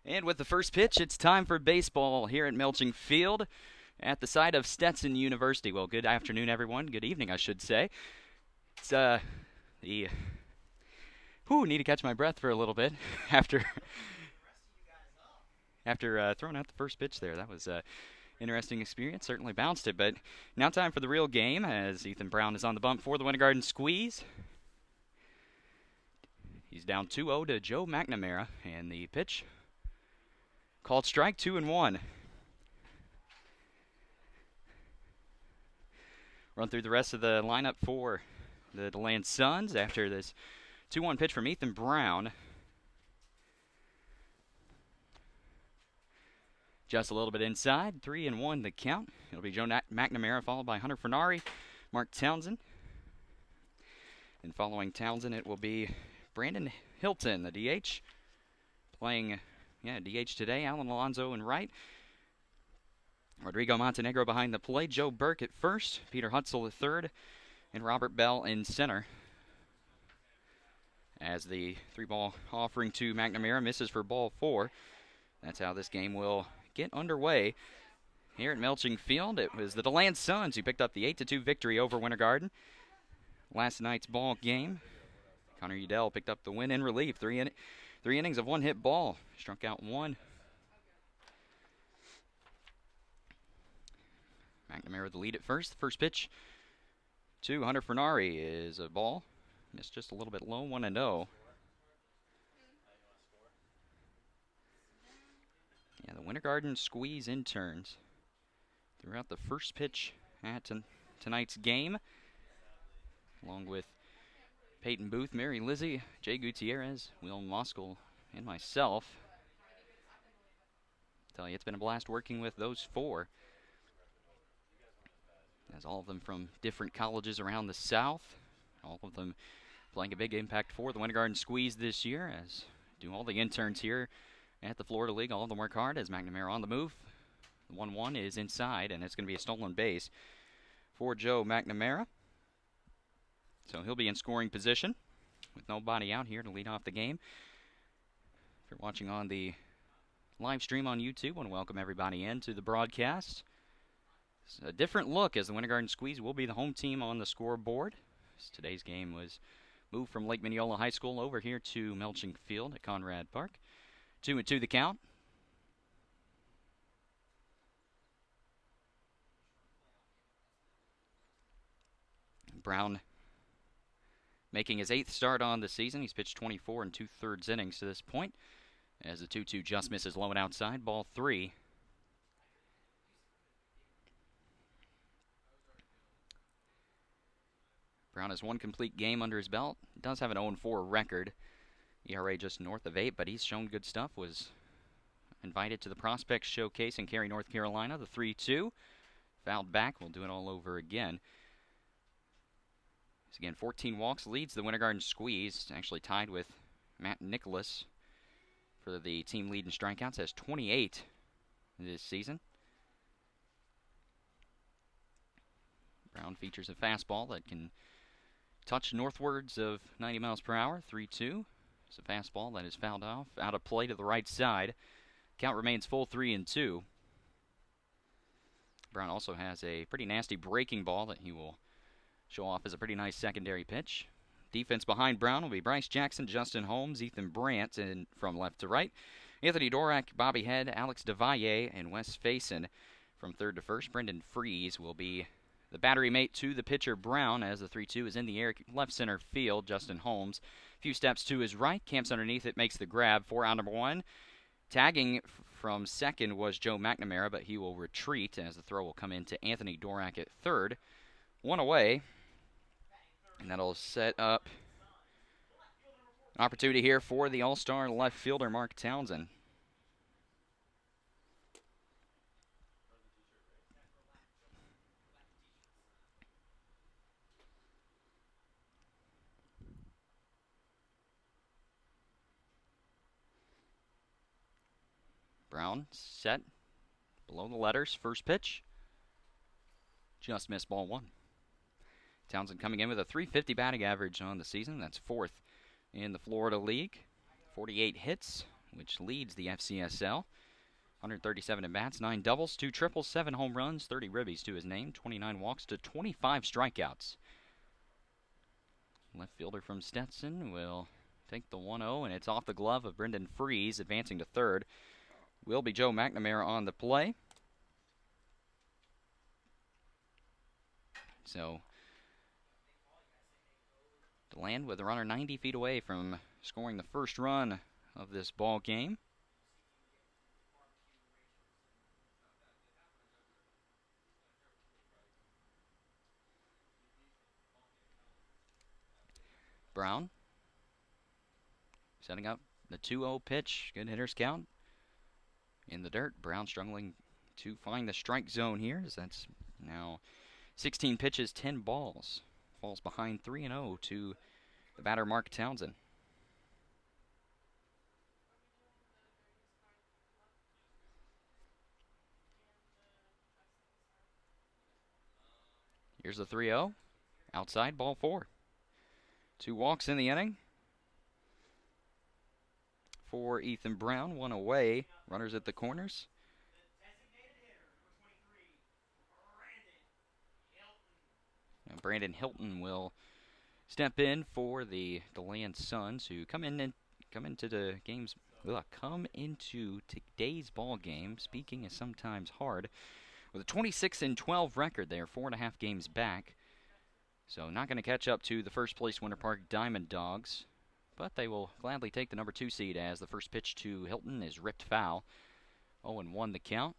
And with the first pitch, it's time for baseball here at Melching Field at the site of Stetson University. Well, good afternoon, everyone. Good evening, I should say. It's the need to catch my breath for a little bit after throwing out the first pitch there. That was interesting experience. Certainly bounced it, but now time for the real game as Ethan Brown is on the bump for the Winter Garden squeeze. He's down 2-0 to Joe McNamara, and the pitch called strike 2-1. Run through the rest of the lineup for the DeLand Suns after this 2-1 pitch from Ethan Brown. Just a little bit inside, 3-1 the count. It'll be Joe McNamara followed by Hunter Fernari, Mark Townsend. And following Townsend, it will be Brandon Hilton, the DH, playing DH today. Alan Alonso in right. Rodrigo Montenegro behind the plate. Joe Burke at first. Peter Hutzel at third. And Robert Bell in center. As the 3-ball offering to McNamara misses for ball 4. That's how this game will get underway here at Melching Field. It was the DeLand Suns who picked up the 8-2 victory over Winter Garden last night's ball game. Connor Udell picked up the win in relief. Three innings of one-hit ball. Struck out one. McNamara with the lead at first. The first pitch to Hunter Fernari is a ball. Missed just a little bit low, 1-0. Yeah, the Winter Garden squeeze in turns throughout the first pitch at tonight's game, along with Peyton Booth, Mary Lizzie, Jay Gutierrez, Will Moskell, and myself. I tell you, it's been a blast working with those four, as all of them from different colleges around the South, all of them playing a big impact for the Winter Garden squeeze this year, as do all the interns here at the Florida League. All of them work hard as McNamara on the move. The 1-1 is inside, and it's going to be a stolen base for Joe McNamara. So he'll be in scoring position with nobody out here to lead off the game. If you're watching on the live stream on YouTube, I want to welcome everybody into the broadcast. It's a different look as the Winter Garden squeeze will be the home team on the scoreboard. Today's game was moved from Lake Mineola High School over here to Melching Field at Conrad Park. 2-2 the count. Brown making his 8th start on the season. He's pitched 24 and 2/3 innings to this point, as the 2-2 just misses low and outside. Ball 3. Brown has one complete game under his belt. He does have an 0-4 record. ERA just north of 8, but he's shown good stuff. Was invited to the Prospects Showcase in Cary, North Carolina. The 3-2. Fouled back. We'll do it all over again. So again, 14 walks, leads the Winter Garden squeeze. Actually tied with Matt Nicholas for the team lead in strikeouts. Has 28 this season. Brown features a fastball that can touch northwards of 90 miles per hour. 3-2. It's a fastball that is fouled off out of play to the right side. Count remains full, 3-2. Brown also has a pretty nasty breaking ball that he will show off as a pretty nice secondary pitch. Defense behind Brown will be Bryce Jackson, Justin Holmes, Ethan Brandt, and from left to right, Anthony Dorak, Bobby Head, Alex DeValle, and Wes Faison from third to first. Brendan Freeze will be the battery mate to the pitcher Brown, as the 3-2 is in the air, left center field. Justin Holmes, a few steps to his right, camps underneath it, makes the grab for out number 1. Tagging from second was Joe McNamara, but he will retreat as the throw will come in to Anthony Dorak at third. 1 away, and that'll set up an opportunity here for the all-star left fielder Mark Townsend. Brown set below the letters. First pitch. Just missed ball 1. Townsend coming in with a .350 batting average on the season. That's 4th in the Florida League. 48 hits which leads the FCSL. 137 at bats, 9 doubles, 2 triples, 7 home runs, 30 ribbies to his name, 29 walks to 25 strikeouts. Left fielder from Stetson will take the 1-0, and it's off the glove of Brendan Freese, advancing to third. Will be Joe McNamara on the play. So, DeLand with a runner 90 feet away from scoring the first run of this ball game. Brown setting up the 2-0 pitch. Good hitter's count. In the dirt, Brown struggling to find the strike zone here, as that's now 16 pitches, 10 balls. Falls behind 3-0 to the batter, Mark Townsend. Here's the 3-0. Outside, ball 4. 2 walks in the inning for Ethan Brown. 1 away. Runners at the corners. Now Brandon Hilton will step in for the DeLand Suns, who come into today's ball game. Speaking is sometimes hard. With a 26-12 record, they are 4.5 games back. So not going to catch up to the first place Winter Park Diamond Dogs, but they will gladly take the number 2 seed as the first pitch to Hilton is ripped foul. 0-1 the count.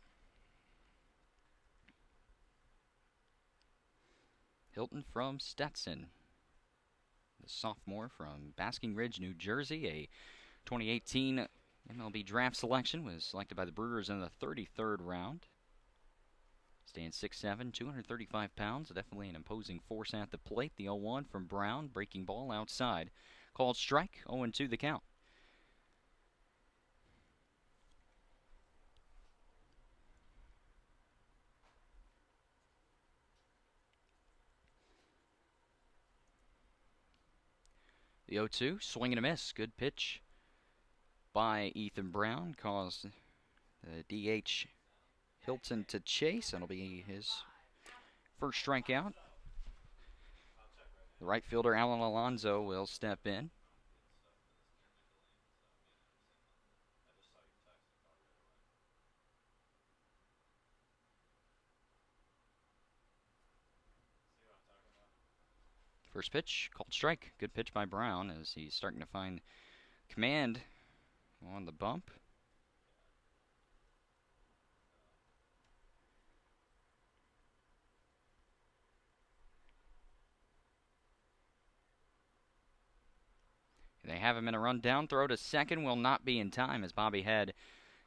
Hilton from Stetson, the sophomore from Basking Ridge, New Jersey, a 2018 MLB draft selection, was selected by the Brewers in the 33rd round. Stands 6'7", 235 pounds, definitely an imposing force at the plate. The 0-1 from Brown, breaking ball outside. Called strike, 0-2 the count. The 0-2, swing and a miss. Good pitch by Ethan Brown. Caused the DH Hilton to chase. That'll be his first strikeout. The right fielder, Alan Alonso, will step in. First pitch, called strike. Good pitch by Brown as he's starting to find command on the bump. They have him in a rundown. Throw to second will not be in time as Bobby Head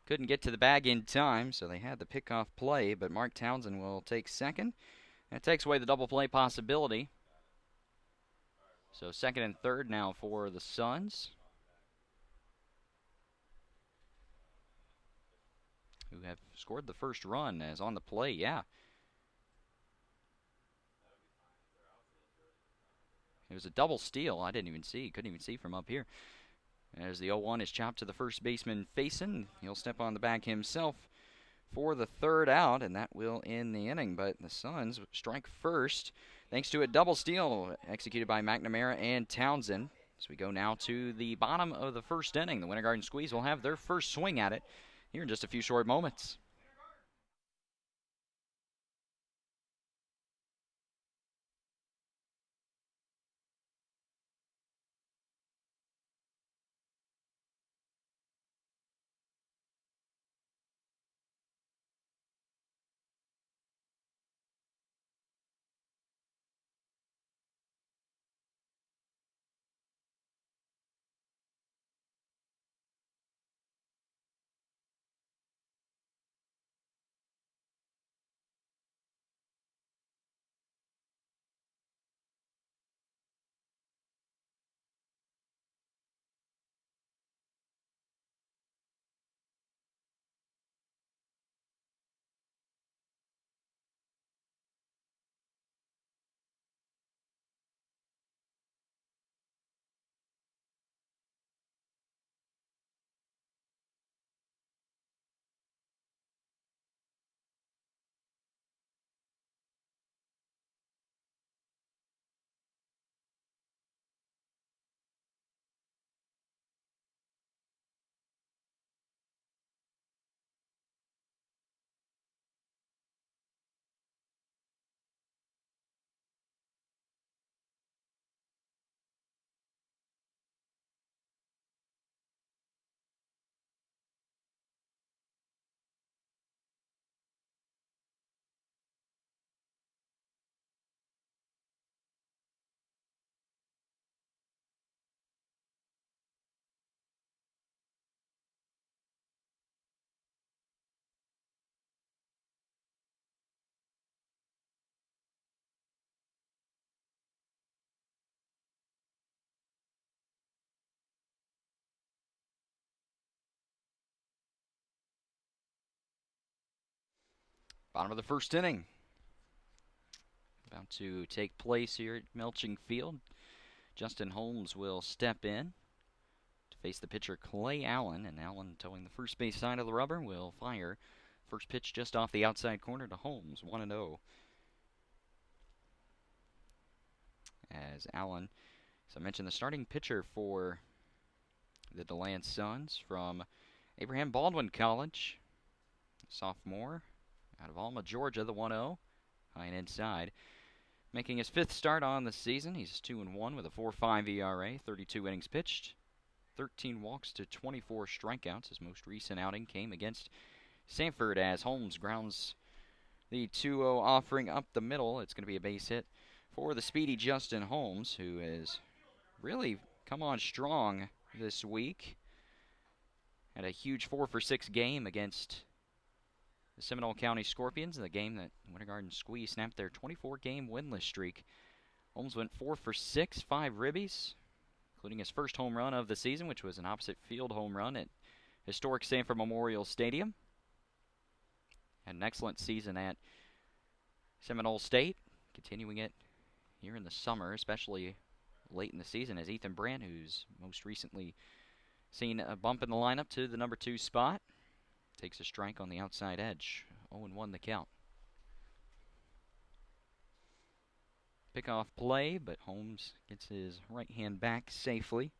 couldn't get to the bag in time, so they had the pickoff play, but Mark Townsend will take second. That takes away the double play possibility. So second and third now for the Suns, who have scored the first run as on the play. Yeah. It was a double steal. I didn't even see. Couldn't even see from up here. As the 0-1 is chopped to the first baseman, Faison. He'll step on the bag himself for the third out, and that will end the inning. But the Suns strike first thanks to a double steal executed by McNamara and Townsend. As we go now to the bottom of the first inning, the Winter Garden Squeeze will have their first swing at it here in just a few short moments. Bottom of the first inning. About to take place here at Melching Field. Justin Holmes will step in to face the pitcher Clay Allen, and Allen, towing the first base side of the rubber, will fire. First pitch just off the outside corner to Holmes, 1-0. As Allen, as I mentioned, the starting pitcher for the DeLand Suns from Abraham Baldwin College, sophomore out of Alma, Georgia, the 1-0, high and inside. Making his fifth start on the season, he's 2-1 with a 4.5 ERA, 32 innings pitched, 13 walks to 24 strikeouts. His most recent outing came against Sanford as Holmes grounds the 2-0 offering up the middle. It's going to be a base hit for the speedy Justin Holmes, who has really come on strong this week. Had a huge 4-for-6 game against the Seminole County Scorpions in the game that Winter Garden Squeeze snapped their 24-game winless streak. Holmes went 4-for-6, 5 ribbies, including his first home run of the season, which was an opposite field home run at historic Sanford Memorial Stadium. Had an excellent season at Seminole State, continuing it here in the summer, especially late in the season, as Ethan Brandt, who's most recently seen a bump in the lineup to the number 2 spot, takes a strike on the outside edge. 0-1 the count. Pickoff play, but Holmes gets his right hand back safely.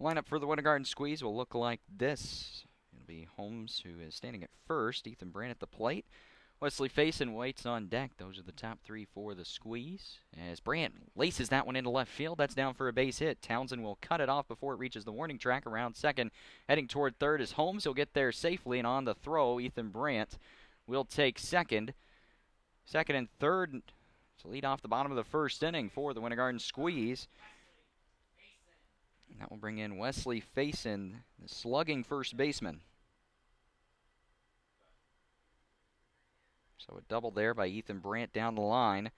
Lineup for the Winter Garden Squeeze will look like this. It'll be Holmes, who is standing at first, Ethan Brandt at the plate, Wesley Faison waits on deck. Those are the top 3 for the Squeeze. As Brandt laces that one into left field, that's down for a base hit. Townsend will cut it off before it reaches the warning track around second. Heading toward third is Holmes. He'll get there safely, and on the throw, Ethan Brandt will take second. Second and third to lead off the bottom of the first inning for the Winter Garden Squeeze. And that will bring in Wesley Faison, the slugging first baseman. So a double there by Ethan Brandt down the line.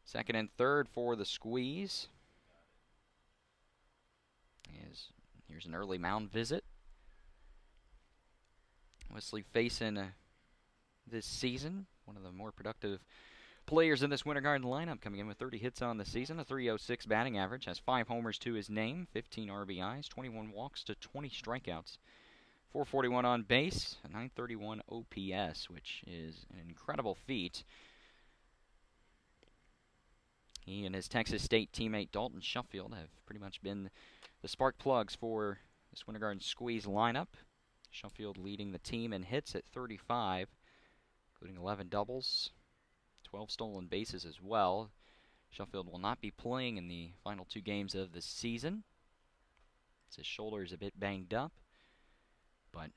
Second and third for the Squeeze. Here's an early mound visit. Wesley Faison this season, one of the more productive players in this Winter Garden lineup, coming in with 30 hits on the season, a .306 batting average, has 5 homers to his name, 15 RBIs, 21 walks to 20 strikeouts. 441 on base, a 931 OPS, which is an incredible feat. He and his Texas State teammate Dalton Shuffield have pretty much been the spark plugs for this Winter Garden Squeeze lineup. Shuffield leading the team in hits at 35, including 11 doubles, 12 stolen bases as well. Shuffield will not be playing in the final 2 games of the season, as his shoulder is a bit banged up. But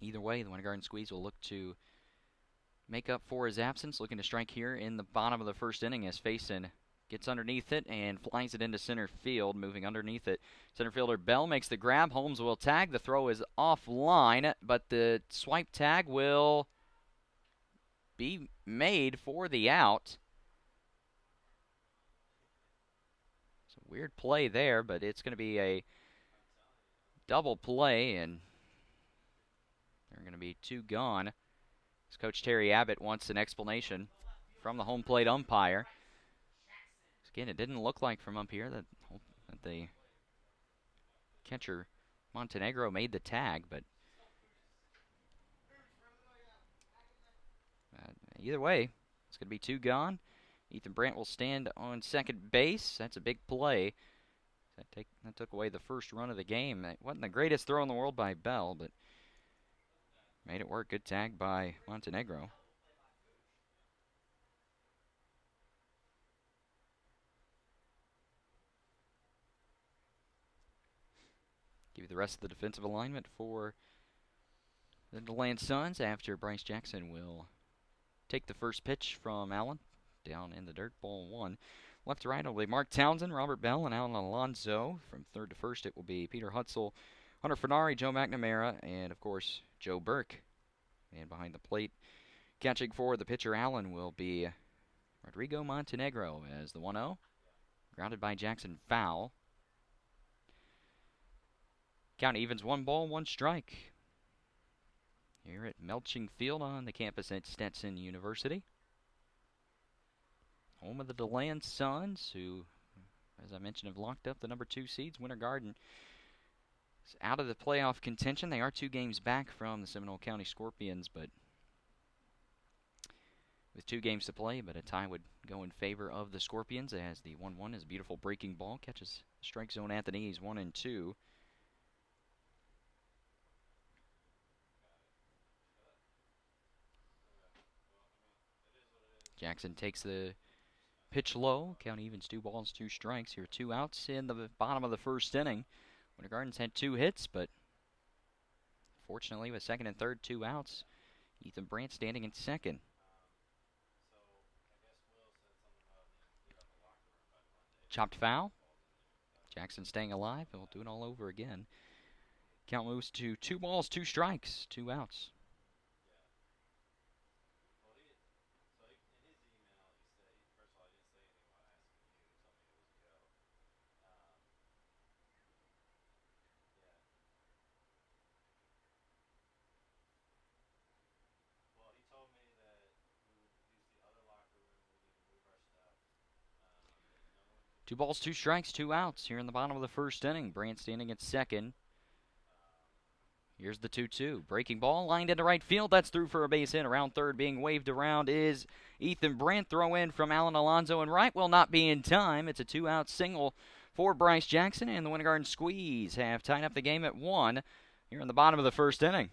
either way, the Winter Garden Squeeze will look to make up for his absence, looking to strike here in the bottom of the first inning as Faison gets underneath it and flies it into center field, moving underneath it. Center fielder Bell makes the grab. Holmes will tag. The throw is offline, but the swipe tag will be made for the out. It's a weird play there, but it's going to be a double play, and there are going to be 2 gone. As Coach Terry Abbott wants an explanation from the home plate umpire. Again, it didn't look like from up here that the catcher Montenegro made the tag, but either way, it's going to be 2 gone. Ethan Brandt will stand on second base. That's a big play. That took away the first run of the game. It wasn't the greatest throw in the world by Bell, but made it work. Good tag by Montenegro. Give you the rest of the defensive alignment for the DeLand Suns after Bryce Jackson will take the first pitch from Allen. Down in the dirt, ball 1. Left to right, it'll be Mark Townsend, Robert Bell, and Alan Alonso. From third to first, it will be Peter Hutzel, Hunter Fenari, Joe McNamara, and, of course, Joe Burke. And behind the plate, catching for the pitcher Allen will be Rodrigo Montenegro as the 1-0. Grounded by Jackson, foul. Count evens 1 ball, 1 strike. Here here at Melching Field on the campus at Stetson University. Home of the DeLand Suns, who, as I mentioned, have locked up the number 2 seeds. Winter Garden is out of the playoff contention. They are 2 games back from the Seminole County Scorpions, but with 2 games to play, but a tie would go in favor of the Scorpions as the 1-1 is a beautiful breaking ball. Catches strike zone at the knees, 1 and 2. Jackson takes the pitch low. Count evens 2 balls, 2 strikes. Here 2 outs in the bottom of the first inning. Winter Gardens had 2 hits, but fortunately with second and third 2 outs, Ethan Brandt standing in second. Chopped foul. Jackson staying alive. He'll do it all over again. Count moves to 2 balls, 2 strikes, 2 outs. Two balls, 2 strikes, 2 outs here in the bottom of the first inning. Brandt standing at second. Here's the 2-2. Breaking ball lined into right field. That's through for a base hit. Around third, being waved around is Ethan Brandt. Throw in from Alan Alonzo, and right will not be in time. It's a 2-out single for Bryce Jackson, and the Winter Garden Squeeze have tied up the game at 1 here in the bottom of the first inning.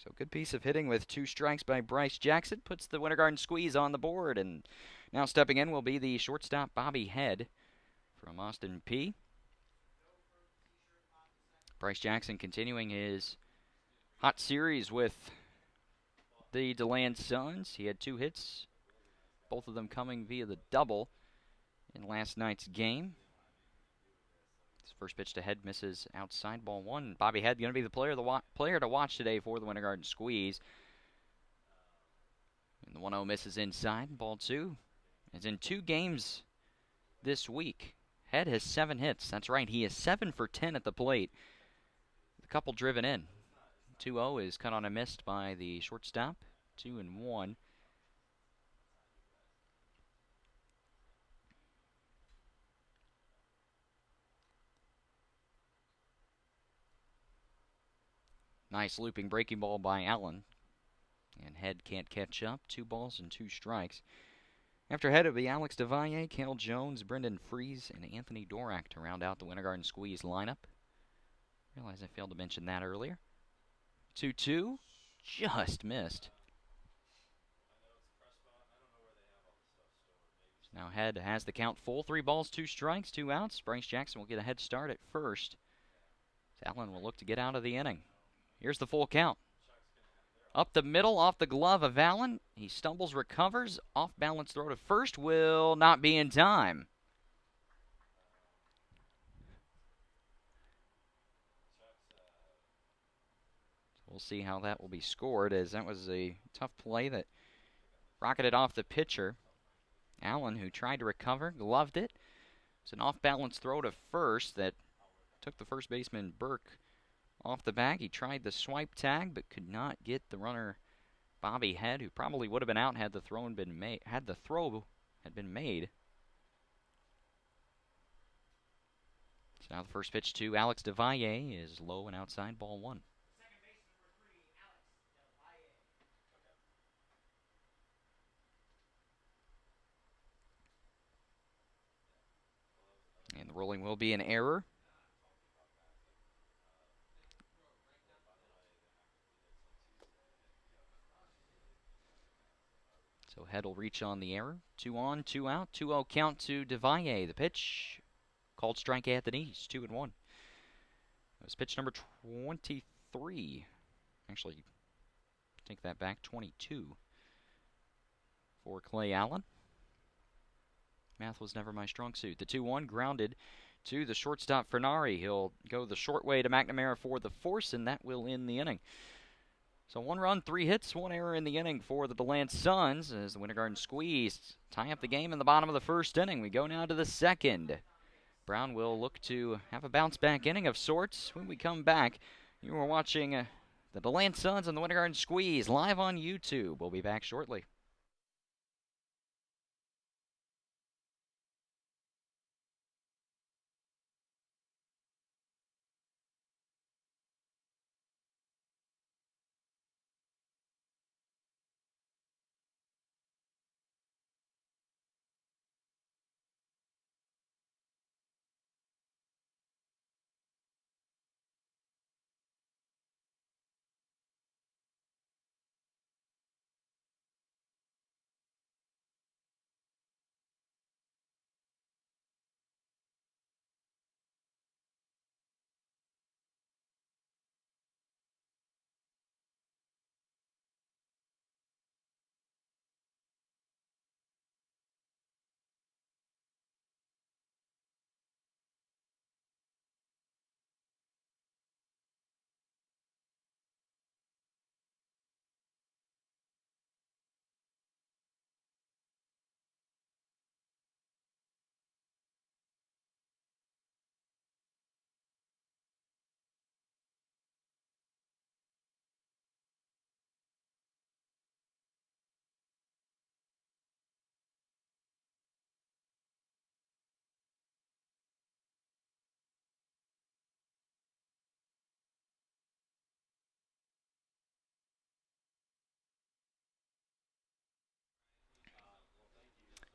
So good piece of hitting with 2 strikes by Bryce Jackson. Puts the Winter Garden Squeeze on the board. And now stepping in will be the shortstop Bobby Head from Austin P. Bryce Jackson continuing his hot series with the DeLand Suns. He had 2 hits, both of them coming via the double in last night's game. His first pitch to Head misses outside, ball 1. Bobby Head going to be the player to watch today for the Winter Garden Squeeze. And the 1-0 misses inside, ball 2. It's in 2 games this week. Head has 7 hits. That's right, he is 7 for 10 at the plate. A couple driven in. 2-0 is cut on and missed by the shortstop. 2-1. Nice looping breaking ball by Allen. And Head can't catch up. 2 balls and 2 strikes. After Head, it'll be Alex DeValle, Cal Jones, Brendan Fries, and Anthony Dorak to round out the Winter Garden Squeeze lineup. Realize I failed to mention that earlier. 2-2. Just missed. Now Head has the count full. 3 balls, 2 strikes, 2 outs. Bryce Jackson will get a head start at first. Allen will look to get out of the inning. Here's the full count. Up the middle, off the glove of Allen. He stumbles, recovers. Off-balance throw to first will not be in time. We'll see how that will be scored, as that was a tough play that rocketed off the pitcher. Allen, who tried to recover, gloved it. It's an off-balance throw to first that took the first baseman, Burke, off the bag. He tried the swipe tag, but could not get the runner, Bobby Head, who probably would have been out had the throw been made. So now the first pitch to Alex DeValle is low and outside, ball 1. And the rolling will be an error. So Head will reach on the error. 2 on, 2 out. 2-0 count to DeValle. The pitch called strike at the knees. 2-1. That was pitch number 23. Actually, take that back. 22 for Clay Allen. Math was never my strong suit. The 2-1 grounded to the shortstop Fernari. He'll go the short way to McNamara for the force, and that will end the inning. So 1 run, 3 hits, 1 error in the inning for the DeLand Suns as the Winter Garden Squeeze tie up the game in the bottom of the first inning. We go now to the second. Brown will look to have a bounce-back inning of sorts. When we come back, you are watching the DeLand Suns and the Winter Garden Squeeze live on YouTube. We'll be back shortly.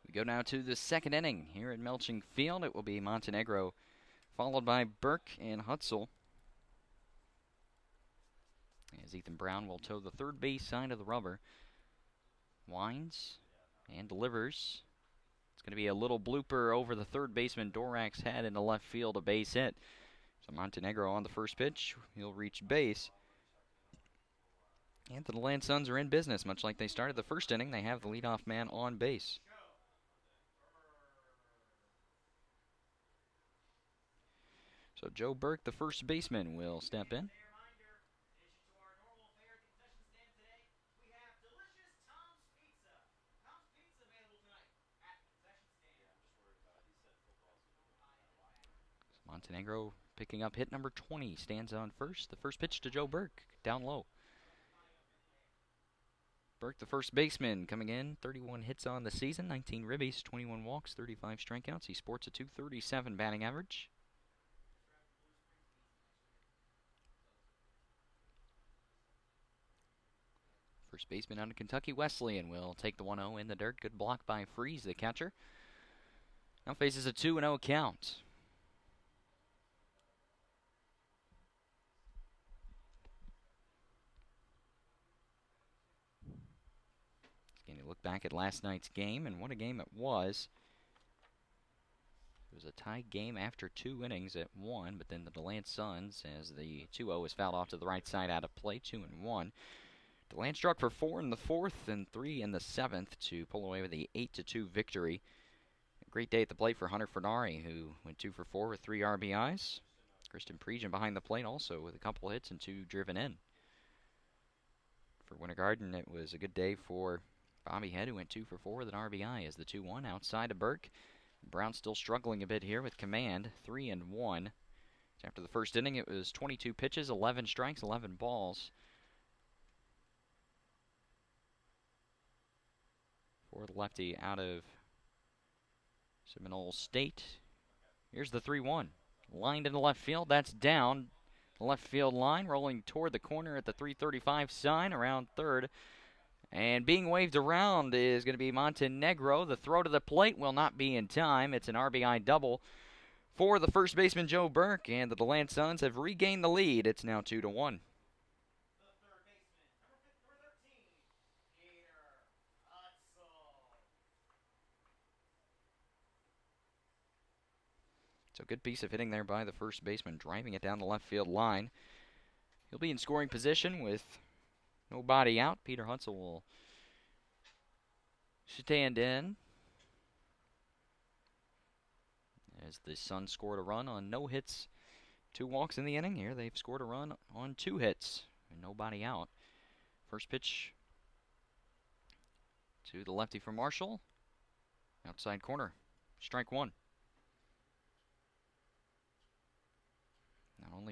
We go now to the second inning here at Melching Field. It will be Montenegro, followed by Burke and Hutzel. As Ethan Brown will toe the third base side of the rubber. Winds and delivers. It's going to be a little blooper over the third baseman Dorak's head into left field, a base hit. So Montenegro on the first pitch, he'll reach base. And the DeLand Suns are in business, much like they started the first inning. They have the leadoff man on base. So Joe Burke, the first baseman, will step in. Montenegro picking up hit number 20, stands on first. The first pitch to Joe Burke, down low. Burke, the first baseman, coming in, 31 hits on the season, 19 ribbies, 21 walks, 35 strikeouts. He sports a .237 batting average. First baseman out of Kentucky, Wesleyan, will take the 1-0 in the dirt. Good block by Freeze, the catcher. Now faces a 2-0 count. Again, you look back at last night's game, and what a game it was. It was a tied game after 2 innings at 1, but then the DeLand Suns, as the 2-0 is fouled off to the right side out of play, 2-1. DeLand struck for 4 in the 4th and 3 in the 7th to pull away with the 8-2 victory. A great day at the plate for Hunter Fernari, who went 2 for 4 with 3 RBIs. Kristen Prejean behind the plate also with a couple hits and 2 driven in. For Winter Garden, it was a good day for Bobby Head, who went 2 for 4 with an RBI as the 2-1 outside of Burke. Brown still struggling a bit here with command, 3-1. After the first inning, it was 22 pitches, 11 strikes, 11 balls. For the lefty out of Seminole State. Here's the 3-1. Lined into left field. That's down the left field line. Rolling toward the corner at the 335 sign around third. And being waved around is going to be Montenegro. The throw to the plate will not be in time. It's an RBI double for the first baseman Joe Burke. And the DeLand Suns have regained the lead. It's now 2-1. So good piece of hitting there by the first baseman, driving it down the left field line. He'll be in scoring position with nobody out. Peter Hutzel will stand in as the Suns scored a run on no hits, 2 walks in the inning. Here they've scored a run on 2 hits and nobody out. First pitch to the lefty from Marshall. Outside corner. Strike 1.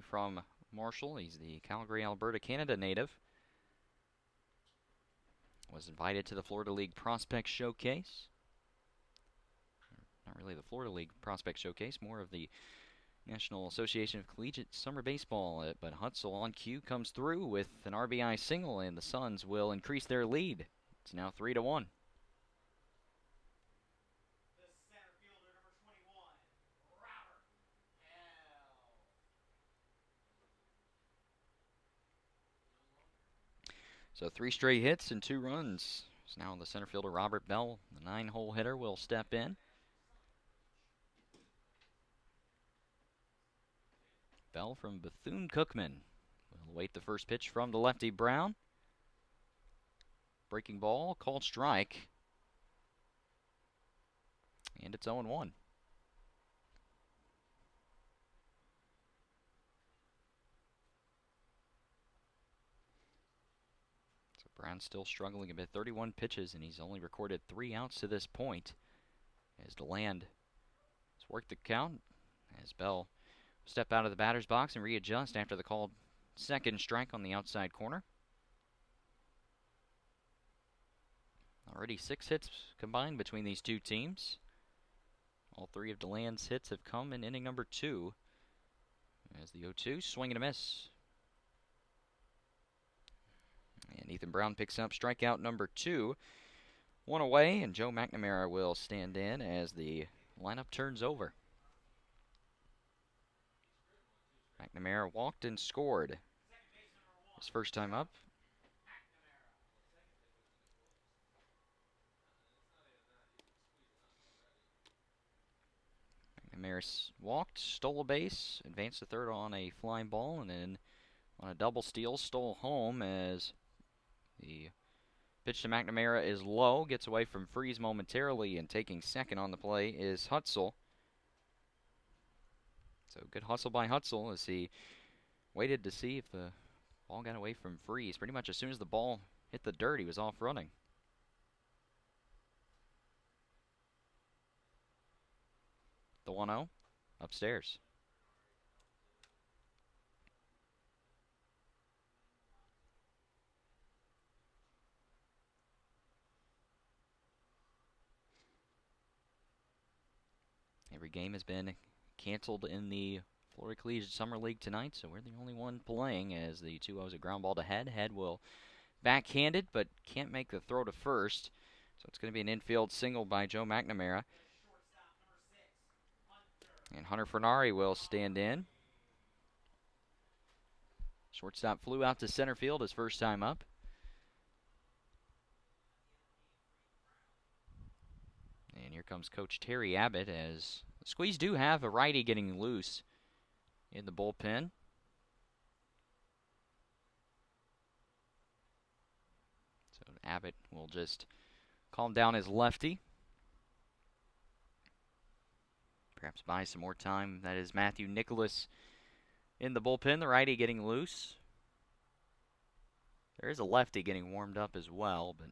from Marshall. He's the Calgary, Alberta, Canada native. Was invited to the Florida League Prospect Showcase. Not really the Florida League Prospect Showcase, more of the National Association of Collegiate Summer Baseball. But Hutzel on cue comes through with an RBI single, and the Suns will increase their lead. It's now 3-1. So 3 straight hits and 2 runs. So now the center fielder Robert Bell, the 9-hole hitter, will step in. Bell from Bethune-Cookman will await the first pitch from the lefty Brown. Breaking ball, called strike. And it's 0-1. So Brown's still struggling a bit. 31 pitches, and he's only recorded 3 outs to this point. As DeLand has worked the count, as Bell step out of the batter's box and readjust after the called second strike on the outside corner. Already 6 hits combined between these two teams. All 3 of DeLand's hits have come in inning number 2. As the 0-2, swing and a miss. And Ethan Brown picks up strikeout number 2. 1 away, and Joe McNamara will stand in as the lineup turns over. McNamara walked and scored his first time up. McNamara walked, stole a base, advanced to third on a flying ball, and then on a double steal, stole home as the pitch to McNamara is low, gets away from Freeze momentarily, and taking second on the play is Hutzel. So good hustle by Hutzel as he waited to see if the ball got away from Freeze. Pretty much as soon as the ball hit the dirt, he was off running. The 1-0 upstairs. Every game has been canceled in the Florida Collegiate Summer League tonight, so we're the only one playing as the 2-0's a ground ball to Head. Head will backhand it, but can't make the throw to first. So it's going to be an infield single by Joe McNamara. And Hunter Fernari will stand in. Shortstop flew out to center field his first time up. And here comes Coach Terry Abbott as the Squeeze do have a righty getting loose in the bullpen. So Abbott will just calm down his lefty. Perhaps buy some more time. That is Matthew Nicholas in the bullpen, the righty getting loose. There is a lefty getting warmed up as well, but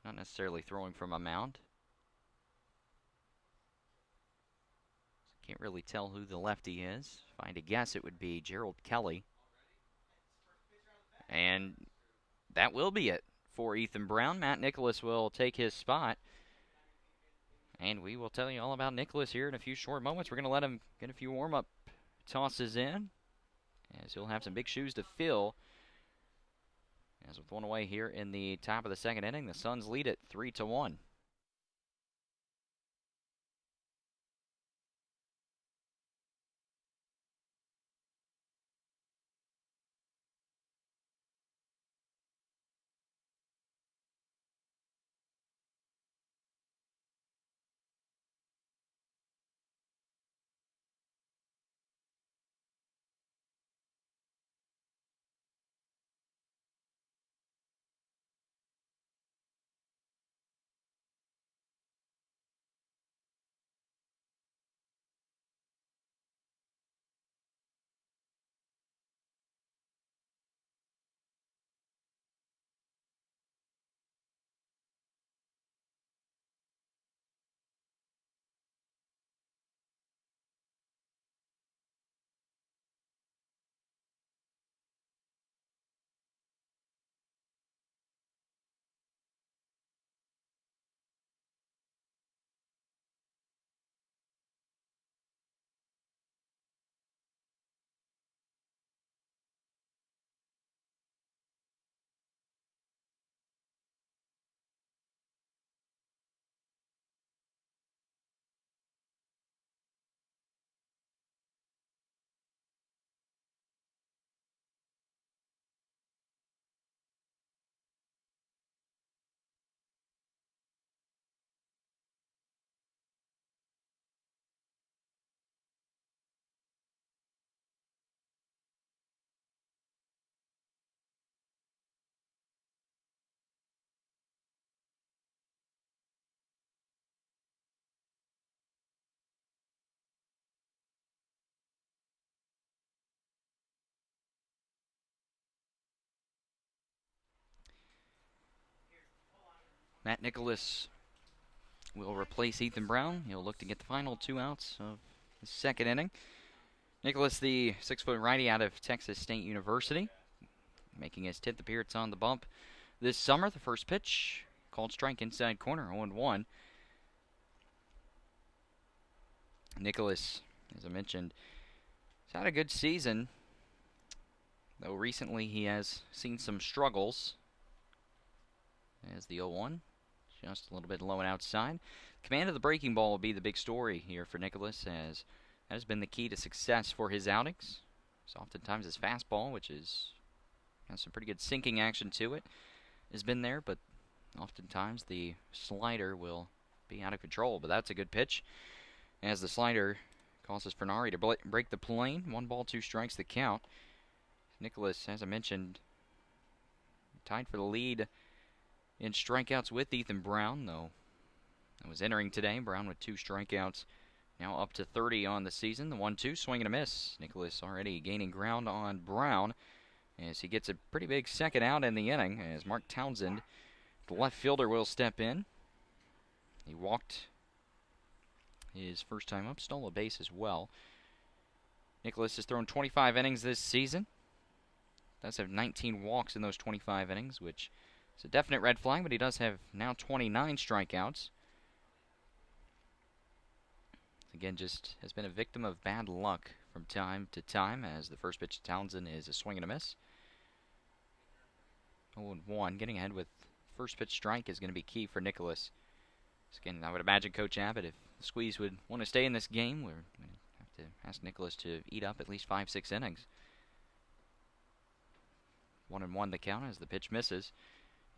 not necessarily throwing from a mound. Can't really tell who the lefty is. If I had to guess, it would be Gerald Kelly. And that will be it for Ethan Brown. Matt Nicholas will take his spot. And we will tell you all about Nicholas here in a few short moments. We're going to let him get a few warm-up tosses in, as he'll have some big shoes to fill. As with 1 away here in the top of the second inning, the Suns lead it 3-1. Matt Nicholas will replace Ethan Brown. He'll look to get the final 2 outs of the second inning. Nicholas, the 6-foot righty out of Texas State University, making his 10th appearance on the bump this summer. The first pitch, called strike inside corner, 0-1. Nicholas, as I mentioned, has had a good season, though recently he has seen some struggles. As the 0-1, just a little bit low and outside. Command of the breaking ball will be the big story here for Nicholas, as that has been the key to success for his outings. So oftentimes his fastball, which has some pretty good sinking action to it, has been there, but oftentimes the slider will be out of control. But that's a good pitch, as the slider causes Fernari to break the plane. 1 ball, 2 strikes the count. Nicholas, as I mentioned, tied for the lead in strikeouts with Ethan Brown, though that was entering today. Brown with 2 strikeouts, now up to 30 on the season. The 1-2, swing and a miss. Nicholas already gaining ground on Brown as he gets a pretty big second out in the inning, as Mark Townsend, the left fielder, will step in. He walked his first time up, stole a base as well. Nicholas has thrown 25 innings this season. Does have 19 walks in those 25 innings, which is a definite red flag, but he does have now 29 strikeouts. Again, just has been a victim of bad luck from time to time, as the first pitch to Townsend is a swing and a miss. 0-1, getting ahead with first pitch strike is going to be key for Nicholas. So again, I would imagine Coach Abbott, if the Squeeze would want to stay in this game, we're going to have to ask Nicholas to eat up at least 5-6 innings. 1-1 the count as the pitch misses.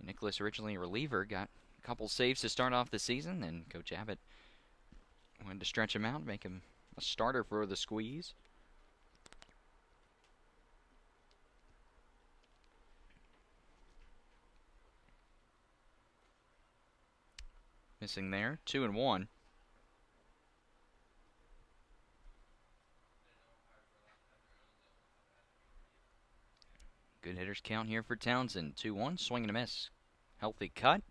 Nicholas, originally a reliever, got a couple saves to start off the season, and Coach Abbott wanted to stretch him out, make him a starter for the Squeeze. Missing there, 2-1. Good hitters count here for Townsend. 2-1, swing and a miss. Healthy cut.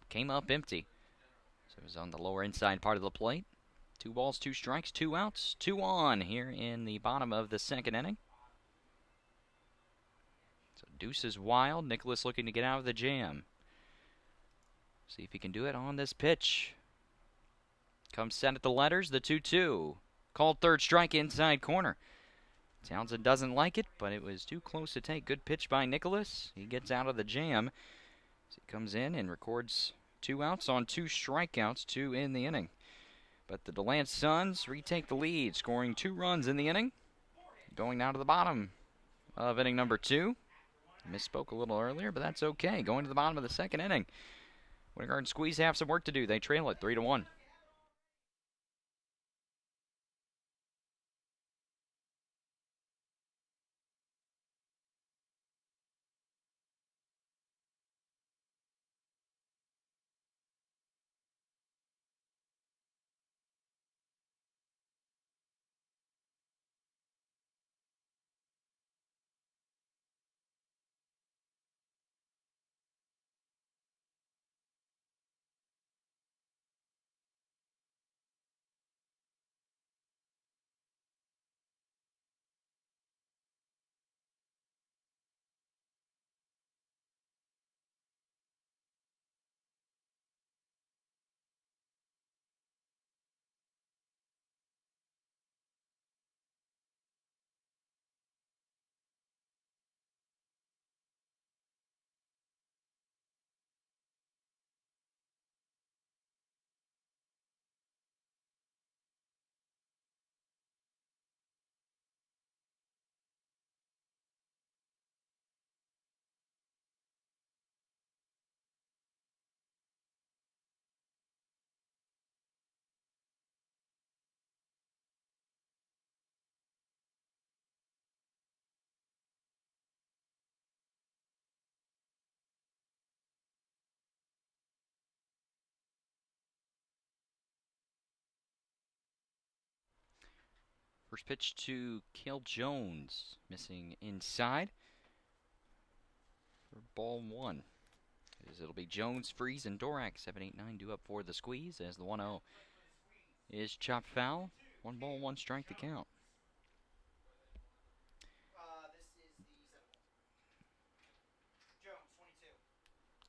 Came up empty. So it was on the lower inside part of the plate. 2 balls, 2 strikes, 2 outs, 2-on here in the bottom of the second inning. So deuce is wild. Nicholas looking to get out of the jam. See if he can do it on this pitch. Comes set at the letters, the 2-2. Called third strike inside corner. Townsend doesn't like it, but it was too close to take. Good pitch by Nicholas. He gets out of the jam. So he comes in and records 2 outs on 2 strikeouts, 2 in the inning. But the DeLand Suns retake the lead, scoring 2 runs in the inning. Going now to the bottom of inning number 2. Misspoke a little earlier, but that's okay. Going to the bottom of the second inning. Winter Garden Squeeze have some work to do. They trail it 3-1. First pitch to Cale Jones, missing inside for ball 1. As it'll be Jones, Freeze, and Dorak. 7, 8, 9 due up for the squeeze as the 1-0 is chopped foul. 1 ball, 1 strike to count.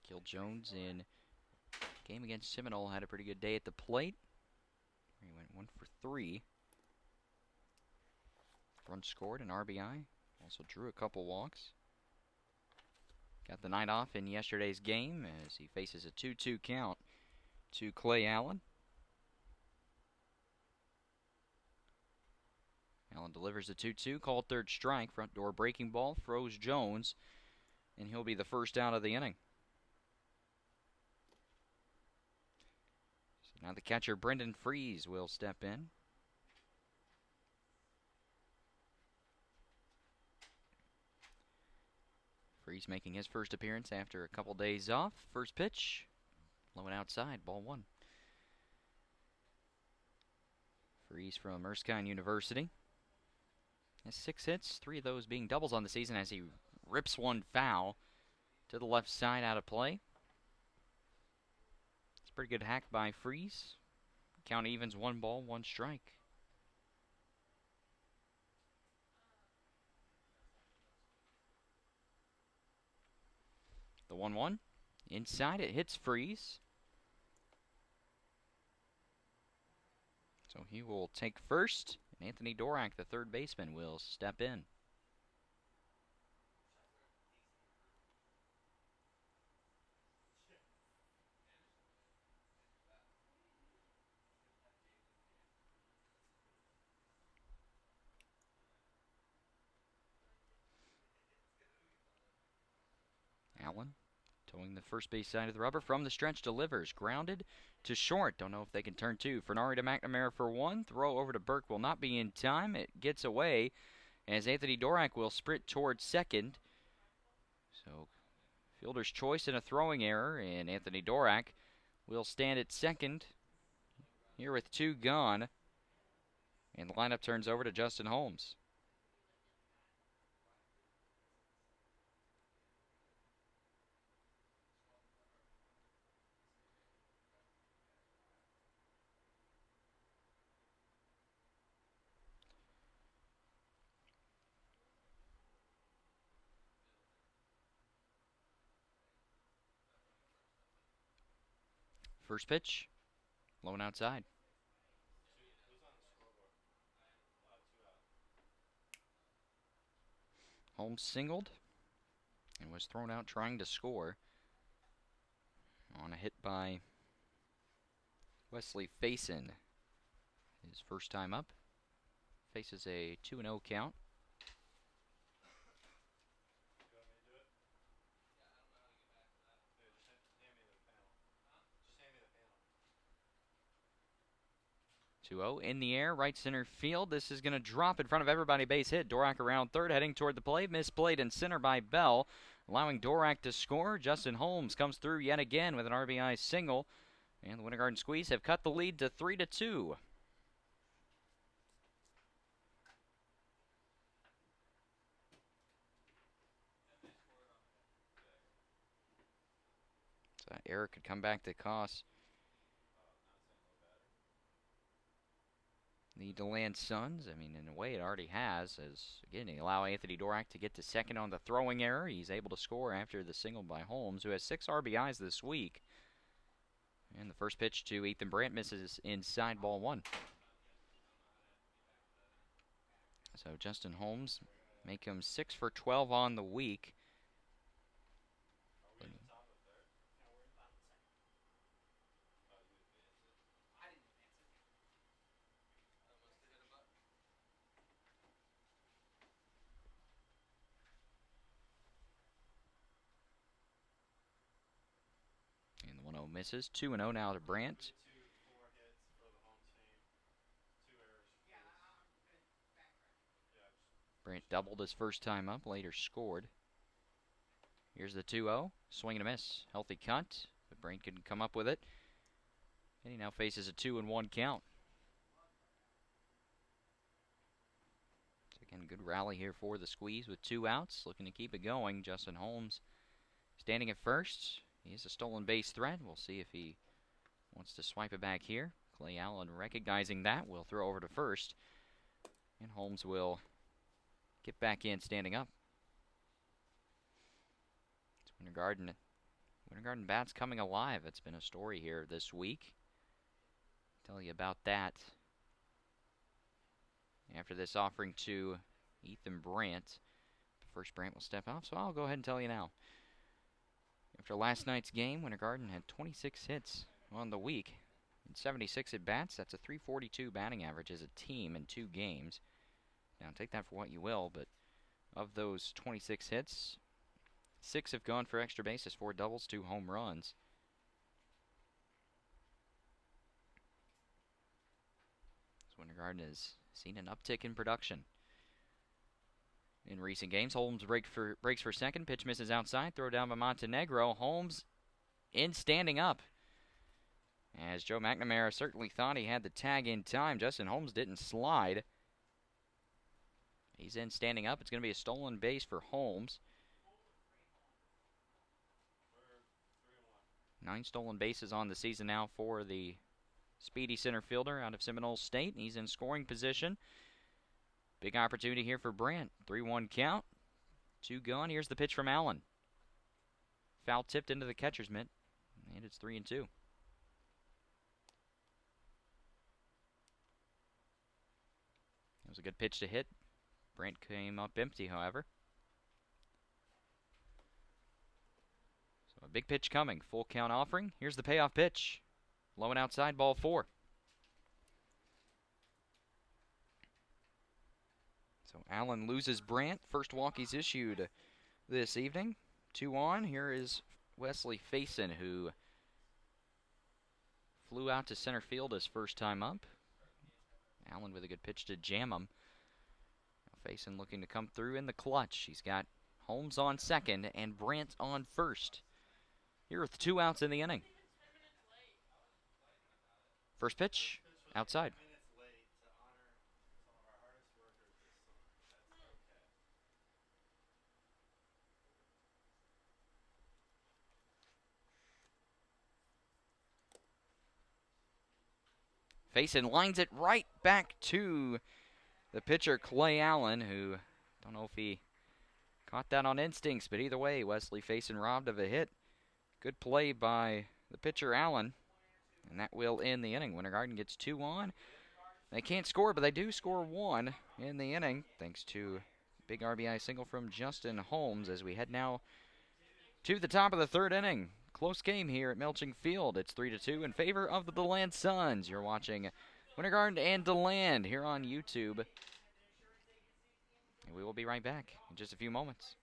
Gil Jones in game against Seminole had a pretty good day at the plate. He went 1 for 3. Run scored, an RBI. Also drew a couple walks. Got the night off in yesterday's game as he faces a 2-2 count to Clay Allen. Allen delivers a 2-2, called third strike. Front door breaking ball, throws Jones, and he'll be the first out of the inning. So now the catcher, Brendan Freeze, will step in. Freeze making his first appearance after a couple days off. First pitch, low and outside, ball 1. Freeze from Erskine University has 6 hits, 3 of those being doubles on the season as he rips one foul to the left side out of play. It's a pretty good hack by Freeze. Count evens, 1 ball, 1 strike. The 1-1. Inside, it hits Freeze. So he will take first, and Anthony Dorak, the third baseman, will step in. Allen towing the first base side of the rubber from the stretch, delivers. Grounded to short. Don't know if they can turn 2. Fernari to McNamara for 1. Throw over to Burke will not be in time. It gets away as Anthony Dorak will sprint towards second. So fielder's choice and a throwing error, and Anthony Dorak will stand at second here with 2 gone. And the lineup turns over to Justin Holmes. First pitch, low and outside. Holmes singled and was thrown out trying to score on a hit by Wesley Faison. His first time up. Faces a 2-0 count. 2-0 in the air, right center field. This is going to drop in front of everybody. Base hit. Dorak around third, heading toward the plate. Misplayed in center by Bell, allowing Dorak to score. Justin Holmes comes through yet again with an RBI single. And the Winter Garden Squeeze have cut the lead to 3-2. So that error could come back to cost the DeLand Suns. I mean, in a way, it already has, as, again, they allow Anthony Dorak to get to second on the throwing error. He's able to score after the single by Holmes, who has 6 RBIs this week. And the first pitch to Ethan Brandt misses inside, ball 1. So Justin Holmes make him 6 for 12 on the week. And the 1-0 misses. 2-0 now to Brandt. Brandt doubled his first time up, later scored. Here's the 2-0. Swing and a miss. Healthy cut, but Brandt couldn't come up with it. And he now faces a 2-1 count. So again, good rally here for the Squeeze with 2 outs. Looking to keep it going. Justin Holmes standing at first. He's a stolen base threat. We'll see if he wants to swipe it back here. Clay Allen recognizing that will throw over to first. And Holmes will get back in standing up. It's Winter Garden. Winter Garden bats coming alive. It's been a story here this week. Tell you about that after this offering to Ethan Brandt. First, Brandt will step off, so I'll go ahead and tell you now. After last night's game, Winter Garden had 26 hits on the week and 76 at-bats. That's a .342 batting average as a team in 2 games. Now, take that for what you will, but of those 26 hits, 6 have gone for extra bases, 4 doubles, 2 home runs. So Winter Garden has seen an uptick in production in recent games. Holmes breaks for second. Pitch misses outside. Throw down by Montenegro. Holmes in standing up. As Joe McNamara certainly thought he had the tag in time, Justin Holmes didn't slide. He's in standing up. It's going to be a stolen base for Holmes. 9 stolen bases on the season now for the speedy center fielder out of Seminole State. He's in scoring position. Big opportunity here for Brandt. 3-1 count. 2 gone. Here's the pitch from Allen. Foul tipped into the catcher's mitt. And it's 3-2. That was a good pitch to hit. Brandt came up empty, however. So a big pitch coming. Full count offering. Here's the payoff pitch. Low and outside, ball 4. So Allen loses Brandt. First walk he's issued this evening. 2 on. Here is Wesley Faison, who flew out to center field his first time up. Allen with a good pitch to jam him. Faison looking to come through in the clutch. He's got Holmes on second and Brandt on first. Here with 2 outs in the inning. First pitch, outside. Faison lines it right back to the pitcher, Clay Allen, who, don't know if he caught that on instincts, but either way, Wesley Faison robbed of a hit. Good play by the pitcher, Allen, and that will end the inning. Winter Garden gets 2 on. They can't score, but they do score 1 in the inning, thanks to big RBI single from Justin Holmes as we head now to the top of the 3rd inning. Close game here at Melching Field. It's 3-2 in favor of the DeLand Suns. You're watching Winter Garden and DeLand here on YouTube. And we will be right back in just a few moments.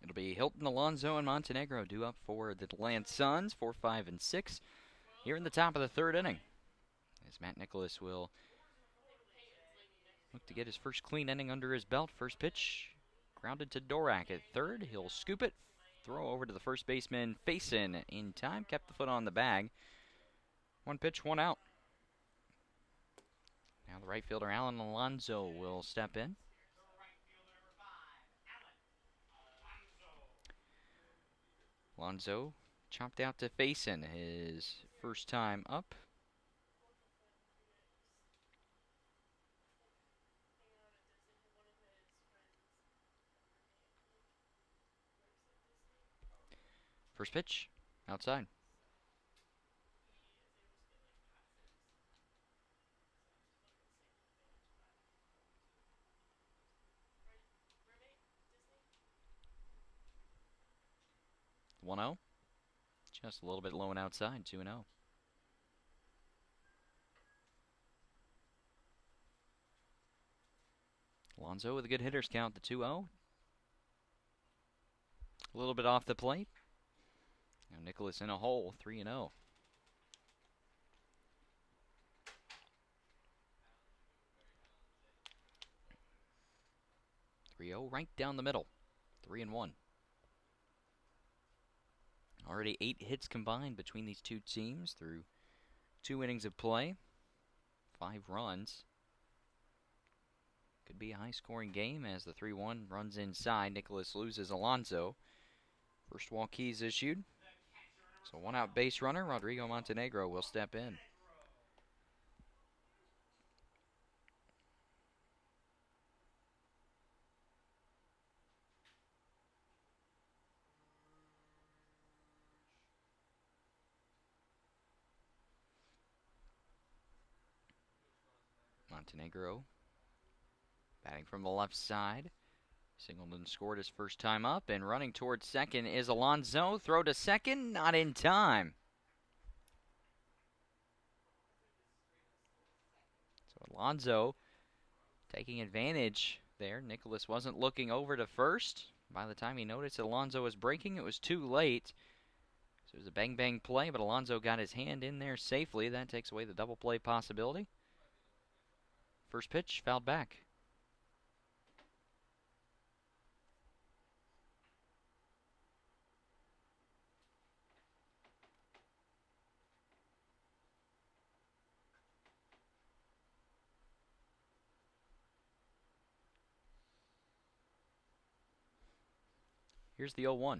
It'll be Hilton, Alonso, and Montenegro due up for the DeLand Suns, 4, 5, and 6 here in the top of the 3rd inning. As Matt Nicholas will look to get his first clean inning under his belt. First pitch, grounded to Dorak at 3rd. He'll scoop it, throw over to the first baseman, Faison in time, kept the foot on the bag. 1 pitch, 1 out. Now the right fielder, Alan Alonso, will step in. Alonso chopped out to Faison, his first time up. First pitch, outside. One 0. Just a little bit low and outside, 2-0. Alonso with a good hitter's count, the 2-0. A little bit off the plate. Now Nicholas in a hole, 3-0. 3-0 right down the middle, 3-1. Already 8 hits combined between these two teams through 2 innings of play, 5 runs. Could be a high-scoring game as the 3-1 runs inside. Nicholas loses Alonso. First walk keys issued. So 1 out base runner. Rodrigo Montenegro will step in. Montenegro batting from the left side. Singleton scored his first time up, and running towards second is Alonso. Throw to second, not in time. So Alonso taking advantage there. Nicholas wasn't looking over to first. By the time he noticed Alonso was breaking, it was too late. So it was a bang-bang play, but Alonso got his hand in there safely. That takes away the double play possibility. First pitch, fouled back. Here's the 0-1.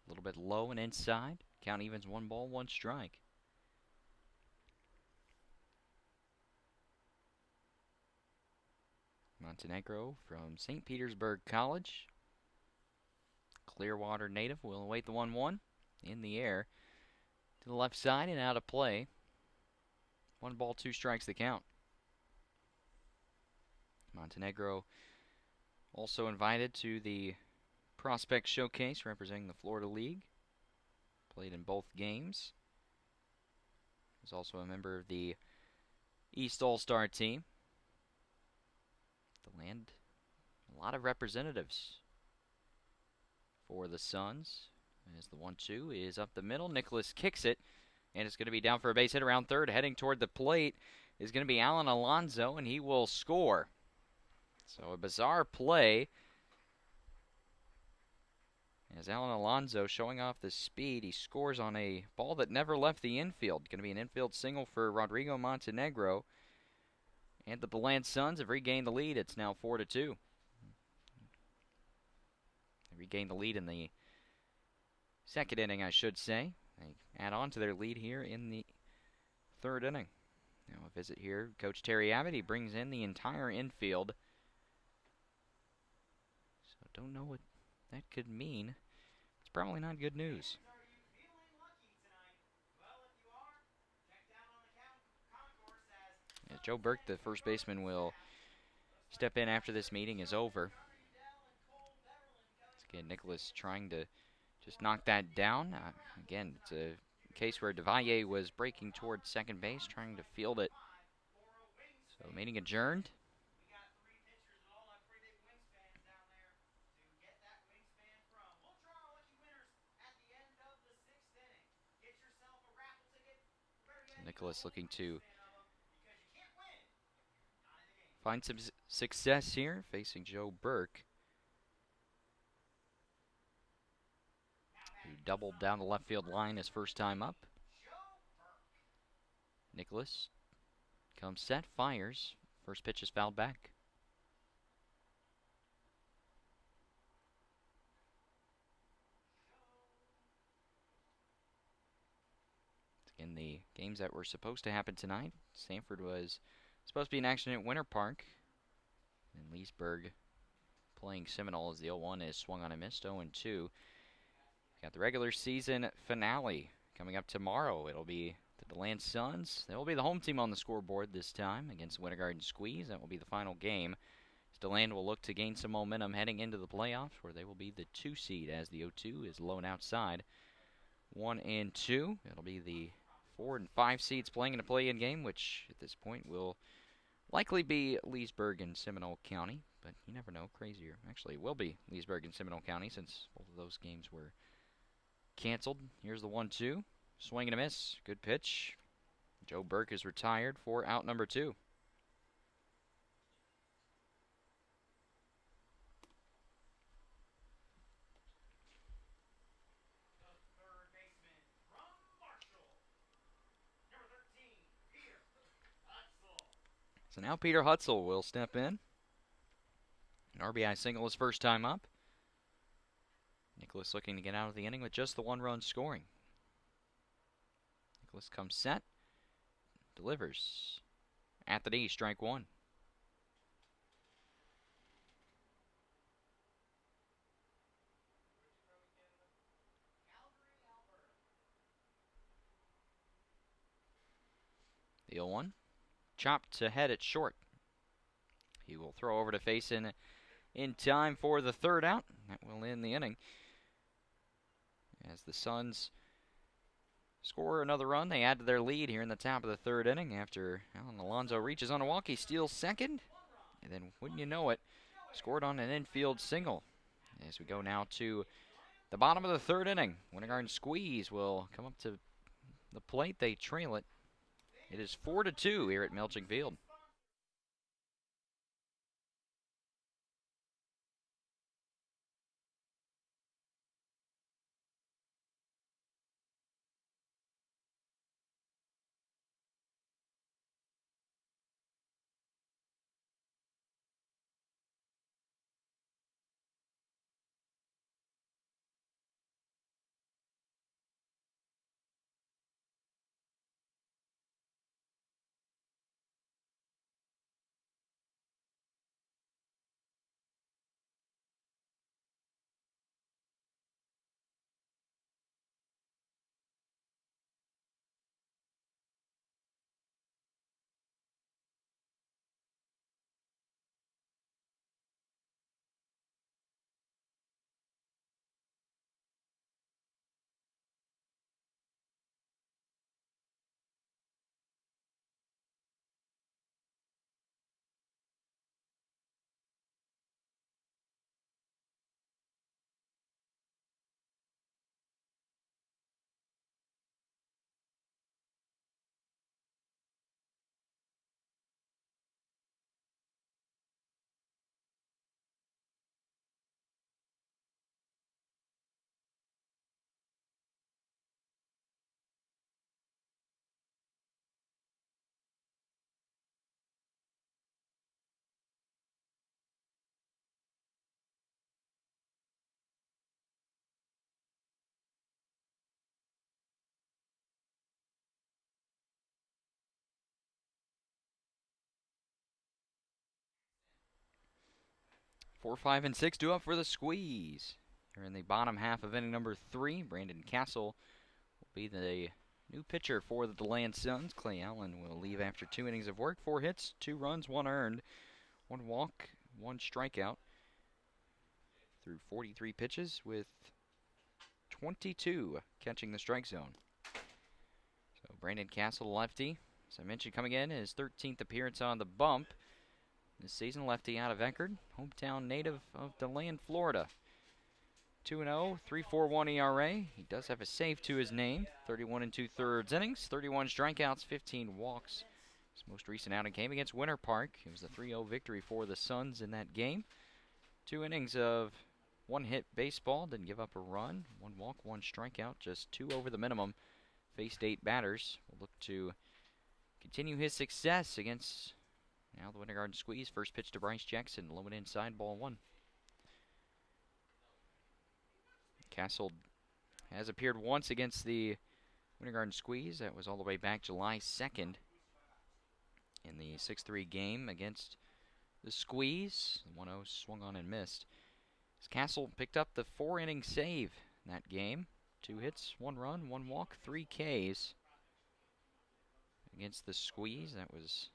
A little bit low and inside. Count evens 1 ball, 1 strike. Montenegro from St. Petersburg College. Clearwater native will await the 1-1 in the air to the left side and out of play. 1 ball, 2 strikes the count. Montenegro also invited to the Prospect Showcase representing the Florida League. Played in both games. He's also a member of the East All-Star team. DeLand, a lot of representatives for the Suns. As the 1-2 is up the middle. Nicholas kicks it, and it's going to be down for a base hit around third. Heading toward the plate is going to be Alan Alonso, and he will score. So a bizarre play as Alan Alonso showing off the speed. He scores on a ball that never left the infield. Going to be an infield single for Rodrigo Montenegro. And the DeLand Suns have regained the lead. It's now 4-2. They regained the lead in the second inning, I should say. They add on to their lead here in the third inning. Now a visit here. Coach Terry Abbott, he brings in the entire infield. So don't know what that could mean. It's probably not good news. As Joe Burke, the first baseman, will step in after this meeting is over. Again, Nicholas trying to just knock that down. Again, it's a case where DeValle was breaking towards second base, trying to field it. So meeting adjourned. Nicholas looking to find some success here, facing Joe Burke, who doubled down the left field line his first time up. Nicholas comes set, fires. First pitch is fouled back. the games that were supposed to happen tonight. Sanford was supposed to be in action at Winter Park. And Leesburg playing Seminole as the 0-1 is swung on and missed, 0-2. Got the regular season finale coming up tomorrow. It'll be the DeLand Suns. They will be the home team on the scoreboard this time against Winter Garden Squeeze. That will be the final game. DeLand will look to gain some momentum heading into the playoffs, where they will be the 2 seed as the 0-2 is lone outside. 1 and 2. It'll be the 4 and 5 seeds playing in a play-in game, which at this point will likely be Leesburg and Seminole County, but you never know. Crazier. Actually, it will be Leesburg and Seminole County since both of those games were canceled. Here's the 1-2. Swing and a miss. Good pitch. Joe Burke is retired for out number 2. So now Peter Hutzel will step in. An RBI single his first time up. Nicholas looking to get out of the inning with just the 1 run scoring. Nicholas comes set. Delivers. At the knee, strike 1. The 0-1. Chopped ahead at short. He will throw over to face in time for the 3rd out. That will end the inning. As the Suns score another run, they add to their lead here in the top of the 3rd inning after Alan Alonso reaches on a walk. He steals second. And then, wouldn't you know it, scored on an infield single. As we go now to the bottom of the 3rd inning. Winter Garden Squeeze will come up to the plate. They trail it. It is 4-2 here at Melching Field. Four, 5, and 6 due up for the Squeeze. Here in the bottom half of inning number 3, Brandon Castle will be the new pitcher for the DeLand Suns. Clay Allen will leave after 2 innings of work. 4 hits, 2 runs, 1 earned, 1 walk, 1 strikeout through 43 pitches with 22 catching the strike zone. So Brandon Castle, lefty. As I mentioned, coming in his 13th appearance on the bump this season, lefty out of Eckerd, hometown native of DeLand, Florida. 2-0, 3.41 ERA. He does have a save to his name. 31 2/3 innings, 31 strikeouts, 15 walks. His most recent outing came against Winter Park. It was a 3-0 victory for the Suns in that game. 2 innings of 1 hit baseball, didn't give up a run. 1 walk, 1 strikeout, just 2 over the minimum. Faced 8 batters. Will look to continue his success against now the Winter Garden Squeeze. First pitch to Bryce Jackson, low and inside, ball 1. Castle has appeared once against the Winter Garden Squeeze, that was all the way back July 2nd in the 6-3 game against the Squeeze. 1-0 swung on and missed. As Castle picked up the 4-inning save in that game. 2 hits, 1 run, 1 walk, 3 Ks against the Squeeze. That was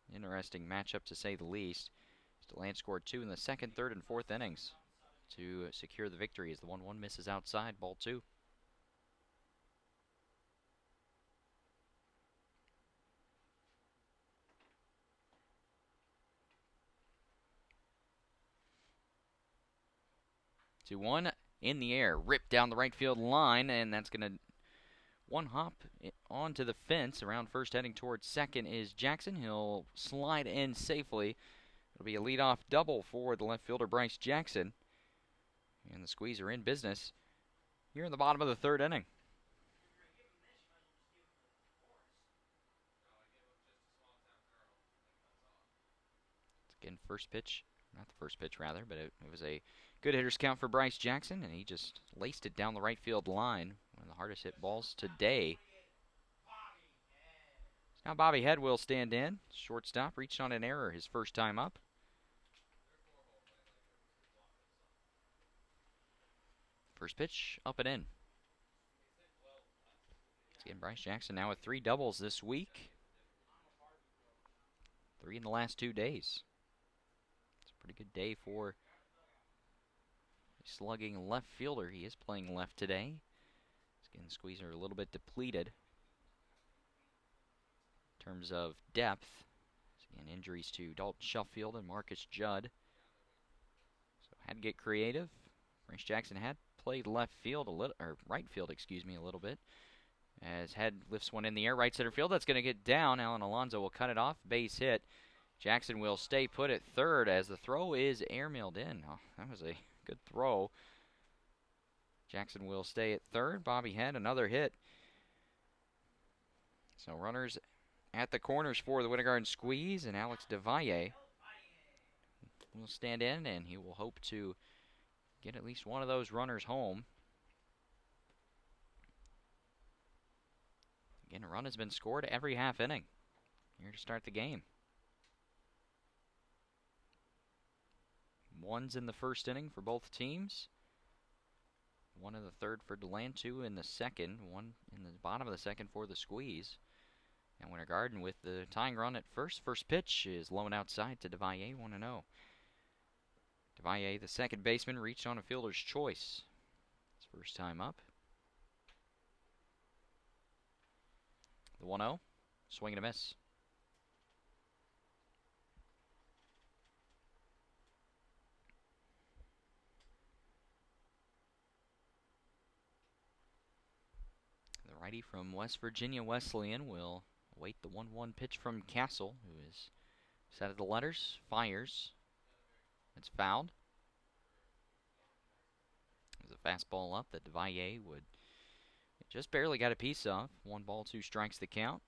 an interesting matchup to say the least. DeLand scored 2 in the 2nd, 3rd, and 4th innings to secure the victory as the 1-1 misses outside, ball 2. To 1 in the air, ripped down the right field line, and that's going to one hop onto the fence around first, heading towards second is Jackson. He'll slide in safely. It'll be a leadoff double for the left fielder Bryce Jackson. And the Squeeze are in business here in the bottom of the 3rd inning. Again, first pitch, not the first pitch rather, but it was a good hitter's count for Bryce Jackson, and he just laced it down the right field line. One of the hardest hit balls today. Now Bobby Head will stand in. Shortstop reached on an error his first time up. First pitch, up and in. Again, Bryce Jackson now with 3 doubles this week. 3 in the last 2 days. It's a pretty good day for a slugging left fielder. He is playing left today. Again, the Squeeze are a little bit depleted in terms of depth. Again, injuries to Dalton Sheffield and Marcus Judd. So had to get creative. Bryce Jackson had played left field a little, or right field, excuse me, a little bit. As Head lifts one in the air, right center field. That's going to get down. Alan Alonso will cut it off. Base hit. Jackson will stay put at third as the throw is airmailed in. Oh, that was a good throw. Jackson will stay at third. Bobby Head, another hit. So runners at the corners for the Winter Garden Squeeze, and Alex DeValle will stand in, and he will hope to get at least one of those runners home. Again, a run has been scored every half inning here to start the game. 1's in the first inning for both teams. 1 in the 3rd for DeLand, 2 in the 2nd, 1 in the bottom of the 2nd for the Squeeze. And Winter Garden with the tying run at first. First pitch is low and outside to DeValle, 1-0. DeValle, the second baseman, reached on a fielder's choice. His first time up. The 1-0, swing and a miss. The righty from West Virginia Wesleyan will await the 1-1 pitch from Castle, who is set of the letters, fires. It's fouled. There's a fastball up that DeValle would just barely got a piece of. 1 ball, 2 strikes the count.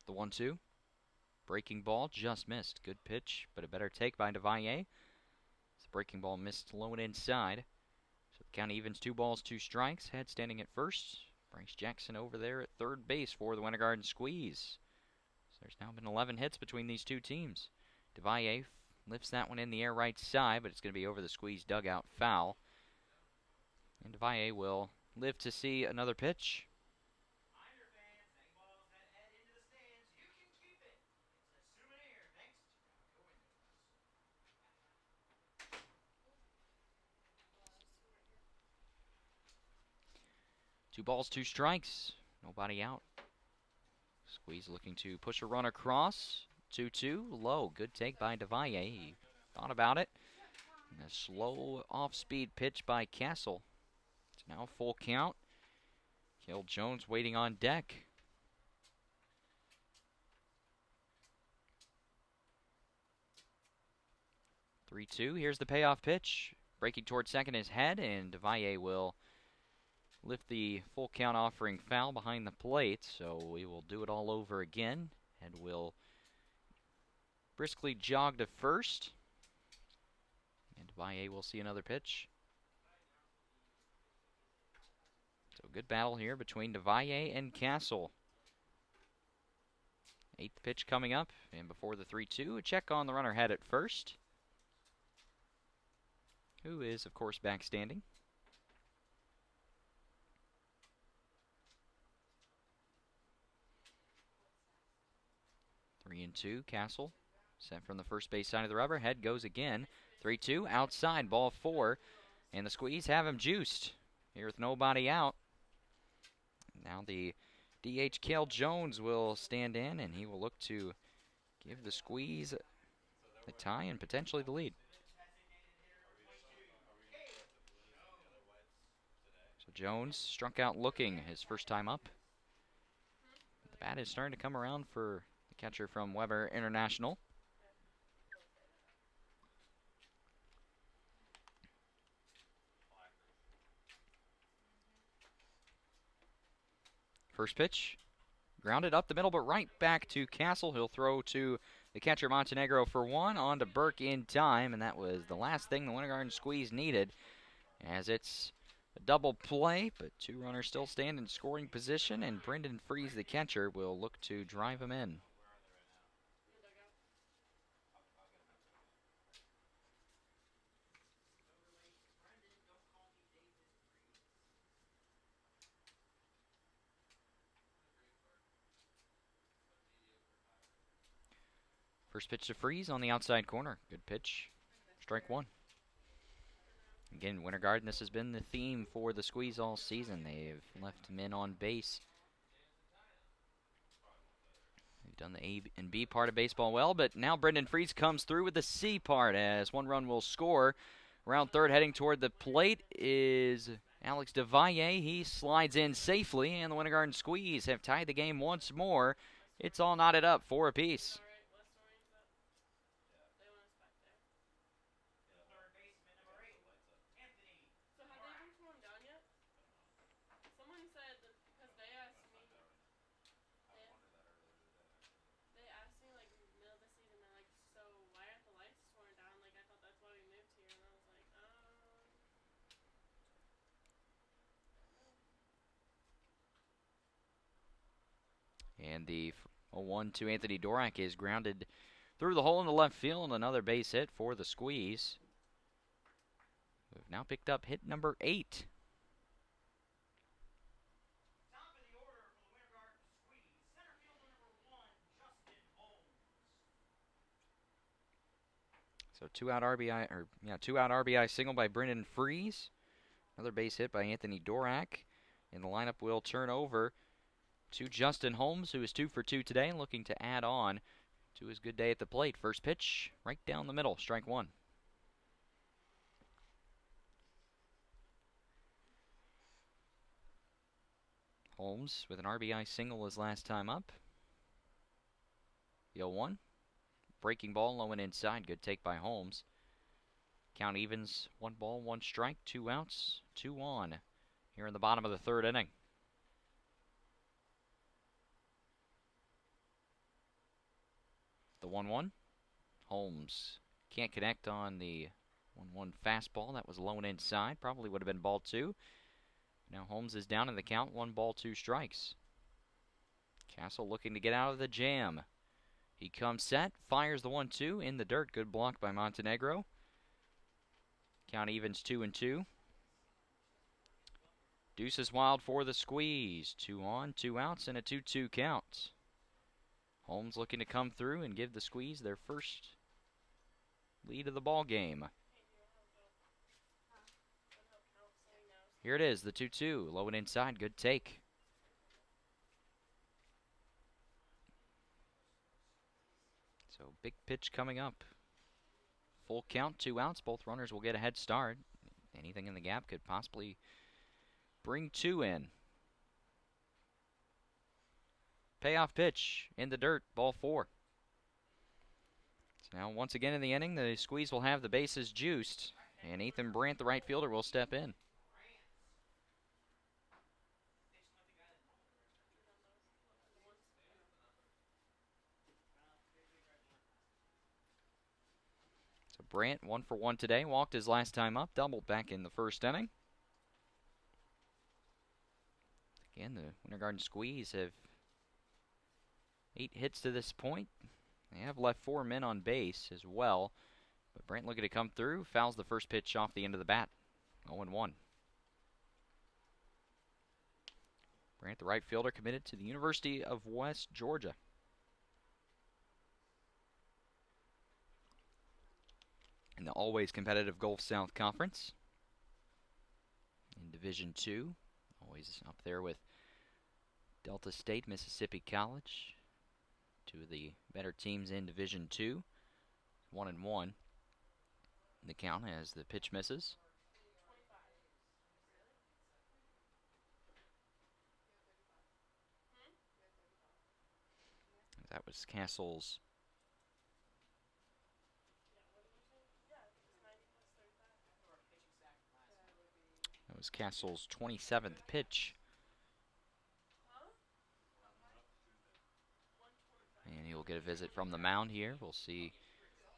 The 1-2. Breaking ball just missed. Good pitch, but a better take by DeValle. The breaking ball missed low and inside. So the count evens 2 balls, 2 strikes. Head standing at first. Bryce Jackson over there at third base for the Winter Garden Squeeze. There's now been 11 hits between these two teams. DeValle lifts that one in the air right side, but it's going to be over the Squeeze dugout foul. And DeValle will live to see another pitch. Two balls, 2 strikes. Nobody out. Squeeze looking to push a run across. 2-2, low. Good take by DeValle. He thought about it. And a slow off-speed pitch by Castle. It's now full count. Cale Jones waiting on deck. 3-2. Here's the payoff pitch. Breaking towards second is Head, and DeValle will lift the full count offering foul behind the plate, so we will do it all over again. Head will briskly jogged to first. And Valle will see another pitch. So good battle here between DeValle and Castle. 8th pitch coming up, and before the 3-2, a check on the runner head at first, who is, of course, back standing. Three and two, Castle sent from the first base side of the rubber. Head goes again. 3-2, outside, ball 4, and the Squeeze have him juiced here with nobody out. Now the DH Cale Jones will stand in, and he will look to give the Squeeze the tie and potentially the lead. So Jones struck out looking his first time up. The bat is starting to come around for the catcher from Weber International. First pitch, grounded up the middle, but right back to Castle. He'll throw to the catcher Montenegro for one, on to Burke in time, and that was the last thing the Winter Garden Squeeze needed, as it's a double play, but two runners still stand in scoring position, and Brendan Freeze, the catcher, will look to drive him in. First pitch to Freeze on the outside corner. Good pitch. Strike one. Again, Winter Garden, this has been the theme for the Squeeze all season. They've left men on base. They've done the A and B part of baseball well, but now Brendan Freeze comes through with the C part, as one run will score. Around third, heading toward the plate is Alex DeValle. He slides in safely, and the Winter Garden Squeeze have tied the game once more. It's all knotted up, 4 apiece. And the 0-1 to Anthony Dorak is grounded through the hole in the left field. Another base hit for the Squeeze. We've now picked up hit number 8. So two out RBI single by Brendan Freeze. Another base hit by Anthony Dorak. And the lineup will turn over to Justin Holmes, who is 2 for 2 today, looking to add on to his good day at the plate. First pitch, right down the middle, strike one. Holmes with an RBI single his last time up. The 0-1. Breaking ball, low and inside. Good take by Holmes. Count evens, 1 ball, 1 strike, 2 outs, 2 on here in the bottom of the third inning. The 1-1. Holmes can't connect on the 1-1 fastball. That was low and inside. Probably would have been ball 2. Now Holmes is down in the count. 1 ball, 2 strikes. Castle looking to get out of the jam. He comes set, fires the 1-2 in the dirt. Good block by Montenegro. Count evens 2-2. Deuce is wild for the Squeeze. 2 on, 2 outs, and a 2-2 count. Holmes looking to come through and give the Squeeze their first lead of the ball game. Here it is, the 2-2, low and inside, good take. So big pitch coming up. Full count, 2 outs, both runners will get a head start. Anything in the gap could possibly bring 2 in. Payoff pitch in the dirt, ball 4. So now once again in the inning, the Squeeze will have the bases juiced, and Ethan Brandt, the right fielder, will step in. Brandt, 1 for 1 today. Walked his last time up, doubled back in the first inning. Again, the Winter Garden Squeeze have 8 hits to this point. They have left 4 men on base as well. But Brandt looking to come through. Fouls the first pitch off the end of the bat. 0-1. Brandt, the right fielder, committed to the University of West Georgia. In the always competitive Gulf South Conference. In Division II. Always up there with Delta State, Mississippi College. Two of the better teams in Division II. 1-1. The count as the pitch misses. That was Castle's. That was Castle's 27th pitch. And he'll get a visit from the mound here. We'll see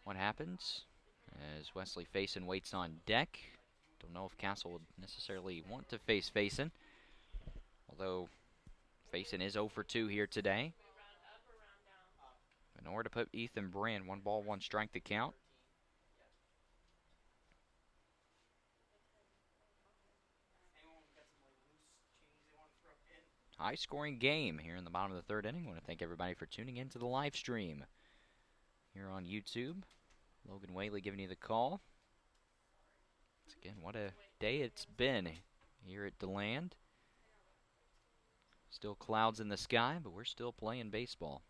what happens as Wesley Faison waits on deck. Don't know if Castle would necessarily want to face Faison, although Faison is 0 for 2 here today. In order to put Ethan Brandt, 1 ball, 1 strike to count. High-scoring game here in the bottom of the third inning. I want to thank everybody for tuning in to the live stream here on YouTube. Logan Whaley giving you the call. Once again, what a day it's been here at DeLand. Still clouds in the sky, but we're still playing baseball.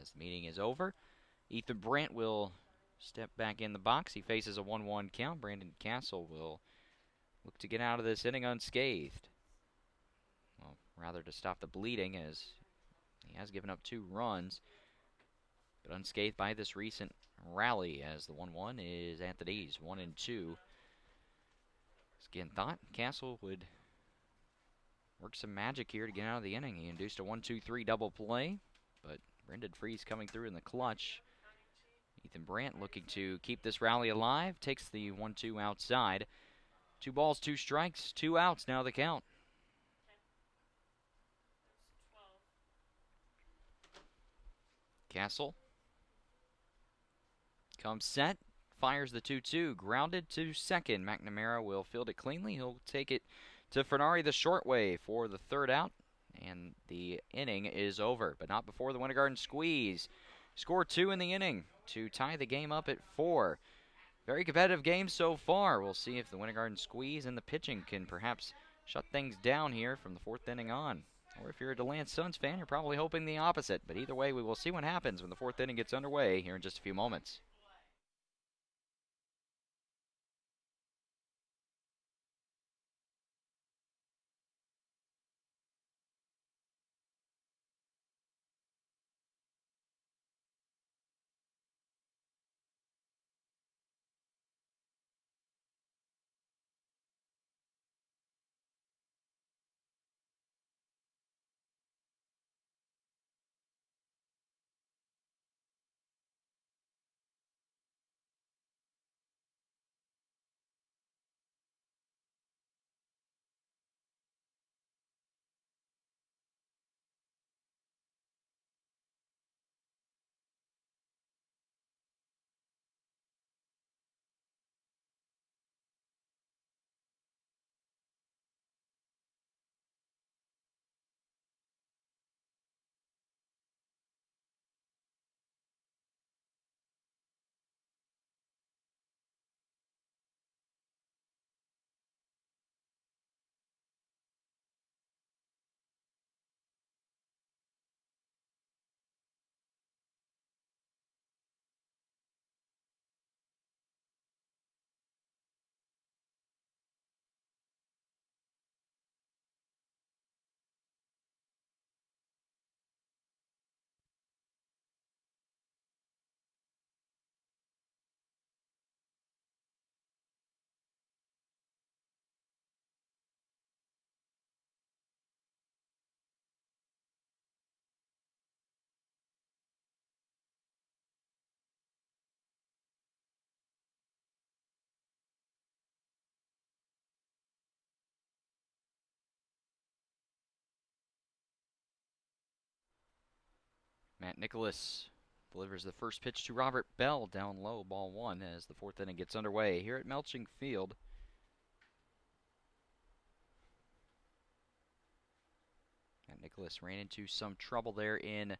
As the meeting is over, Ethan Brandt will step back in the box. He faces a 1-1 count. Brandon Castle will look to get out of this inning unscathed. Well, rather to stop the bleeding, as he has given up 2 runs, but unscathed by this recent rally, as the 1-1 is at the knees. 1-2. Again, thought Castle would work some magic here to get out of the inning. He induced a 1-2-3 double play, but Brendan Freese coming through in the clutch. Ethan Brandt looking to keep this rally alive. Takes the 1-2 outside. 2 balls, 2 strikes, 2 outs now the count. Castle comes set, fires the 2-2, grounded to second. McNamara will field it cleanly. He'll take it to Fernari the short way for the 3rd out, and the inning is over, but not before the Winter Garden Squeeze. Score 2 in the inning to tie the game up at 4. Very competitive game so far. We'll see if the Winter Garden Squeeze and the pitching can perhaps shut things down here from the 4th inning on. Or if you're a DeLand Suns fan, you're probably hoping the opposite. But either way, we will see what happens when the 4th inning gets underway here in just a few moments. Matt Nicholas delivers the first pitch to Robert Bell down low, ball one, as the fourth inning gets underway here at Melching Field. Matt Nicholas ran into some trouble there in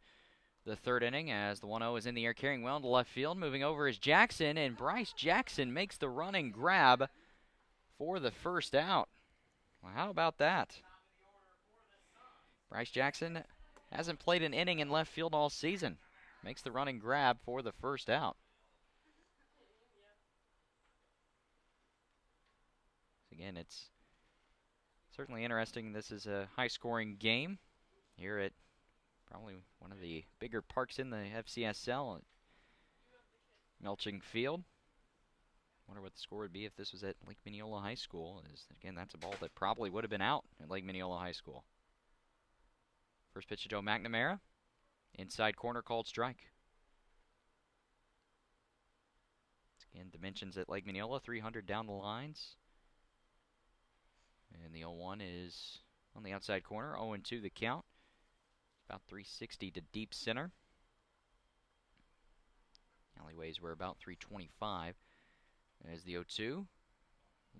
the third inning as the 1-0 is in the air, carrying well into left field. Moving over is Jackson, and Bryce Jackson makes the running grab for the first out. Well, how about that? Bryce Jackson hasn't played an inning in left field all season. Makes the running grab for the first out. Again, it's certainly interesting. This is a high-scoring game here at probably one of the bigger parks in the FCSL at Melching Field. Wonder what the score would be if this was at Lake Mineola High School. Again, that's a ball that probably would have been out at Lake Mineola High School. First pitch to Joe McNamara. Inside corner called strike. Again, dimensions at Lake Mineola, 300 down the lines. And the 0-1 is on the outside corner, 0-2 the count. About 360 to deep center. Alleyways were about 325. As the 0-2,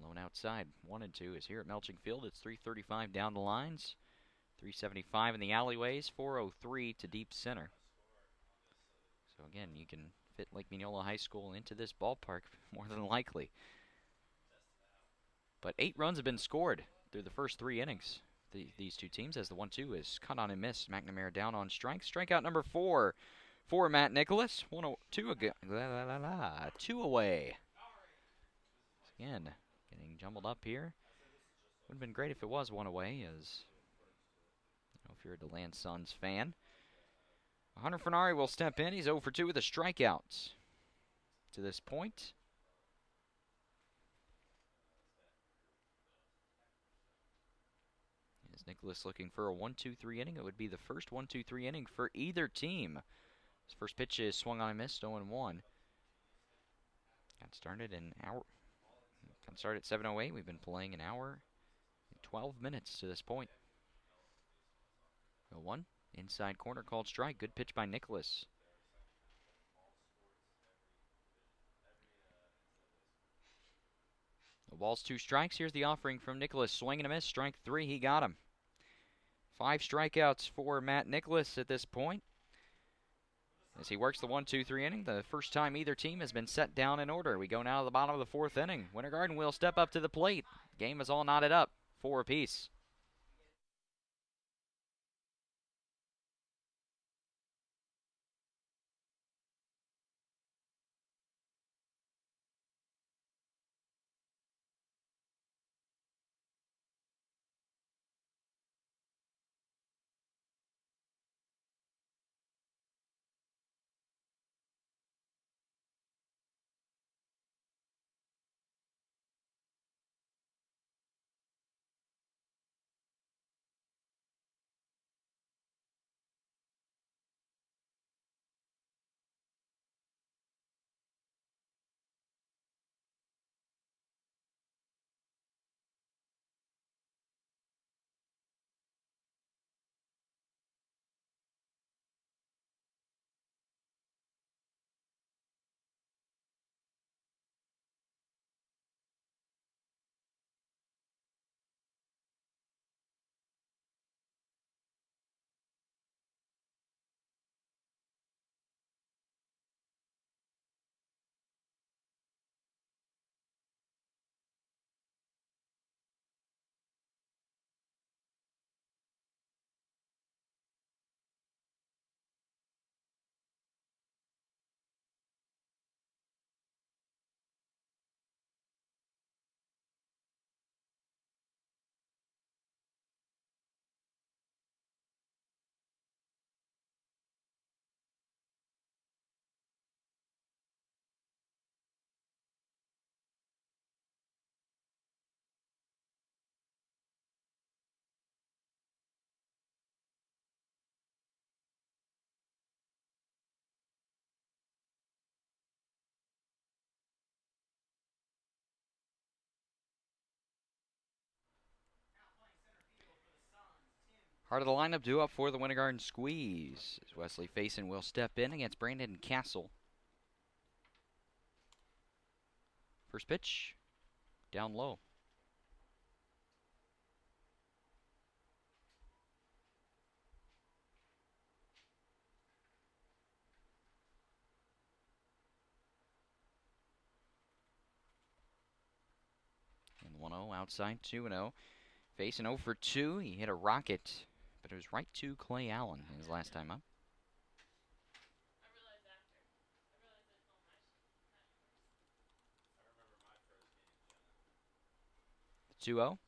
lone outside, 1-2 is here at Melching Field. It's 335 down the lines, 375 in the alleyways, 403 to deep center. So again, you can fit Lake Mineola High School into this ballpark more than likely. But 8 runs have been scored through the first 3 innings. These two teams, as the 1-2 is cut on and missed. McNamara down on strike. Strikeout number 4 for Matt Nicholas. 1-2 again. 2 away. Again, getting jumbled up here. Would have been great if it was 1 away, as if you're a DeLand Suns fan. Hunter Fernari will step in. He's 0 for 2 with a strikeout to this point. As Nicholas looking for a 1-2-3 inning. It would be the first 1-2-3 inning for either team. His first pitch is swung on and missed, 0-1. Got started at 7:08. We've been playing an hour and 12 minutes to this point. 0-1. Inside corner called strike. Good pitch by Nicholas. The ball's 2 strikes. Here's the offering from Nicholas. Swing and a miss. Strike 3. He got him. 5 strikeouts for Matt Nicholas at this point. As he works the 1-2-3 inning, the first time either team has been set down in order. We go now to the bottom of the 4th inning. Winter Garden will step up to the plate. Game is all knotted up, 4 apiece. Heart of the lineup due up for the Winter Garden squeeze. As Wesley Faison will step in against Brandon Castle. First pitch, down low. And 1-0 outside, 2-0. Faison 0 for 2. He hit a rocket, but it was right to Clay Allen his last time up. 2-0.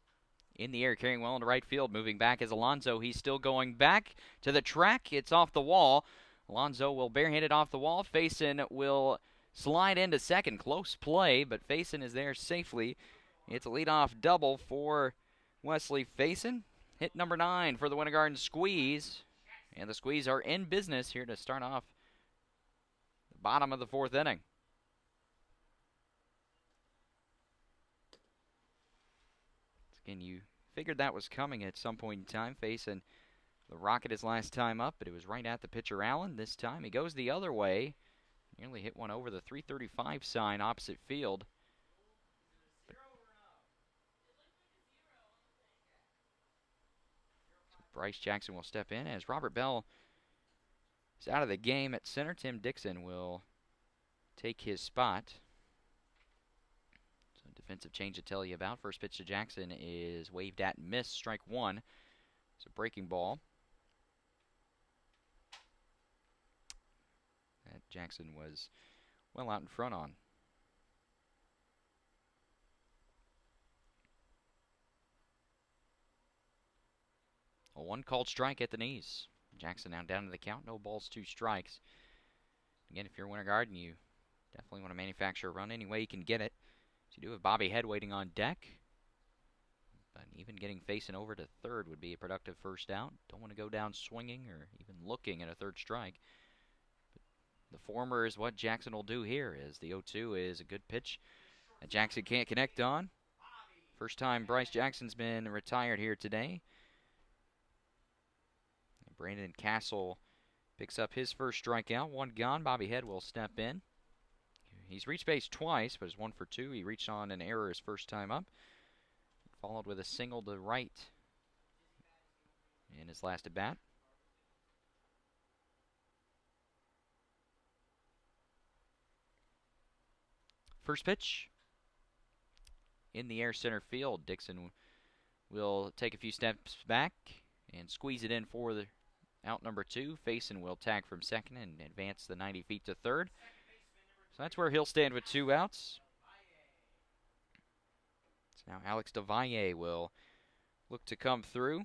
In the air, carrying well into right field. Moving back is Alonso. He's still going back to the track. It's off the wall. Alonso will barehand it off the wall. Faison will slide into second. Close play, but Faison is there safely. It's a leadoff double for Wesley Faison. Hit number 9 for the Winter Garden squeeze. And the squeeze are in business here to start off the bottom of the 4th inning. Again, you figured that was coming at some point in time. Faison the rocket his last time up, but it was right at the pitcher Allen. This time he goes the other way. Nearly hit one over the 335 sign opposite field. Bryce Jackson will step in as Robert Bell is out of the game at center. Tim Dixon will take his spot. So defensive change to tell you about. First pitch to Jackson is waved at and missed. Strike 1. It's a breaking ball. That Jackson was well out in front on. A 1 called strike at the knees. Jackson now down to the count. No balls, 2 strikes. Again, if you're Winter Garden, you definitely want to manufacture a run any way you can get it. So you do have Bobby Head waiting on deck. But even getting Faison over to third would be a productive first out. Don't want to go down swinging or even looking at a third strike. But the former is what Jackson will do here, as the 0-2 is a good pitch that Jackson can't connect on. First time Bryce Jackson's been retired here today. And Brandon Castle picks up his first strikeout. 1 gone. Bobby Head will step in. He's reached base twice, but is 1 for 2. He reached on an error his first time up. Followed with a single to right in his last at bat. First pitch in the air, center field. Dixon will take a few steps back and squeeze it in for the out number 2. Faison will tag from second and advance the 90 feet to third. So that's where he'll stand with 2 outs. So now Alex DeValle will look to come through.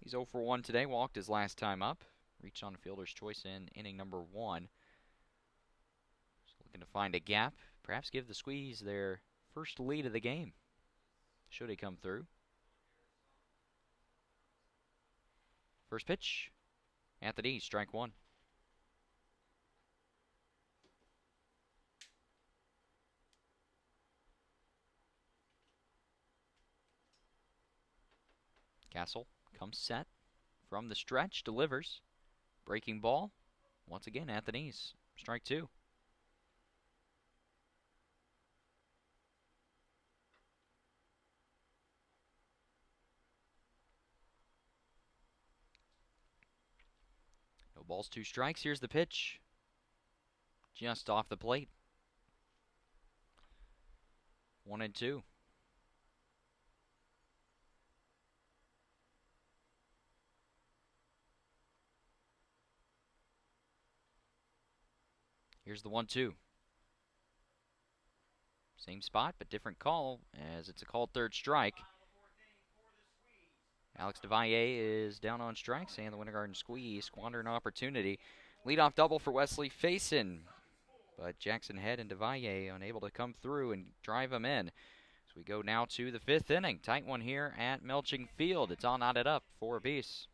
He's 0 for 1 today. Walked his last time up. Reached on fielder's choice in inning number 1. So looking to find a gap. Perhaps give the squeeze their first lead of the game, should he come through. First pitch at the knees, strike 1. Castle comes set from the stretch, delivers. Breaking ball, once again at the knees, strike 2. No balls, 2 strikes. Here's the pitch. Just off the plate. 1-2. Here's the 1-2. Same spot, but different call, as it's a called third strike. Alex DeValle is down on strikes, and the Winter Garden squeeze squander an opportunity. Leadoff double for Wesley Faison, but Jackson Head and DeValle unable to come through and drive him in. So we go now to the 5th inning. Tight one here at Melching Field. It's all knotted up, 4 apiece.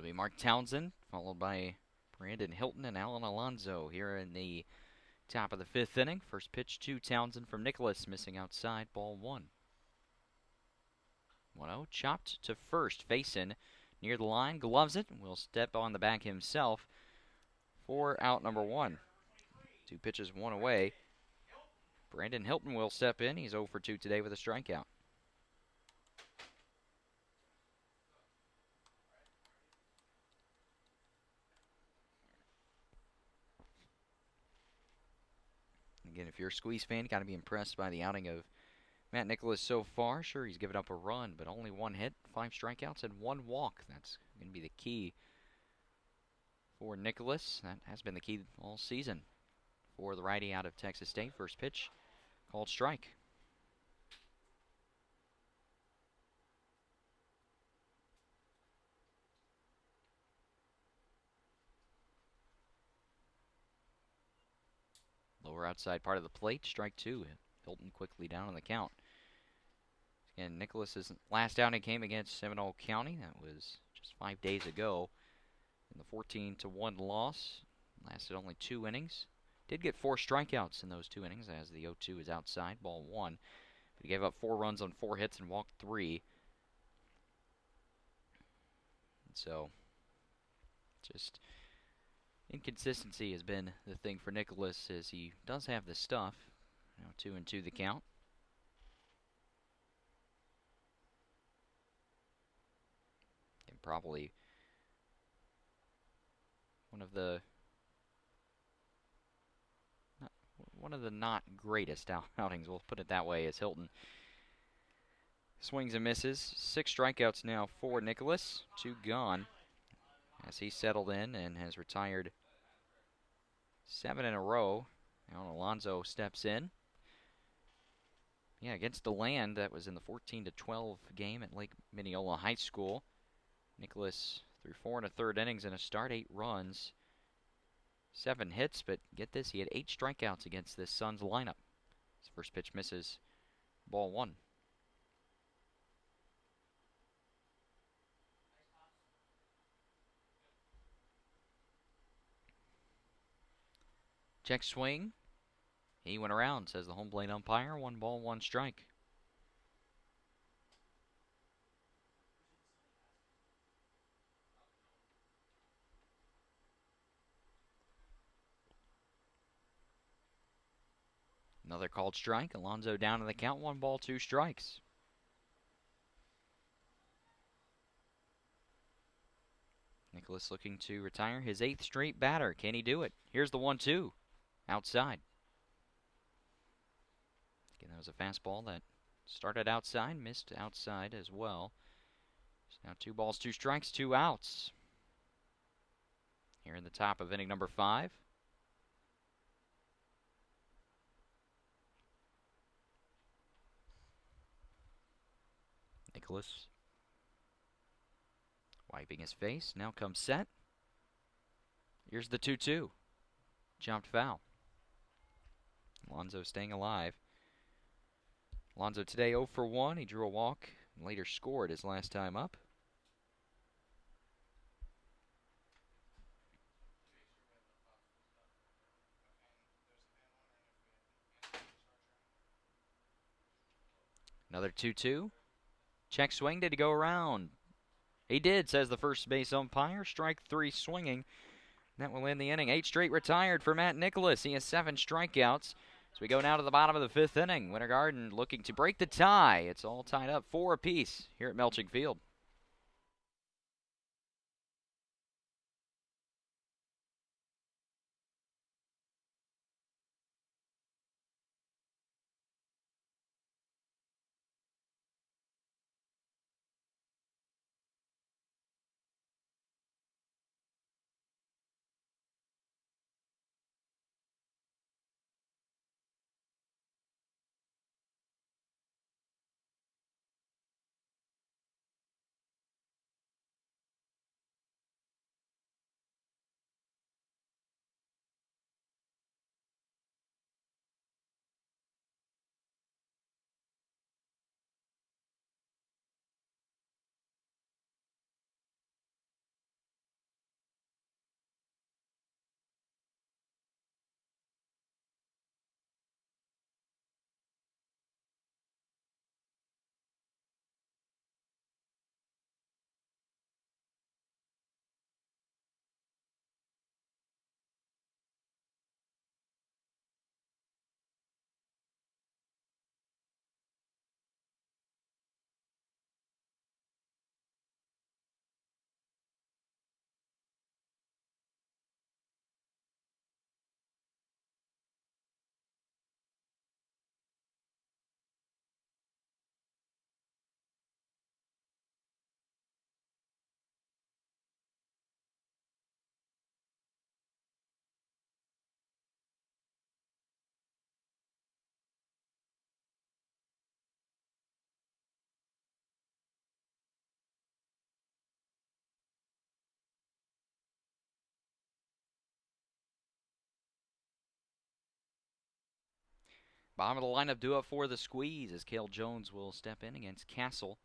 be Mark Townsend, followed by Brandon Hilton and Alan Alonso here in the top of the 5th inning. First pitch to Townsend from Nicholas, missing outside, ball 1. 1-0, chopped to first, Faison near the line, gloves it, will step on the back himself for out number 1. 2 pitches, 1 away. Brandon Hilton will step in. He's 0 for 2 today with a strikeout. Again, if you're a Squeeze fan, you got to be impressed by the outing of Matt Nicholas so far. Sure, he's given up a run, but only 1 hit, 5 strikeouts, and 1 walk. That's going to be the key for Nicholas. That has been the key all season for the righty out of Texas State. First pitch, called strike. Lower outside part of the plate, strike 2. Hilton quickly down on the count. Again, Nicholas's last outing came against Seminole County. That was just 5 days ago. In the 14-1 loss, lasted only 2 innings. Did get 4 strikeouts in those 2 innings as the 0-2 is outside, ball 1. But he gave up 4 runs on 4 hits and walked 3. And so, just inconsistency has been the thing for Nicholas, as he does have the stuff. Now 2-2 the count. And probably one of the not greatest outings, we'll put it that way, as Hilton swings and misses. 6 strikeouts now for Nicholas, 2 gone as he settled in and has retired 7 in a row. Now Alonso steps in. Yeah, against DeLand, that was in the 14-12 game at Lake Mineola High School. Nicholas threw 4 1/3 innings and a start, 8 runs, 7 hits, but get this, he had 8 strikeouts against this Suns lineup. His first pitch misses, ball 1. Check swing. He went around, says the home plate umpire. 1 ball, 1 strike. Another called strike. Alonso down in the count. 1 ball, 2 strikes. Nicholas looking to retire his 8th straight batter. Can he do it? Here's the 1-2. Outside. Again, that was a fastball that started outside, missed outside as well. So now 2 balls, 2 strikes, 2 outs. Here in the top of inning number 5. Nicholas wiping his face. Now comes set. Here's the 2-2. Jumped foul. Alonso staying alive. Alonso today 0 for 1. He drew a walk and later scored his last time up. Another 2-2. Check swing. Did he go around? He did, says the first base umpire. Strike 3 swinging. That will end the inning. 8 straight retired for Matt Nicholas. He has 7 strikeouts. So we go now to the bottom of the 5th inning. Winter Garden looking to break the tie. It's all tied up 4 apiece here at Melching Field. Bottom of the lineup due up for the squeeze as Cale Jones will step in against Castle.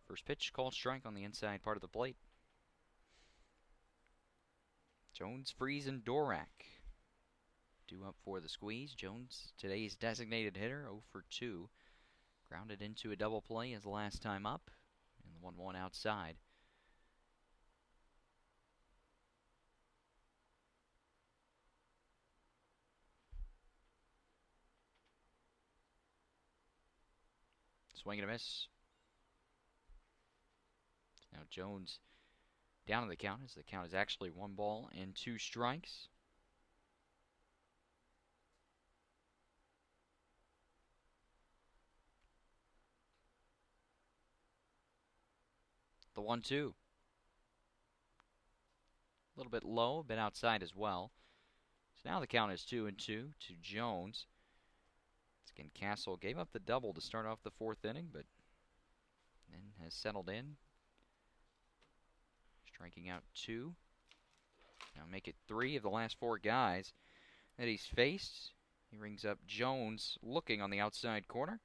First pitch called strike on the inside part of the plate. Jones, Freeze, and Dorak due up for the squeeze. Jones, today's designated hitter, 0 for 2. Grounded into a double play his last time up, and the 1-1 outside. Swing and a miss. Now Jones down to the count as the count is actually 1 ball and 2 strikes. The 1-2. A little bit low, a bit outside as well. So now the count is 2-2 to Jones. Again, Castle gave up the double to start off the 4th inning, but then has settled in. Striking out 2. Now make it 3 of the last 4 guys that he's faced. He rings up Jones looking on the outside corner.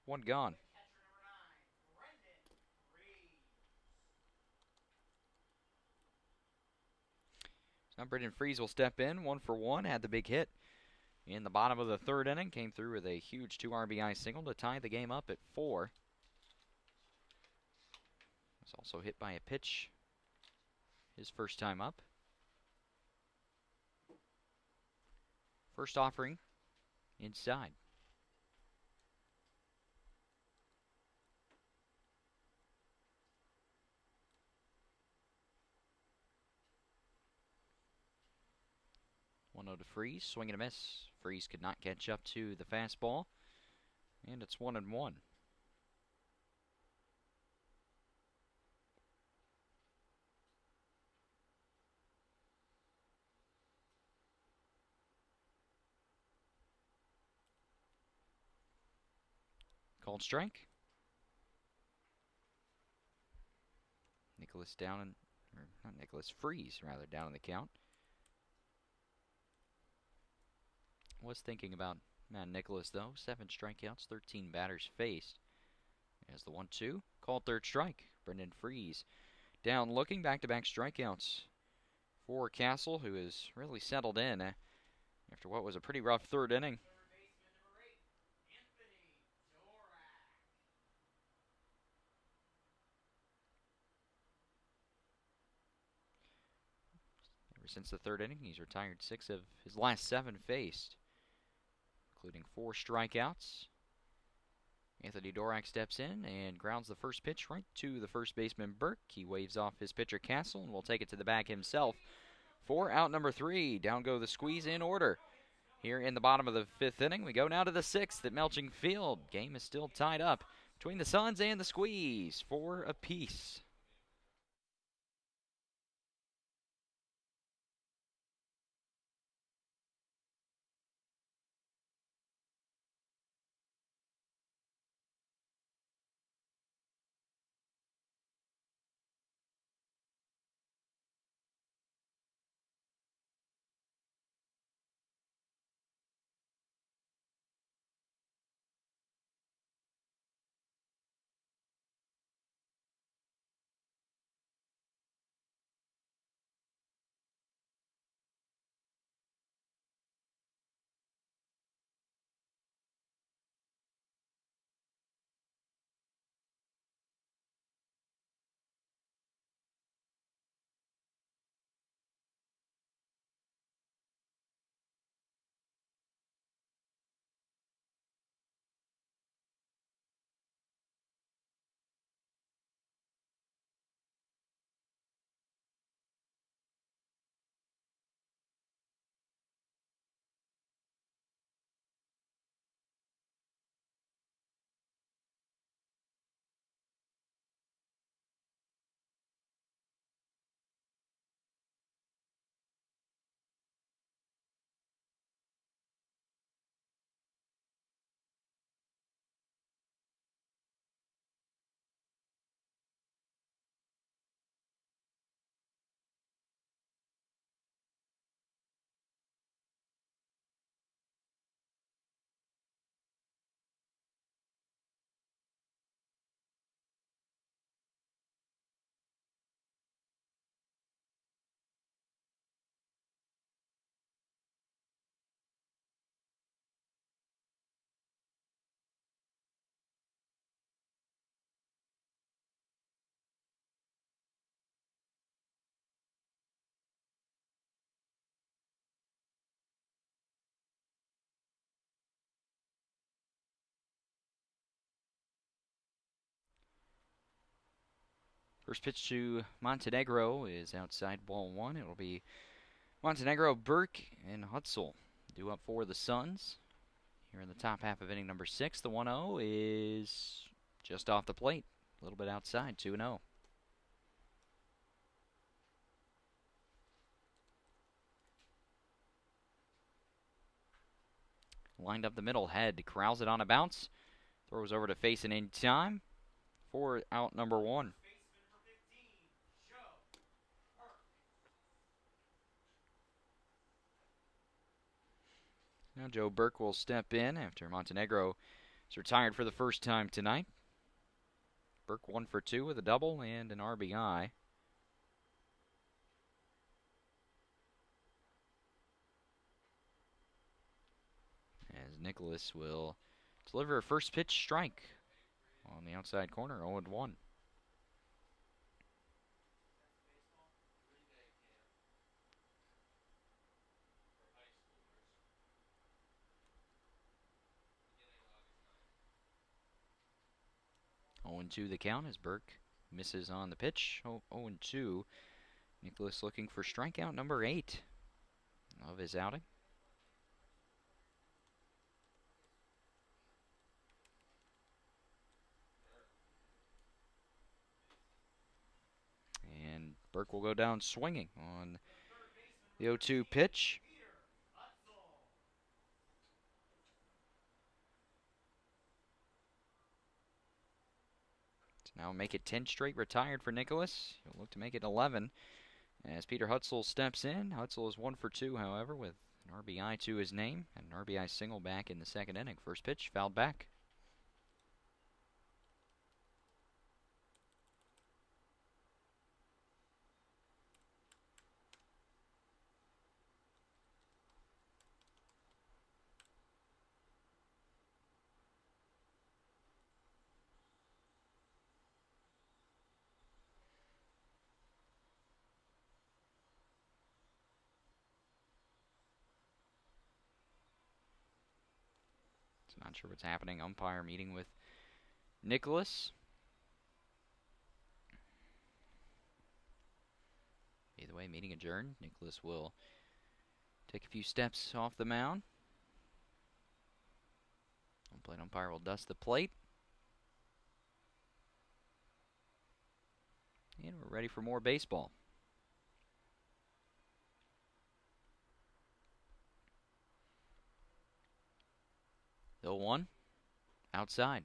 1 gone. Now Brendan Freeze will step in, 1 for 1, had the big hit in the bottom of the 3rd inning. Came through with a huge 2 RBI single to tie the game up at 4. Was also hit by a pitch his first time up. First offering inside. One 0 to Freeze, swing and a miss. Freeze could not catch up to the fastball, and it's 1-1. Called strike. Nicholas down, or not Nicholas, Freeze rather, down in the count. Was thinking about Matt Nicholas though. 7 strikeouts, 13 batters faced. As the 1-2, called 3rd strike. Brendan Freeze down looking, back-to-back strikeouts for Castle, who has really settled in after what was a pretty rough 3rd inning. Ever since the 3rd inning, he's retired 6 of his last 7 faced, including 4 strikeouts. Anthony Dorak steps in and grounds the first pitch right to the first baseman Burke. He waves off his pitcher Castle and will take it to the bag himself for out number 3. Down go the squeeze in order. Here in the bottom of the 5th inning, we go now to the 6th at Melching Field. Game is still tied up between the Suns and the squeeze, 4 apiece. First pitch to Montenegro is outside ball one. It'll be Montenegro, Burke, and Hutzel due up for the Suns. Here in the top half of inning number 6, the 1-0 is just off the plate. A little bit outside, 2-0. Lined up the middle, head, corrals it on a bounce. Throws over to Faison in time for out number 1. Now Joe Burke will step in after Montenegro is retired for the first time tonight. Burke 1 for 2 with a double and an RBI. As Nicholas will deliver a first pitch strike on the outside corner, 0-1. Oh, 0-2 the count as Burke misses on the pitch. 0-2. Nicholas looking for strikeout number 8 of his outing. And Burke will go down swinging on the 0-2 pitch. To now make it 10 straight retired for Nicholas. He'll look to make it 11 as Peter Hutzel steps in. Hutzel is 1 for 2, however, with an RBI to his name and an RBI single back in the second inning. First pitch fouled back. Not sure what's happening. Umpire meeting with Nicholas. Either way, meeting adjourned. Nicholas will take a few steps off the mound. Home plate umpire will dust the plate. And we're ready for more baseball. The 0-1 outside.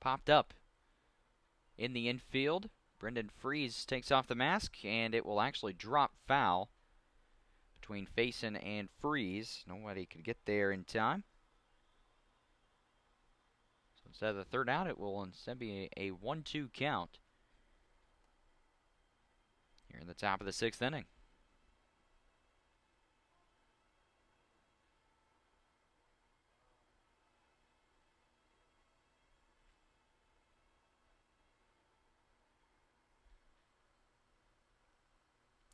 Popped up in the infield. Brendan Freese takes off the mask, and it will actually drop foul between Faison and Freese. Nobody could get there in time. So instead of the third out, it will instead be a 1-2 count here in the top of the 6th inning.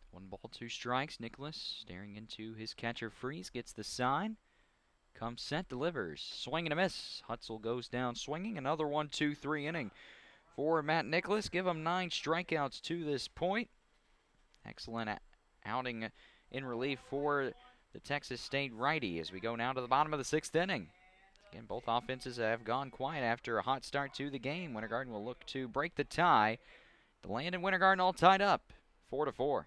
One ball, 2 strikes. Nicholas staring into his catcher Freese, gets the sign. Comes set, delivers. Swing and a miss. Hutzel goes down swinging. Another 1-2-3 inning for Matt Nicholas. Give him 9 strikeouts to this point. Excellent outing in relief for the Texas State righty as we go now to the bottom of the 6th inning. Again, both offenses have gone quiet after a hot start to the game. Winter Garden will look to break the tie. DeLand and Winter Garden all tied up 4-4.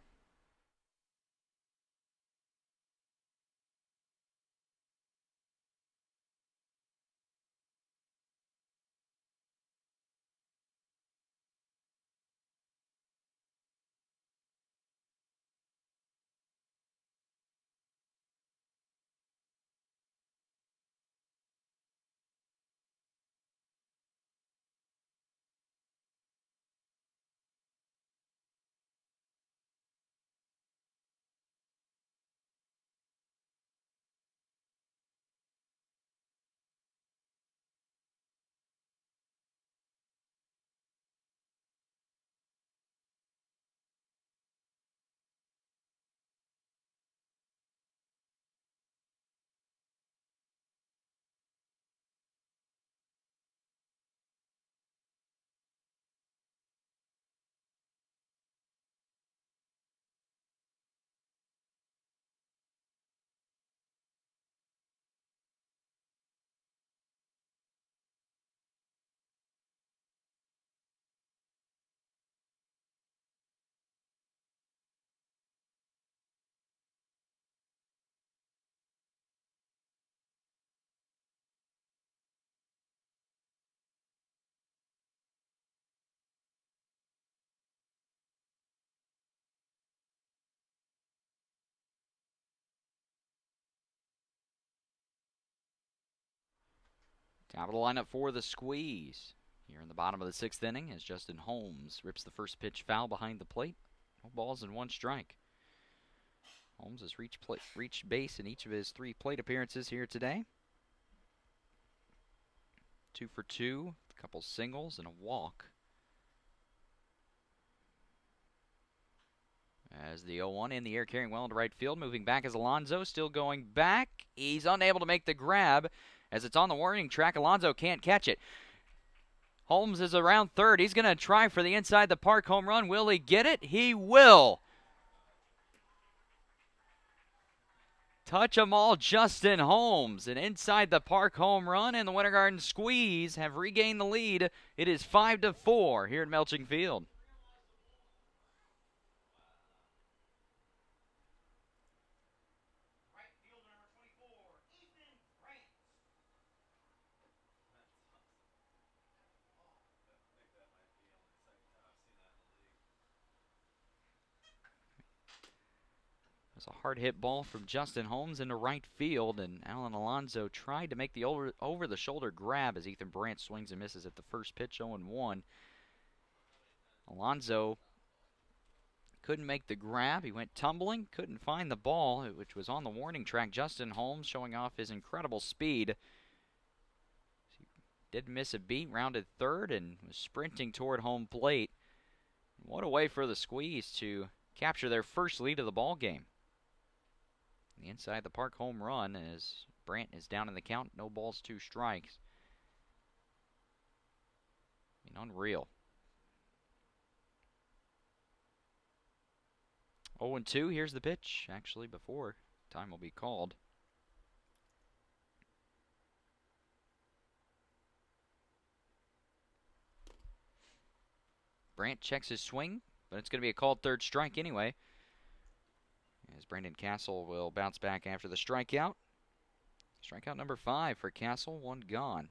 Top of the lineup for the Squeeze. Here in the bottom of the 6th inning as Justin Holmes rips the first pitch foul behind the plate. No balls and 1 strike. Holmes has reached base in each of his 3 plate appearances here today. 2 for 2, a couple singles and a walk. As the 0-1 in the air, carrying well into right field. Moving back is Alonso, still going back. He's unable to make the grab as it's on the warning track. Alonso can't catch it. Holmes is around third. He's going to try for the inside the park home run. Will he get it? He will. Touch 'em all, Justin Holmes. An inside the park home run, and the Winter Garden Squeeze have regained the lead. It is 5-4 here at Melching Field. A hard hit ball from Justin Holmes into right field, and Alan Alonso tried to make the over-the-shoulder grab as Ethan Brandt swings and misses at the first pitch, 0-1. Alonso couldn't make the grab. He went tumbling, couldn't find the ball, which was on the warning track. Justin Holmes showing off his incredible speed. He did miss a beat, rounded third, and was sprinting toward home plate. What a way for the Squeeze to capture their first lead of the ball game. The inside the park home run as Brandt is down in the count. No balls, 2 strikes. I mean, unreal. 0-2. Here's the pitch. Actually, before time will be called. Brandt checks his swing, but it's going to be a called 3rd strike anyway. As Brandon Castle will bounce back after the strikeout. Strikeout number 5 for Castle, 1 gone.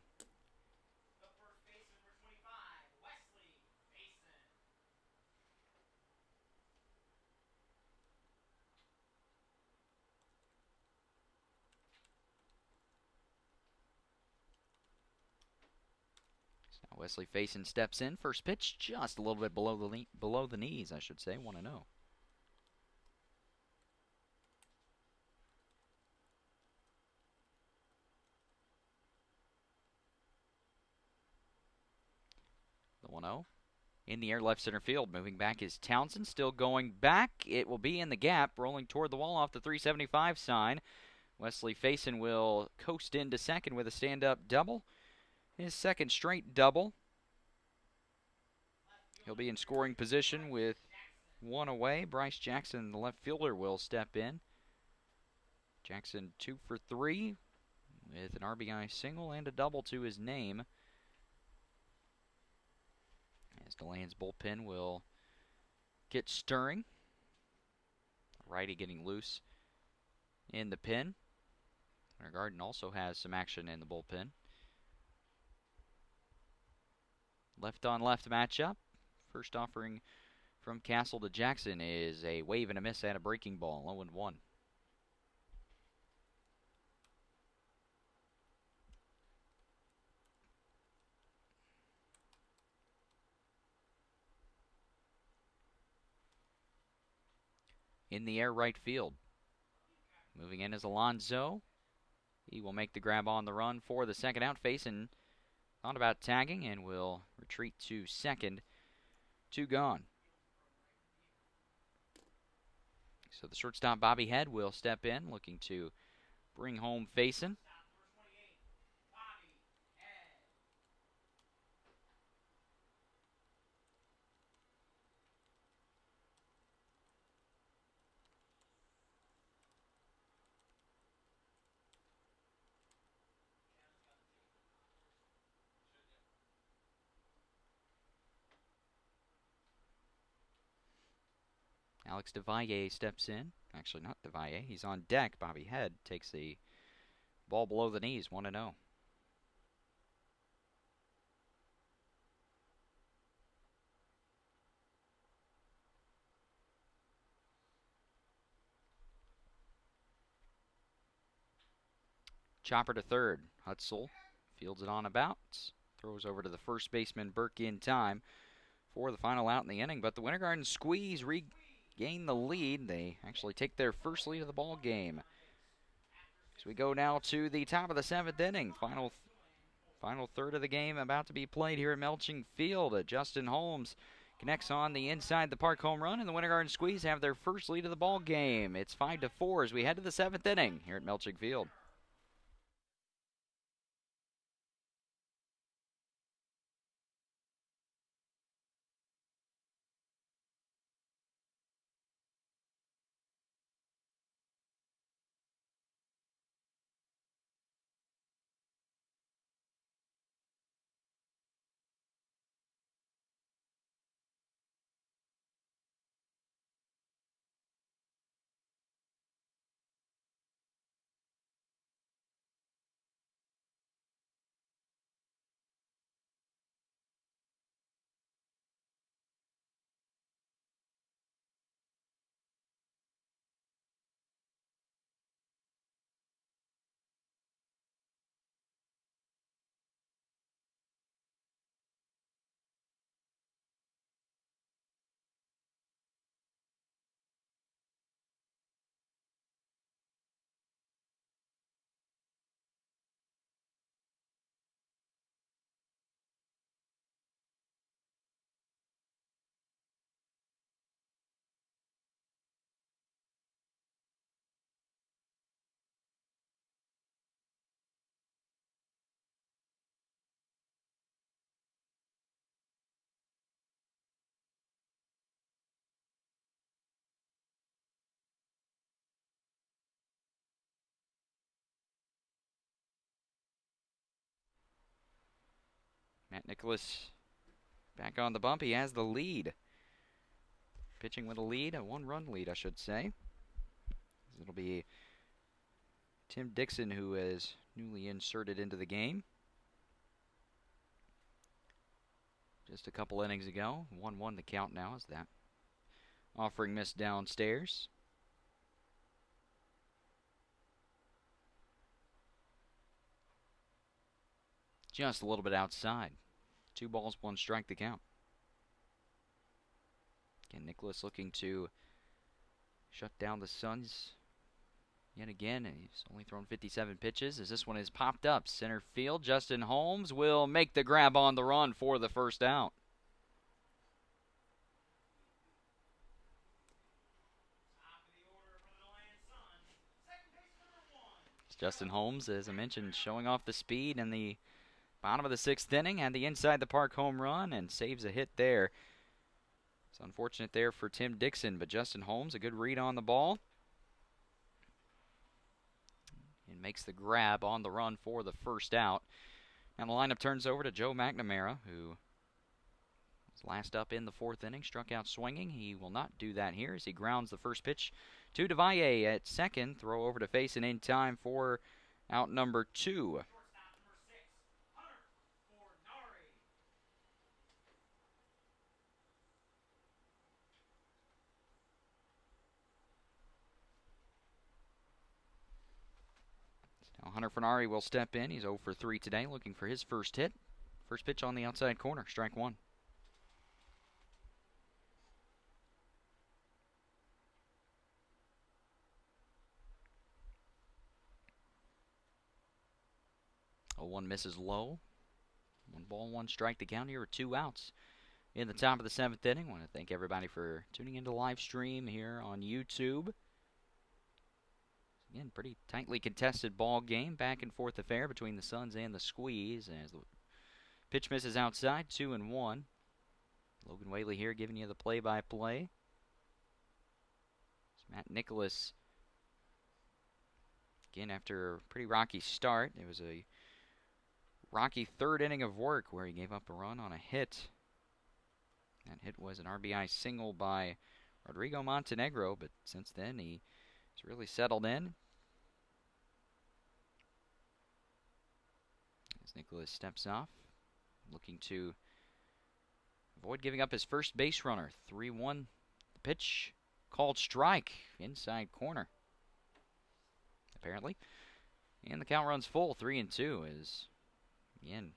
So now Wesley Faison steps in. First pitch just a little bit below the knees, I should say, 1-0. The 1-0. In the air, left center field. Moving back is Townsend. Still going back. It will be in the gap. Rolling toward the wall off the 375 sign. Wesley Faison will coast into second with a stand-up double. His 2nd straight double. He'll be in scoring position with 1 away. Bryce Jackson, the left fielder, will step in. Jackson 2 for 3 with an RBI single and a double to his name. As DeLand's bullpen will get stirring. Righty getting loose in the pen. Winter Garden also has some action in the bullpen. Left on left matchup. First offering from Castle to Jackson is a wave and a miss and a breaking ball, 0-1. In the air, right field. Moving in is Alonso. He will make the grab on the run for the 2nd out. Faison thought about tagging and will retreat to second. 2 gone. So the shortstop Bobby Head will step in, looking to bring home Faison. Alex DeValle steps in. Actually, not DeValle. He's on deck. Bobby Head takes the ball below the knees, 1-0. Chopper to third. Hutzel fields it on about. Throws over to the first baseman, Burke, in time for the final out in the inning. But the Winter Garden Squeeze regain the lead. They actually take their first lead of the ball game. So we go now to the top of the 7th inning. Final third of the game about to be played here at Melching Field. Justin Holmes connects on the inside the park home run, and the Winter Garden Squeeze have their first lead of the ball game. It's 5-4 as we head to the 7th inning here at Melching Field. Matt Nicholas back on the bump. He has the lead. Pitching with a lead, a 1-run lead, I should say. It'll be Tim Dixon who is newly inserted into the game. Just a couple innings ago. 1-1 the count now is that. Offering miss downstairs. Just a little bit outside. 2 balls, 1 strike the count. Again, Nicholas looking to shut down the Suns yet again. He's only thrown 57 pitches as this one is popped up. Center field, Justin Holmes will make the grab on the run for the first out. Justin Holmes, as I mentioned, showing off the speed in the bottom of the 6th inning, and the inside the park home run, and saves a hit there. It's unfortunate there for Tim Dixon, but Justin Holmes, a good read on the ball, and makes the grab on the run for the first out. And the lineup turns over to Joe McNamara, who was last up in the 4th inning, struck out swinging. He will not do that here as he grounds the first pitch to DeValle at second. Throw over to face and in time for out number 2. Now Hunter Fernari will step in. He's 0 for 3 today, looking for his first hit. First pitch on the outside corner, strike 1. Oh, 1 misses low. 1 ball, 1 strike to count here with 2 outs in the top of the 7th inning. I want to thank everybody for tuning into the live stream here on YouTube. Again, pretty tightly contested ball game, back and forth affair between the Suns and the Squeeze. As the pitch misses outside, 2-1. Logan Whaley here giving you the play-by-play. It's Matt Nicholas. Again, after a pretty rocky start, it was a rocky 3rd inning of work where he gave up a run on a hit. That hit was an RBI single by Rodrigo Montenegro, but since then he's really settled in. As Nicholas steps off, looking to avoid giving up his first base runner. 3-1 the pitch, called strike, inside corner, apparently. And the count runs full, 3-2, as Again,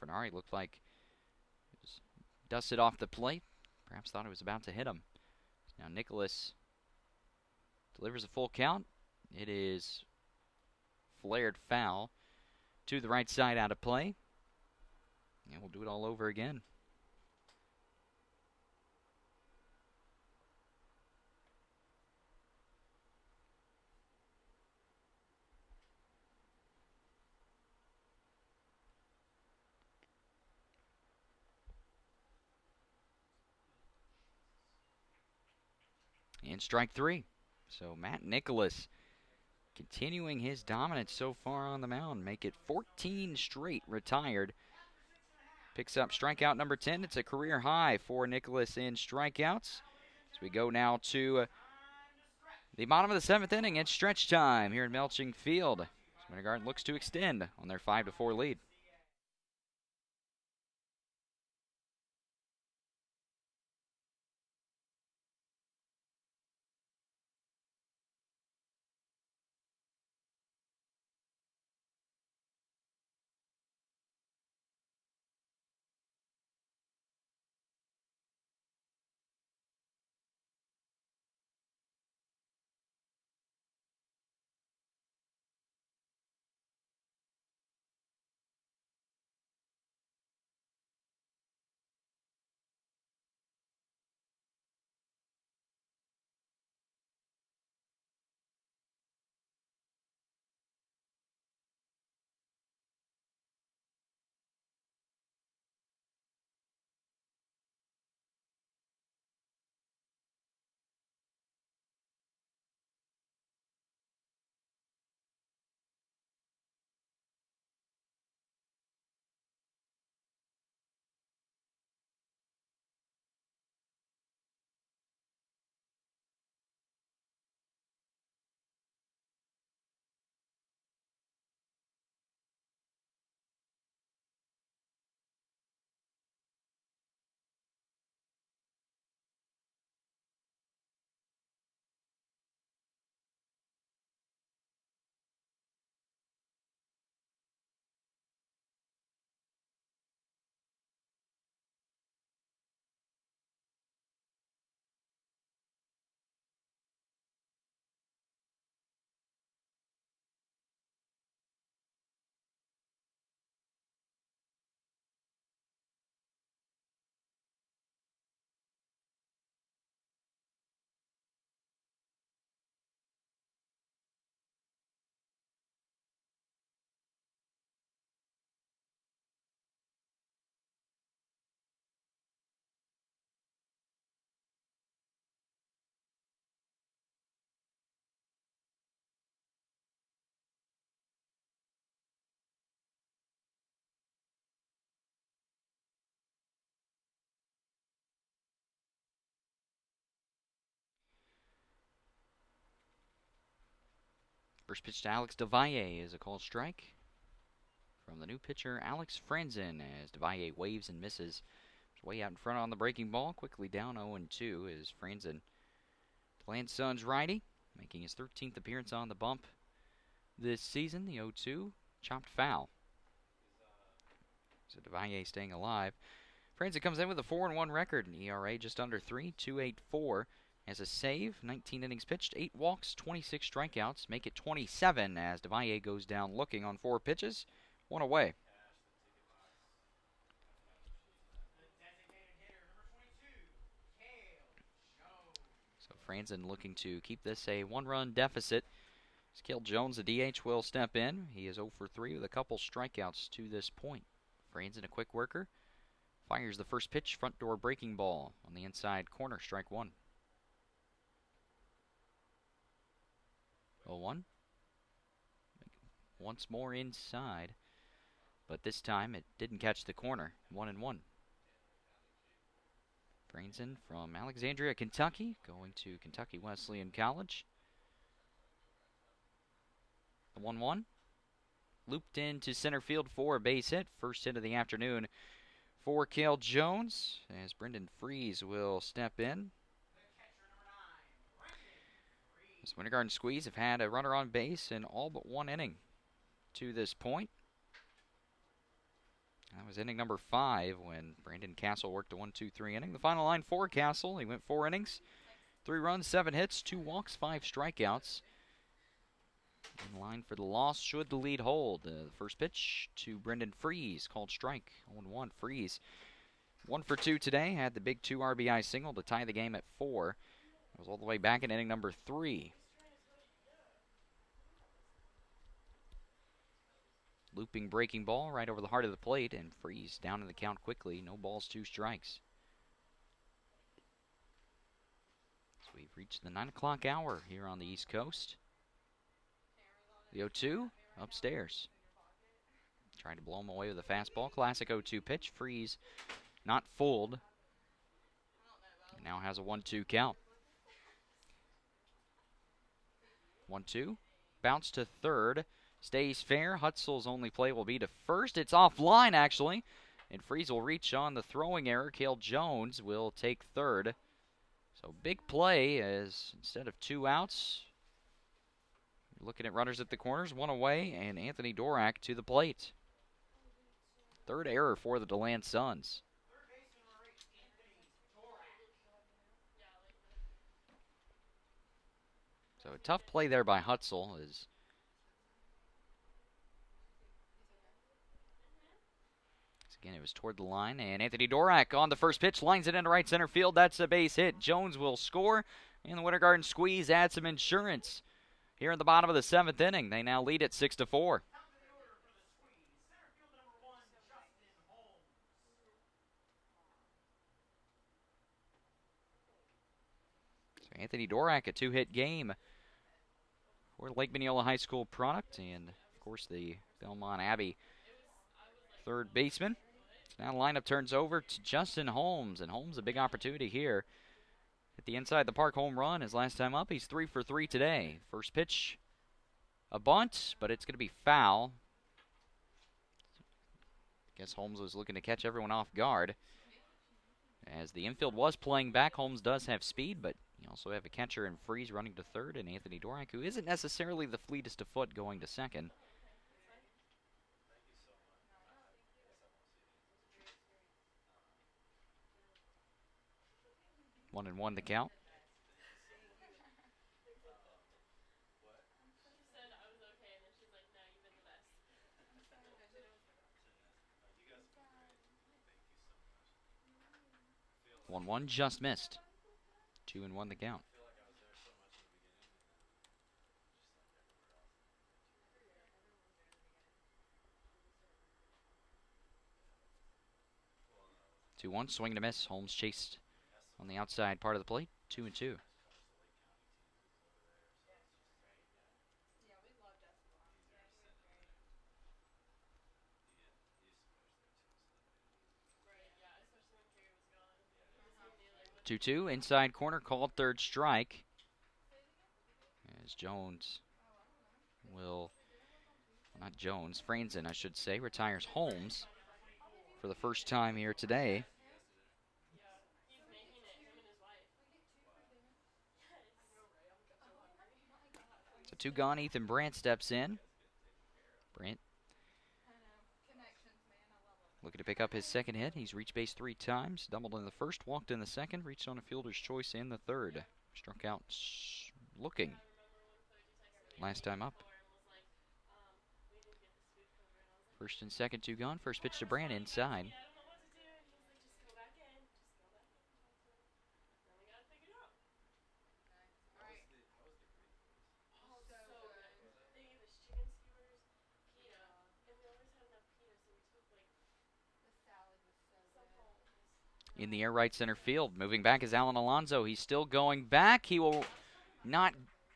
Fernari looked like it was dusted off the plate. Perhaps thought it was about to hit him. Now Nicholas delivers a full count. It is flared foul to the right side out of play. And we'll do it all over again. And strike three. So Matt Nicholas continuing his dominance so far on the mound. Make it 14 straight retired. Picks up strikeout number 10. It's a career high for Nicholas in strikeouts. As we go now to the bottom of the 7th inning. It's stretch time here in Melching Field. Winter Garden looks to extend on their 5-4 lead. First pitch to Alex DeValle is a called strike from the new pitcher Alex Franzen as DeValle waves and misses. Way out in front on the breaking ball. Quickly down 0-2 is Franzen. DeLand Suns righty, making his 13th appearance on the bump this season. The 0-2 chopped foul. So DeValle staying alive. Franzen comes in with a 4-1 record, an ERA just under 3, 2.84. Has a save, 19 innings pitched, 8 walks, 26 strikeouts, make it 27 as DeValle goes down looking on 4 pitches, 1 away. So Franzen looking to keep this a 1-run deficit. As Cale Jones, the DH, will step in. He is 0 for 3 with a couple strikeouts to this point. Franzen, a quick worker, fires the first pitch, front door breaking ball on the inside corner, strike 1. 0-1. Once more inside, but this time it didn't catch the corner. 1-1. Franzen from Alexandria, Kentucky, going to Kentucky Wesleyan College. The 1-1. Looped into center field for a base hit. First hit of the afternoon for Cale Jones, as Brendan Freese will step in. This Winter Garden Squeeze have had a runner on base in all but 1 inning to this point. That was inning number 5 when Brandon Castle worked a 1-2-3 inning. The final line for Castle, he went 4 innings, 3 runs, 7 hits, 2 walks, 5 strikeouts. In line for the loss should the lead hold. The first pitch to Brendan Freeze, called strike. 0-1 Freeze. 1 for 2 today, had the big 2 RBI single to tie the game at 4. It was all the way back in inning number 3. Looping breaking ball right over the heart of the plate, and Freeze down in the count quickly. No balls, 2 strikes. So we've reached the 9 o'clock hour here on the East Coast. The 0-2 upstairs. Trying to blow him away with a fastball. Classic 0-2 pitch. Freeze not fooled. And now has a 1-2 count. 1-2. Bounce to third. Stays fair. Hutzel's only play will be to first. It's offline, actually. And Freeze will reach on the throwing error. Cale Jones will take third. So big play as instead of 2 outs, looking at runners at the corners, 1 away, and Anthony Dorak to the plate. Third error for the DeLand Suns. So a tough play there by Hutzel. Again, it was toward the line, and Anthony Dorak on the first pitch lines it into right center field. That's a base hit. Jones will score, and the Winter Garden Squeeze adds some insurance here in the bottom of the 7th inning. They now lead it 6-4. So Anthony Dorak, a 2-hit game for Lake Mineola High School product, and of course the Belmont Abbey third baseman. Now the lineup turns over to Justin Holmes, and Holmes a big opportunity here. At the inside the park home run his last time up. He's 3 for 3 today. First pitch, a bunt, but it's going to be foul. Guess Holmes was looking to catch everyone off guard. As the infield was playing back, Holmes does have speed, but you also have a catcher in Freeze running to third, and Anthony Dorak, who isn't necessarily the fleetest of foot, going to second. 1-1 the count. One just missed. 2-1 the count. Two one, swing and a miss. Holmes chased on the outside part of the plate. 2-2. Two inside corner, called third strike. As Jones will, not Jones, Franzen, I should say, retires Holmes for the first time here today. So 2 gone, Ethan Brandt steps in. Brandt looking to pick up his second hit. He's reached base 3 times, doubled in the first, walked in the second, reached on a fielder's choice in the third. Struck out looking last time up. First and second, 2 gone. First pitch to Brandt inside. In the air, right center field. Moving back is Alan Alonso. He's still going back. He will not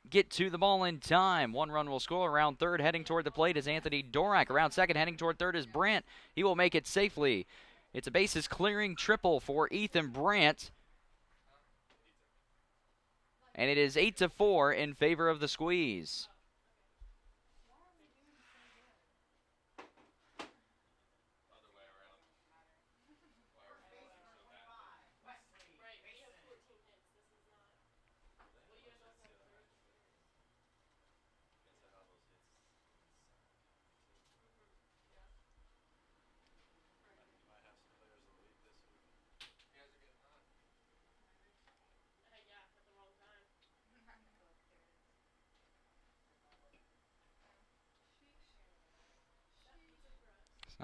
get to the ball in time. 1 run will score. Around third, heading toward the plate is Anthony Dorak. Around second, heading toward third is Brandt. He will make it safely. It's a bases clearing triple for Ethan Brandt. And it is 8-4 in favor of the Squeeze.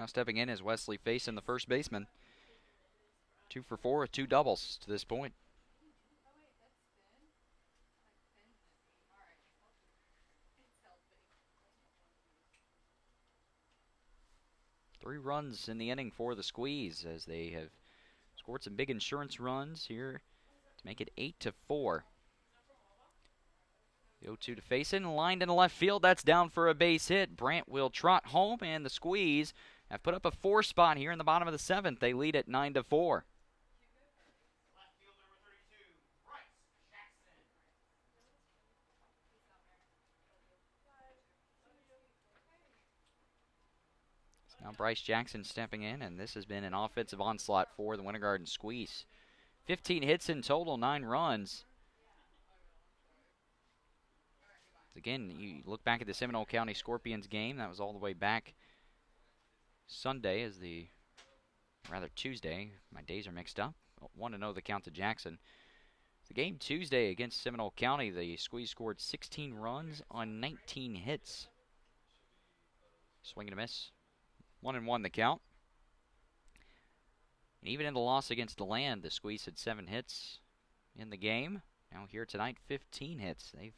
Now stepping in is Wesley Faison, the first baseman. 2 for 4 with 2 doubles to this point. Three runs in the inning for the Squeeze as they have scored some big insurance runs here to make it 8-4. The 0-2 to Faison, lined in left field. That's down for a base hit. Brandt will trot home, and the Squeeze have put up a 4 spot here in the bottom of the 7th. They lead at 9-4. Now Bryce Jackson stepping in, and this has been an offensive onslaught for the Winter Garden Squeeze. 15 hits in total, 9 runs. Again, you look back at the Seminole County Scorpions game. That was all the way back Sunday, Tuesday. My days are mixed up. 1-0 the count to Jackson. The game Tuesday against Seminole County, the Squeeze scored 16 runs on 19 hits. Swing and a miss. 1-1 the count. And even in the loss against DeLand, the Squeeze had 7 hits in the game. Now here tonight, 15 hits. They've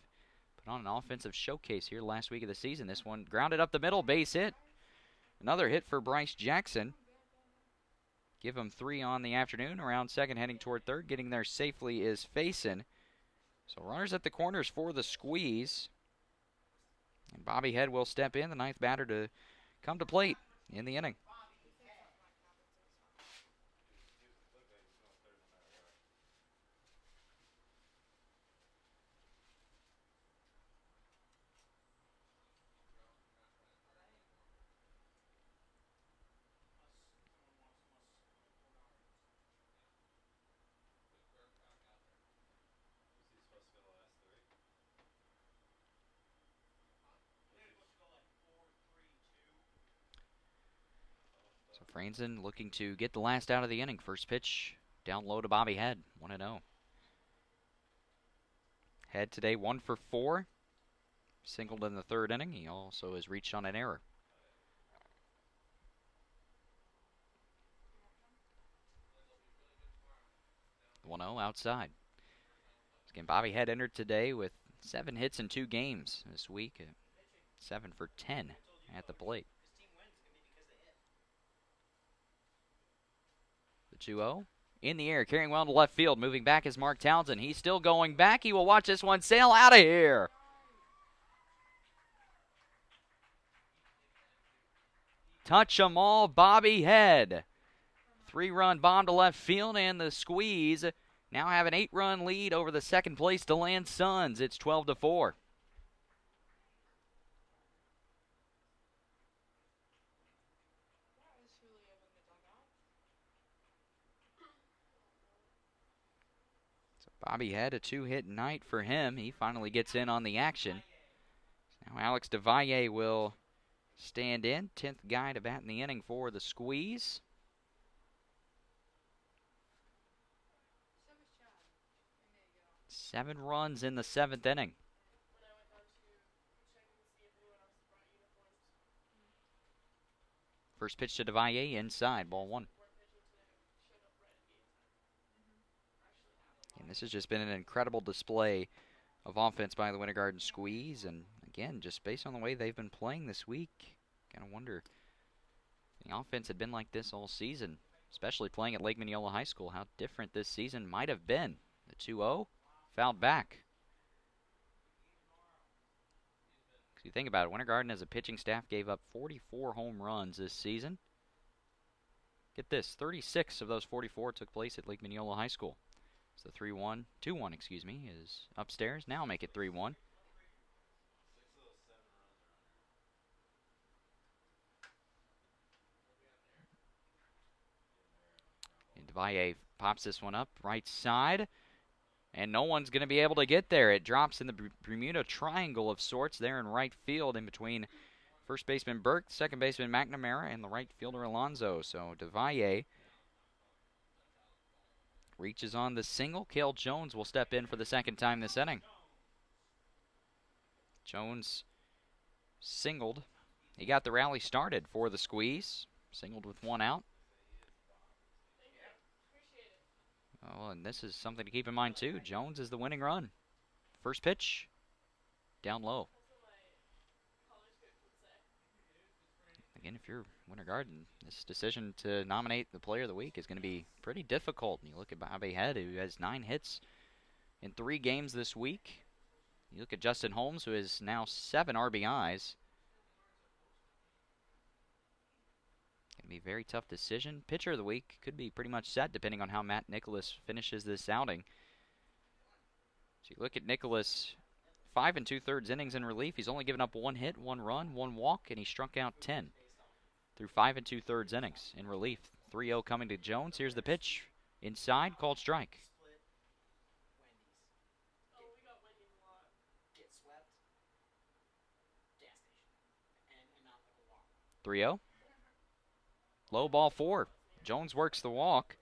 put on an offensive showcase here last week of the season. This one grounded up the middle, base hit. Another hit for Bryce Jackson. Give him 3 on the afternoon. Around second, heading toward third. Getting there safely is Faison. So runners at the corners for the Squeeze. And Bobby Head will step in, the 9th batter to come to plate in the inning. So Franzen looking to get the last out of the inning. First pitch down low to Bobby Head, 1-0. Head today 1 for 4. Singled in the 3rd inning. He also has reached on an error. The 1-0 outside. Again, Bobby Head entered today with 7 hits in 2 games this week. 7 for 10 at the plate. The 2-0 in the air, carrying well to left field. Moving back is Mark Townsend. He's still going back. He will watch this one sail out of here. Touch 'em all, Bobby Head. 3-run bomb to left field, and the Squeeze now have an 8-run lead over the second place DeLand Suns. It's 12-4. Bobby Head, a 2-hit night for him. He finally gets in on the action. Now Alex DeValle will stand in. 10th guy to bat in the inning for the Squeeze. Seven runs in the 7th inning. First pitch to DeValle, inside, ball 1. And this has just been an incredible display of offense by the Winter Garden Squeeze. And again, just based on the way they've been playing this week, kind of wonder if the offense had been like this all season, especially playing at Lake Mineola High School, how different this season might have been. The 2-0, fouled back. If you think about it, Winter Garden as a pitching staff gave up 44 home runs this season. Get this, 36 of those 44 took place at Lake Mineola High School. So 2-1, is upstairs. Now make it 3-1. And DeValle pops this one up right side. And no one's going to be able to get there. It drops in the Bermuda Triangle of sorts there in right field in between first baseman Burke, second baseman McNamara, and the right fielder Alonzo. So DeValle reaches on the single. Cale Jones will step in for the 2nd time this inning. Jones singled. He got the rally started for the Squeeze. Singled with one out. Oh, and this is something to keep in mind, too. Jones is the winning run. First pitch, down low. Again, if you're Winter Garden, this decision to nominate the player of the week is going to be pretty difficult. And you look at Bobby Head, who has 9 hits in 3 games this week. You look at Justin Holmes, who has now 7 RBIs. Going to be a very tough decision. Pitcher of the week could be pretty much set, depending on how Matt Nicholas finishes this outing. So you look at Nicholas, 5 2/3 innings in relief. He's only given up 1 hit, 1 run, 1 walk, and he struck out 10 through 5 2/3 innings in relief. 3-0 coming to Jones. Here's the pitch. Inside, called strike. 3-0. Low ball 4. Jones works the walk.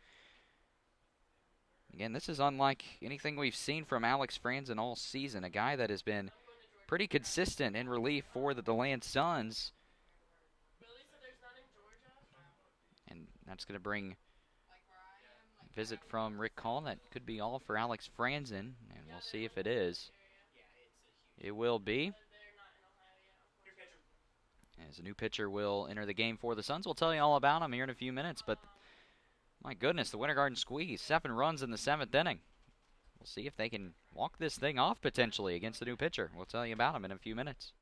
Again, this is unlike anything we've seen from Alex Franzen all season. A guy that has been pretty consistent in relief for the DeLand Suns. And that's going to bring a visit from Rick Call. That could be all for Alex Franzen, and we'll see if it is. It will be. As a new pitcher will enter the game for the Suns. We'll tell you all about him here in a few minutes, but my goodness, the Winter Garden squeeze. 7 runs in the 7th inning. We'll see if they can walk this thing off potentially against the new pitcher. We'll tell you about him in a few minutes.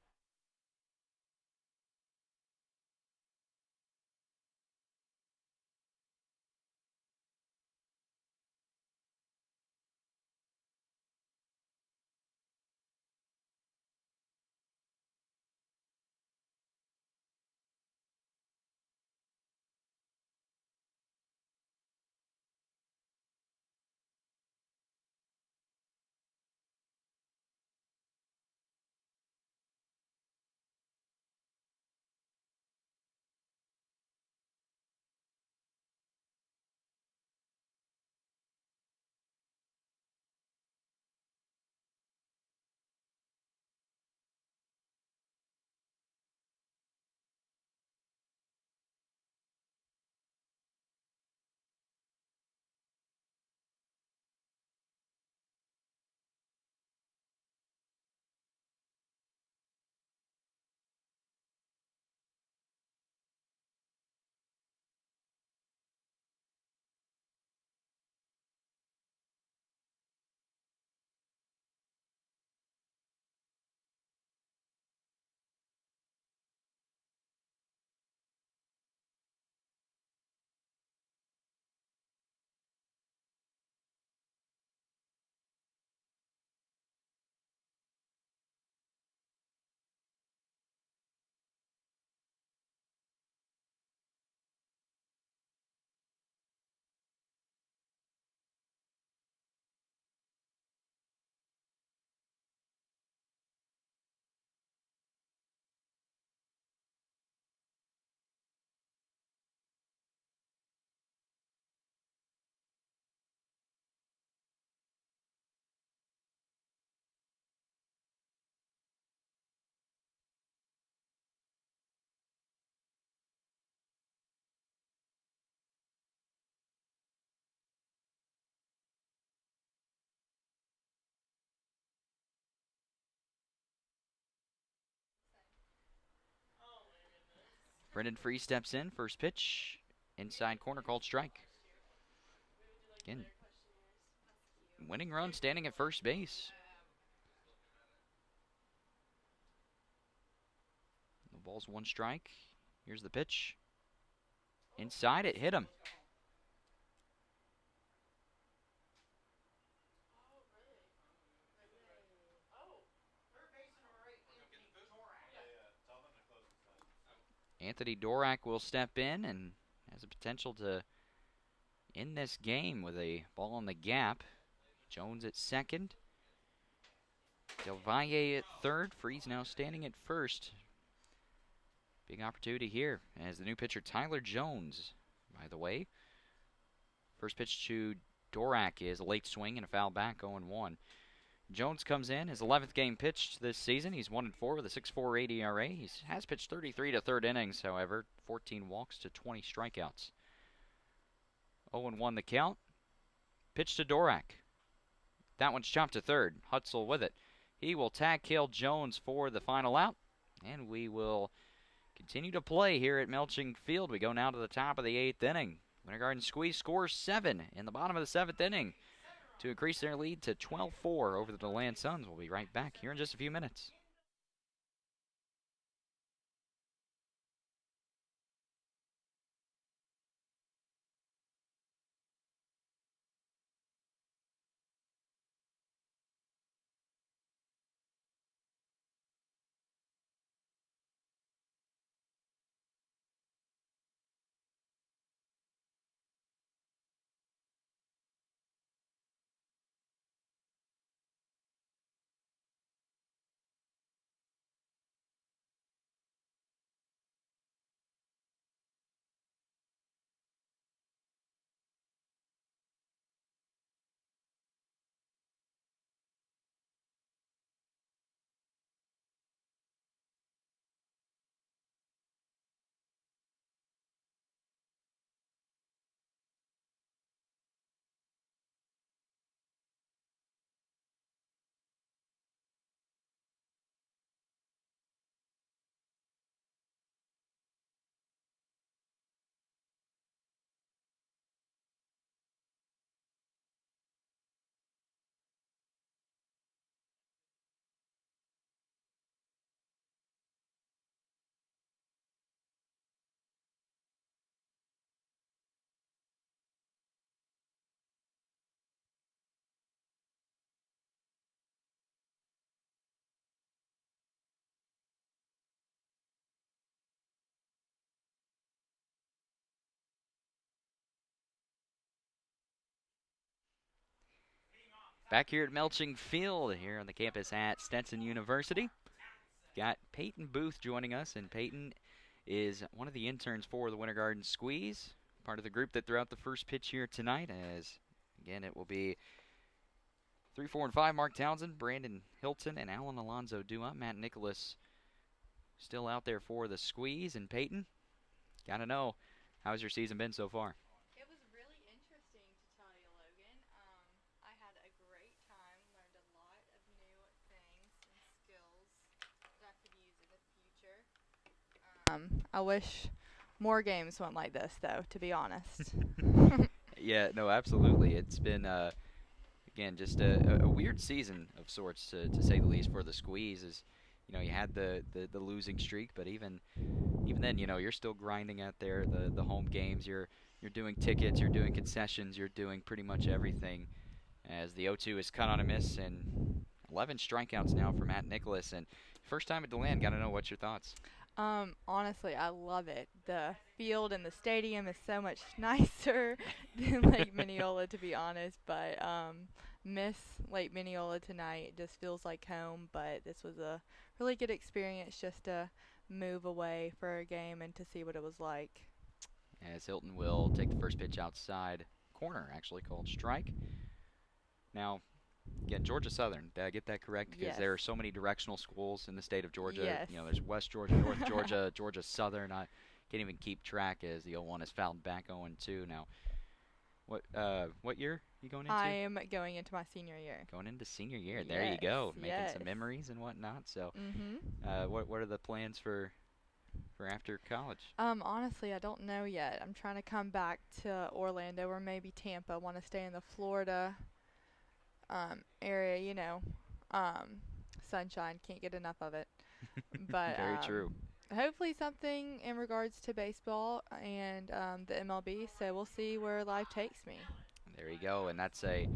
Brendan Free steps in. First pitch. Inside corner, called strike. Again, winning run standing at first base. The ball's 1 strike. Here's the pitch. Inside, it hit him. Anthony Dorak will step in and has a potential to end this game with a ball on the gap. Jones at second. Del Valle at third. Freeze now standing at first. Big opportunity here as the new pitcher Tyler Jones, by the way. First pitch to Dorak is a late swing and a foul back, 0-1. Jones comes in, his 11th game pitched this season. He's 1-4 with a 6.48 ERA. He has pitched 33 to third innings, however, 14 walks to 20 strikeouts. 0-1 the count. Pitch to Dorak. That one's chopped to third. Hutzel with it. He will tag Cale Jones for the final out, and we will continue to play here at Melching Field. We go now to the top of the 8th inning. Winter Garden Squeeze scores 7 in the bottom of the 7th inning to increase their lead to 12-4 over the DeLand Suns. We'll be right back here in just a few minutes. Back here at Melching Field, here on the campus at Stetson University. Got Peyton Booth joining us, and Peyton is one of the interns for the Winter Garden Squeeze, part of the group that threw out the first pitch here tonight, as, again, it will be 3, 4, and 5, Mark Townsend, Brandon Hilton, and Alan Alonzo due up. Matt Nicholas still out there for the Squeeze, and Peyton, gotta know, how's your season been so far? It was really interesting, to tell you, Logan. I had a great time, learned a lot of new things and skills that I could use in the future. I wish more games went like this, though, to be honest. Yeah, no, absolutely. It's been, again, just a weird season of sorts, to say the least, for the Squeeze. Is, you had the losing streak, but even then, you're still grinding out there. The home games, you're doing tickets, you're doing concessions, you're doing pretty much everything. As the 0-2 is cut on a miss, and 11 strikeouts now for Matt Nicholas. And first time at DeLand, got to know what's your thoughts. Honestly, I love it. The field and the stadium is so much nicer than Lake Mineola, to be honest. But miss Lake Mineola tonight. It just feels like home. But this was a really good experience just to move away for a game and to see what it was like. As Hilton will take the first pitch outside corner, actually called strike. Now, again, Georgia Southern, did I get that correct? Because Yes. there are so many directional schools in the state of Georgia. Yes. There's West Georgia, North Georgia, Georgia Southern. I can't even keep track, as the 0-1 is fouled back 0-2. Now, what year are you going into? I am going into my senior year. Going into senior year. There you Yes, go. Making yes. some memories and whatnot. So, Mm-hmm. what are the plans for after college? Honestly, I don't know yet. I'm trying to come back to Orlando or maybe Tampa. I want to stay in the Florida area, sunshine. Can't get enough of it. But Very true. hopefully something in regards to baseball and the MLB. So we'll see where life takes me. There you go, and that's a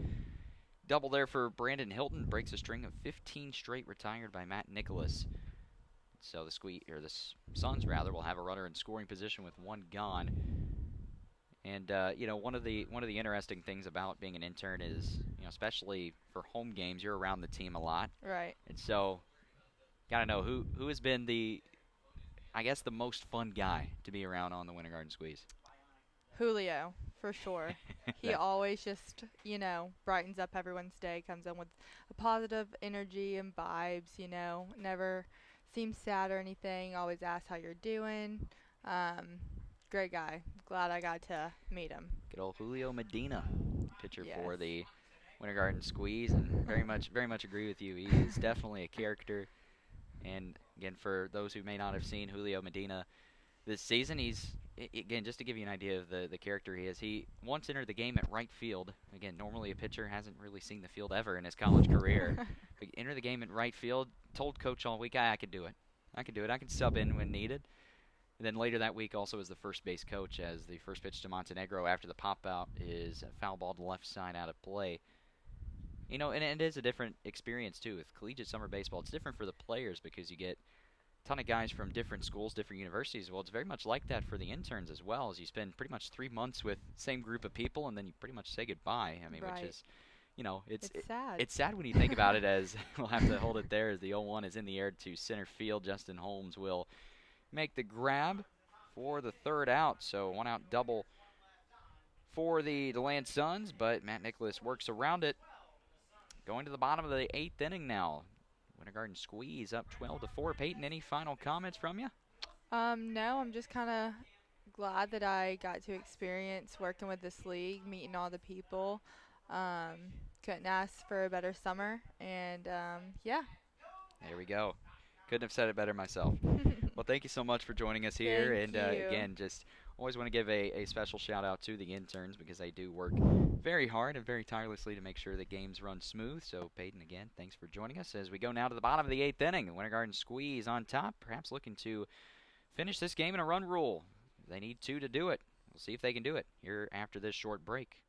double there for Brandon Hilton. Breaks a string of 15 straight retired by Matt Nicholas. So the Suns will have a runner in scoring position with one gone. And one of the interesting things about being an intern is, especially for home games, you're around the team a lot. Right. And so, gotta know who has been the most fun guy to be around on the Winter Garden Squeeze. Julio, for sure. He That always just, brightens up everyone's day, comes in with a positive energy and vibes, never seems sad or anything, always asks how you're doing. Um, Great guy. Glad I got to meet him. good old Julio Medina, pitcher Yes. for the Winter Garden Squeeze, and very much agree with you. He is definitely a character. And again, for those who may not have seen Julio Medina this season, again, just to give you an idea of the character he is. He once entered the game at right field. Again, normally a pitcher hasn't really seen the field ever in his college career. But entered the game at right field. Told coach all week, I could do it. I could do it. I can sub in when needed. And then later that week, also as the first base coach, as the first pitch to Montenegro after the pop out is foul ball to left side out of play. And it is a different experience too with collegiate summer baseball. It's different for the players because you get ton of guys from different schools, different universities. Well, it's very much like that for the interns as well, as you spend pretty much 3 months with same group of people, and then you pretty much say goodbye. I mean, Right. which is, It's sad. it's sad when you think about it. As we'll have to hold it there as the 0-1 is in the air to center field. Justin Holmes will make the grab for the third out. So one out double for the DeLand Suns, but Matt Nicholas works around it. Going to the bottom of the 8th inning now. Winter Garden Squeeze up 12-4. Peyton, any final comments from you? No, I'm just kind of glad that I got to experience working with this league, meeting all the people. Couldn't ask for a better summer, and yeah. There we go. Couldn't have said it better myself. Well, thank you so much for joining us here. Thank And you. again, just always want to give a special shout out to the interns because they do work very hard and very tirelessly to make sure that games run smooth. So, Peyton, again, thanks for joining us as we go now to the bottom of the 8th inning. Winter Garden Squeeze on top, perhaps looking to finish this game in a run rule. They need two to do it. We'll see if they can do it here after this short break.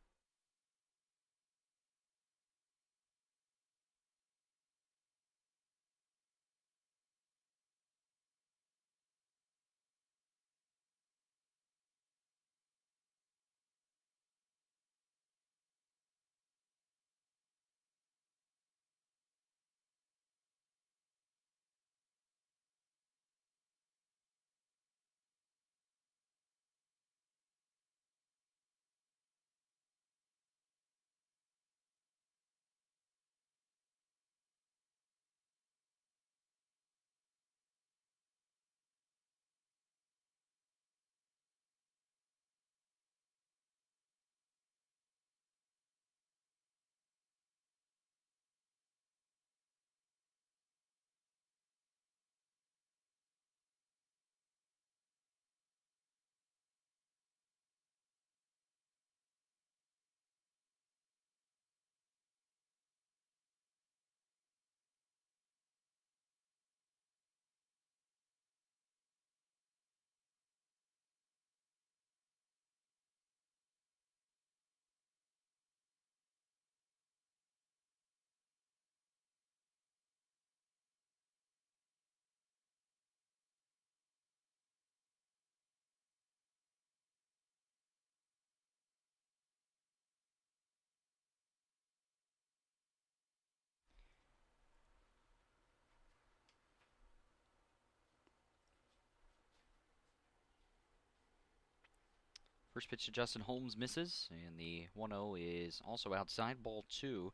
First pitch to Justin Holmes misses, and the 1-0 is also outside. Ball 2.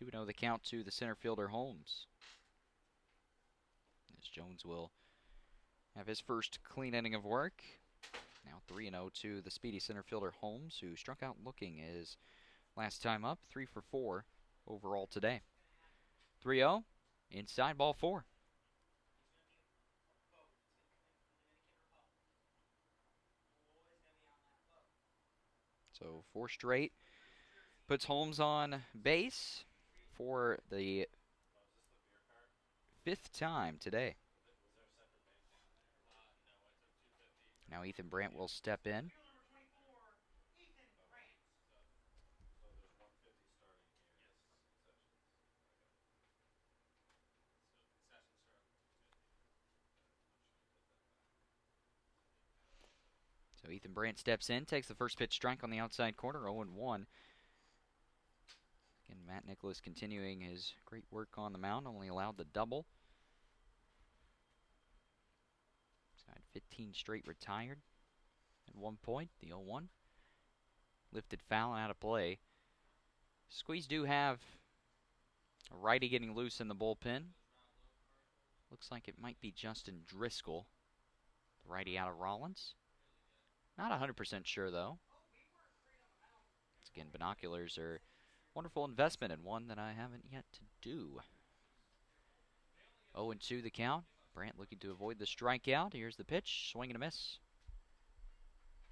2-0 the count to the center fielder Holmes. As Jones will have his first clean inning of work. Now 3-0 to the speedy center fielder Holmes, who struck out looking his last time up. 3 for 4 overall today. 3-0, inside ball 4. So 4 straight puts Holmes on base for the 5th time today. Now Ethan Brandt will step in. So Ethan Brandt steps in, takes the first pitch strike on the outside corner, 0-1. Again, Matt Nicholas continuing his great work on the mound, only allowed the double. He's got 15 straight retired. 1 point, the 0-1. Lifted foul and out of play. Squeeze do have a righty getting loose in the bullpen. Looks like it might be Justin Driscoll, the righty out of Rollins. Not 100% sure, though. Once again, binoculars are a wonderful investment and one that I haven't yet to do. 0-2 the count. Brandt looking to avoid the strikeout. Here's the pitch. Swing and a miss.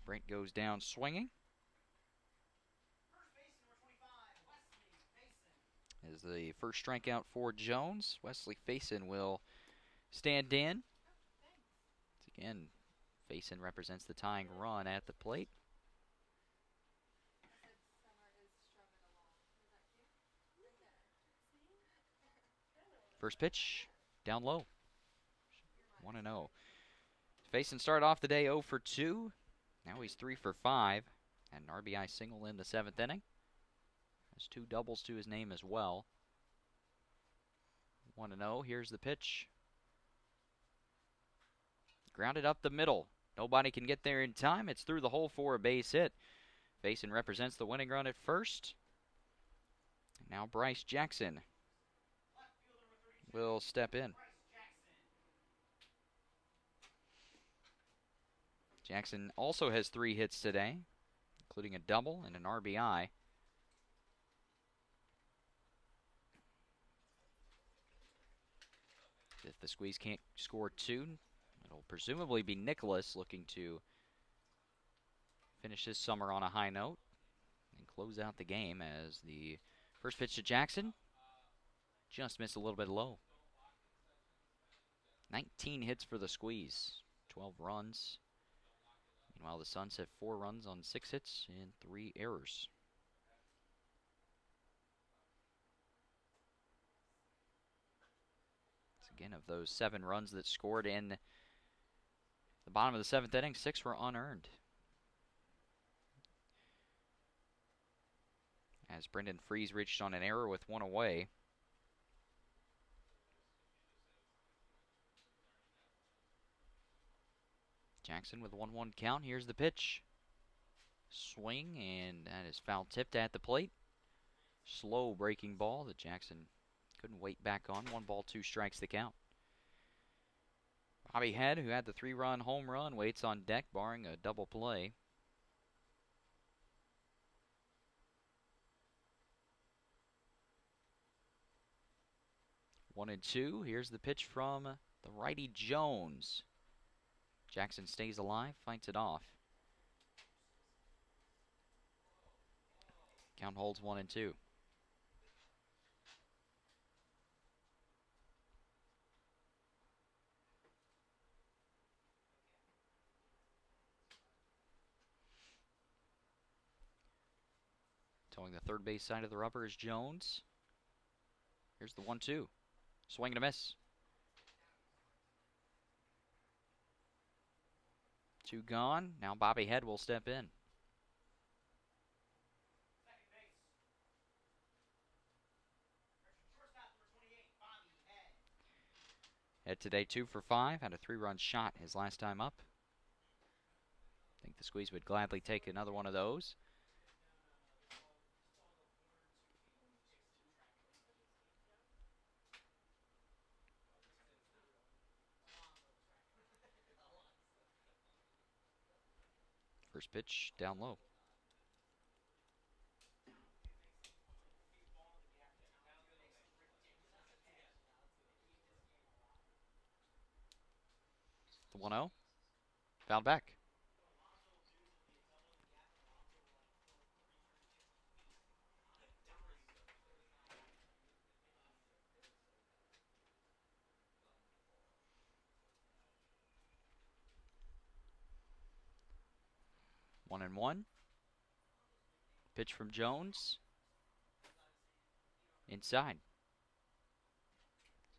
Brandt goes down swinging. As the first strikeout for Jones, Wesley Faison will stand in. Again, Faison represents the tying run at the plate. First pitch, down low. 1-0. Faison started off the day 0 for 2. Now he's 3 for 5. And an RBI single in the 7th inning. Has 2 doubles to his name as well. 1-0. Here's the pitch. Grounded up the middle. Nobody can get there in time. It's through the hole for a base hit. Faison represents the winning run at first. Now Bryce Jackson will step in. Jackson also has 3 hits today, including a double and an RBI. If the Squeeze can't score 2, it'll presumably be Nicholas looking to finish his summer on a high note and close out the game as the first pitch to Jackson just missed a little bit low. 19 hits for the Squeeze, 12 runs. Meanwhile, the Suns have 4 runs on 6 hits and 3 errors. Again, of those 7 runs that scored in the bottom of the 7th inning, 6 were unearned. As Brendan Freese reached on an error with 1 away. Jackson with a 1-1 count. Here's the pitch. Swing, and that is foul tipped at the plate. Slow breaking ball that Jackson couldn't wait back on. 1 ball, 2 strikes the count. Bobby Head, who had the 3-run home run, waits on deck, barring a double play. One and 2. Here's the pitch from the righty Jones. Jackson stays alive, fights it off. Count holds 1 and 2. Towing the third base side of the rubber is Jones. Here's the 1-2. Swing and a miss. 2 gone. Now Bobby Head will step in. Head today 2 for 5. Had a 3-run shot his last time up. I think the Squeeze would gladly take another one of those. First pitch down low. The 1-0. Fouled back. One and 1. Pitch from Jones. Inside.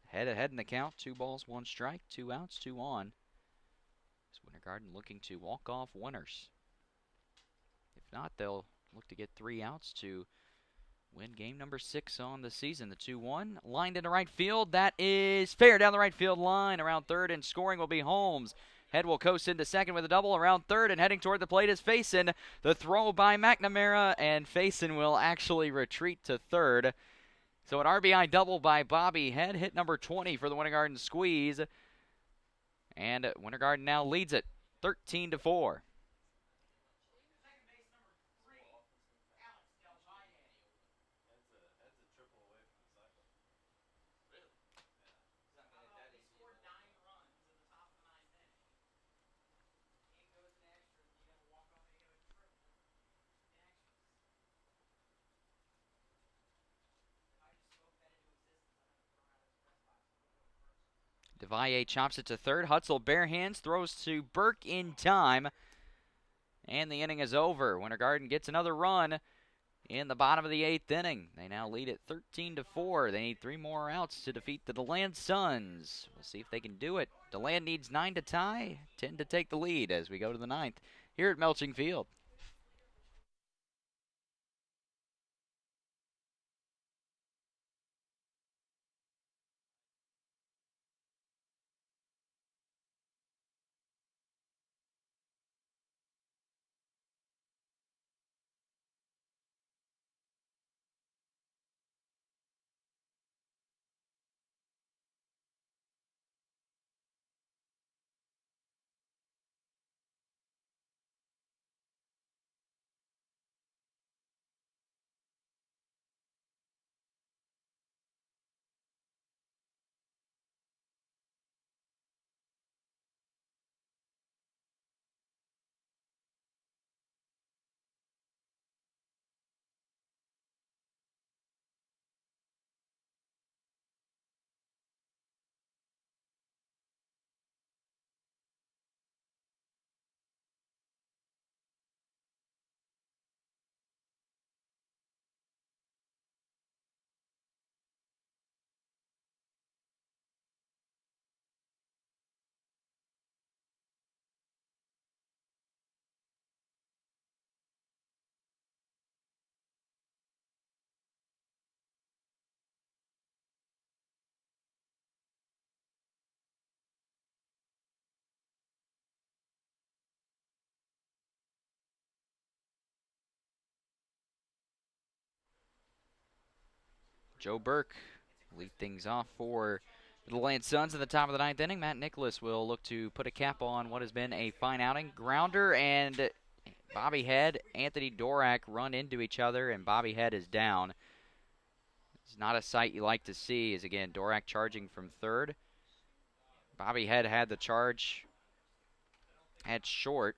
Head ahead in the count. 2 balls, 1 strike, 2 outs, 2 on. Winter Garden looking to walk off winners. If not, they'll look to get 3 outs to win game number 6 on the season. The 2-1 lined into right field. That is fair down the right field line. Around third and scoring will be Holmes. Head will coast into second with a double around third, and heading toward the plate is Faison. The throw by McNamara, and Faison will actually retreat to third. So an RBI double by Bobby Head, hit number 20 for the Winter Garden Squeeze. And Winter Garden now leads it 13-4. DeValle chops it to third. Hutzel bare hands, throws to Burke in time. And the inning is over. Winter Garden gets another run in the bottom of the 8th inning. They now lead it 13-4. They need 3 more outs to defeat the DeLand Suns. We'll see if they can do it. DeLand needs 9 to tie, 10 to take the lead as we go to the 9th here at Melching Field. Joe Burke lead things off for the DeLand Suns at the top of the 9th inning. Matt Nicholas will look to put a cap on what has been a fine outing. Grounder, and Bobby Head, Anthony Dorak run into each other, and Bobby Head is down. It's not a sight you like to see, as again, Dorak charging from third. Bobby Head had the charge at short.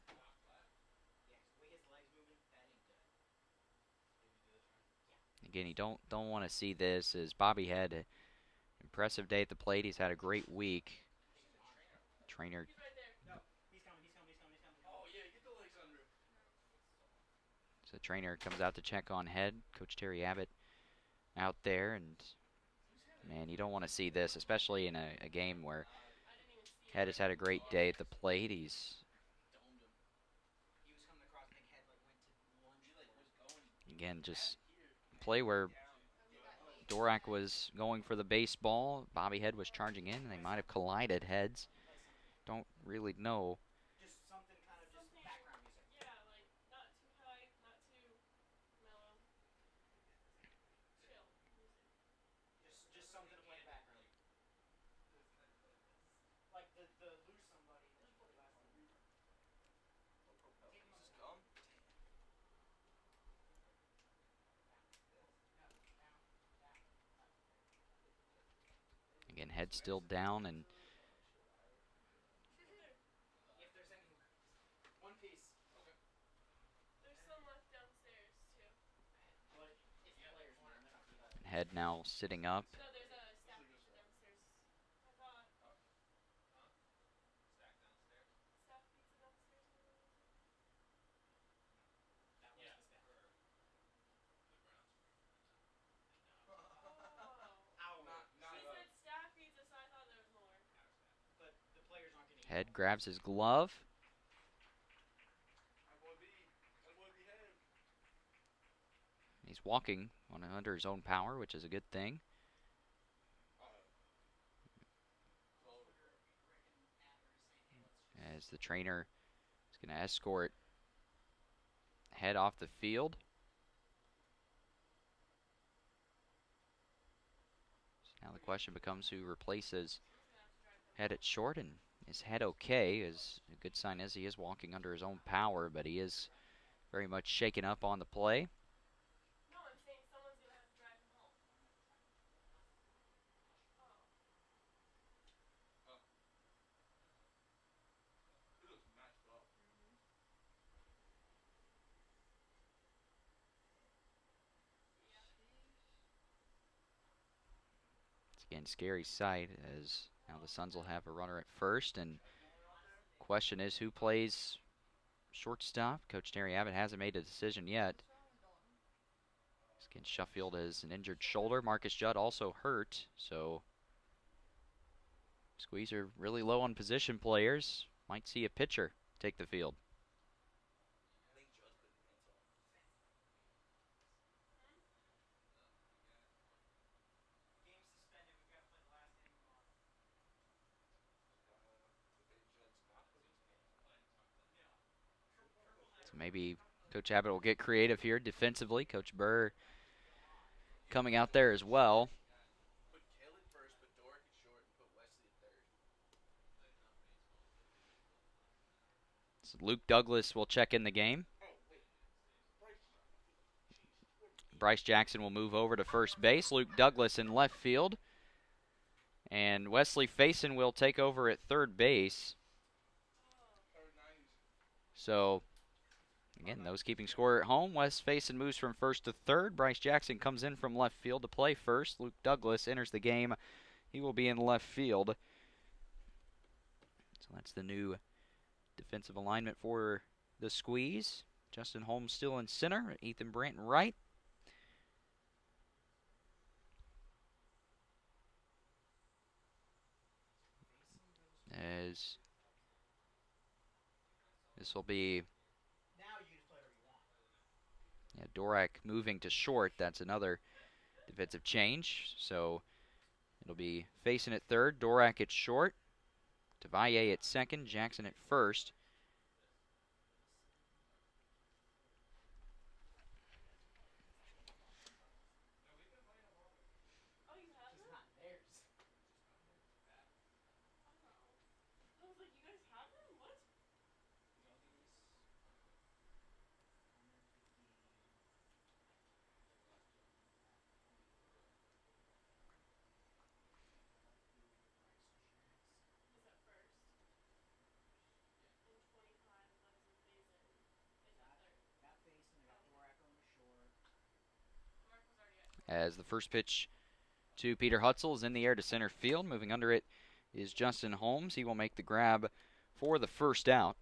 Again, you don't want to see this, as Bobby Head, impressive day at the plate. He's had a great week. Trainer. So the trainer comes out to check on Head. Coach Terry Abbott out there, and man, you don't want to see this, especially in a game where Head has had a great day at the plate. He's again just play where Dorak was going for the baseball. Bobby Head was charging in, and they might have collided heads. Don't really know. Again, Head still down, and Head now sitting up. Head grabs his glove. He's walking under his own power, which is a good thing. as the trainer is going to escort Head off the field. So now the question becomes who replaces Head at short, and is Head okay? Is a good sign as he is walking under his own power, but he is very much shaken up on the play. It's again scary sight as now the Suns will have a runner at first, and question is who plays shortstop. Coach Terry Abbott hasn't made a decision yet. Again, Sheffield has an injured shoulder. Marcus Judd also hurt, so Squeeze are really low on position players. Might see a pitcher take the field. So maybe Coach Abbott will get creative here defensively. Coach Burr coming out there as well. So Luke Douglas will check in the game. Bryce Jackson will move over to first base. Luke Douglas in left field. And Wesley Faison will take over at third base. So, again, those keeping score at home. Wes Faison moves from first to third. Bryce Jackson comes in from left field to play first. Luke Douglas enters the game. He will be in left field. So that's the new defensive alignment for the Squeeze. Justin Holmes still in center. Ethan Brandt in right. As this will be Dorak moving to short. That's another defensive change. So it'll be Faison at third, Dorak at short, Tavaye at second, Jackson at first. As the first pitch to Peter Hutzel is in the air to center field. Moving under it is Justin Holmes. He will make the grab for the first out.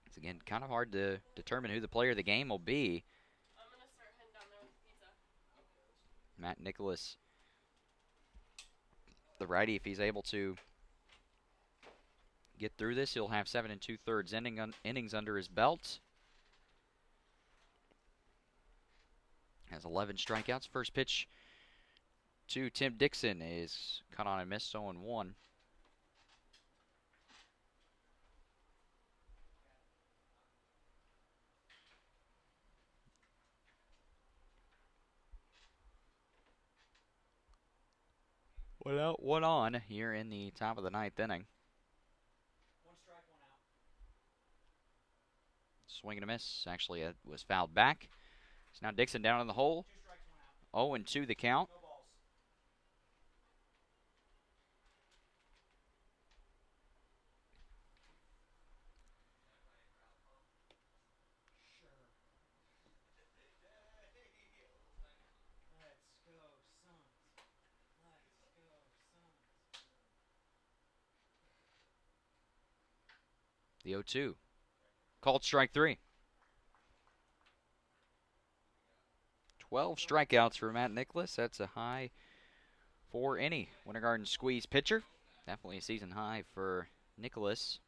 It's again kind of hard to determine who the player of the game will be. Matt Nicholas, the righty, if he's able to get through this, he'll have 7 2/3 innings under his belt. Has 11 strikeouts. First pitch to Tim Dixon is cut on and missed, 0-1. One out, one on here in the top of the ninth inning. One strike, one out. Swing and a miss. Actually, it was fouled back. So now Dixon down in the hole. 2 strikes, 1 out. 0-2 the count. No balls. Sure. Let's go, Suns. Let's go, Suns. The 0-2. Called strike 3. 12 strikeouts for Matt Nicholas. That's a high for any Winter Garden Squeeze pitcher. Definitely a season high for Nicholas.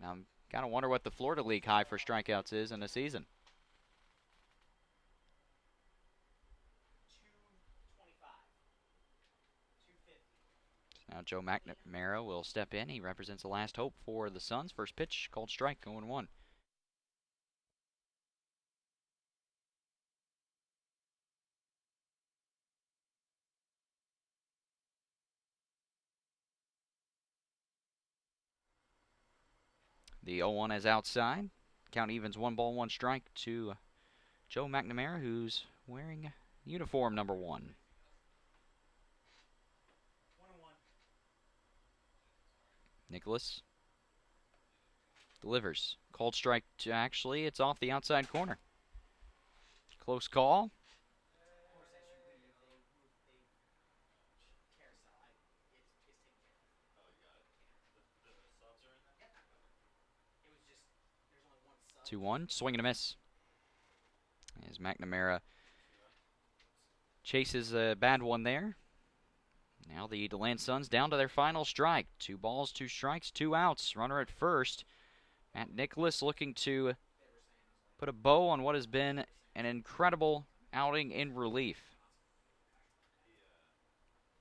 Now I'm kind of wonder what the Florida League high for strikeouts is in a season. 225. 250. Now Joe McNamara will step in. He represents the last hope for the Suns. First pitch, called strike, 0-1. The 0-1 is outside. Count evens 1 ball, 1 strike to Joe McNamara, who's wearing uniform number 1. 1-1. Nicholas delivers. Called strike to actually, it's off the outside corner. Close call. Two one, swing and a miss. As McNamara chases a bad one there. Now the DeLand Suns down to their final strike. 2 balls, 2 strikes, 2 outs. Runner at first. Matt Nicholas looking to put a bow on what has been an incredible outing in relief.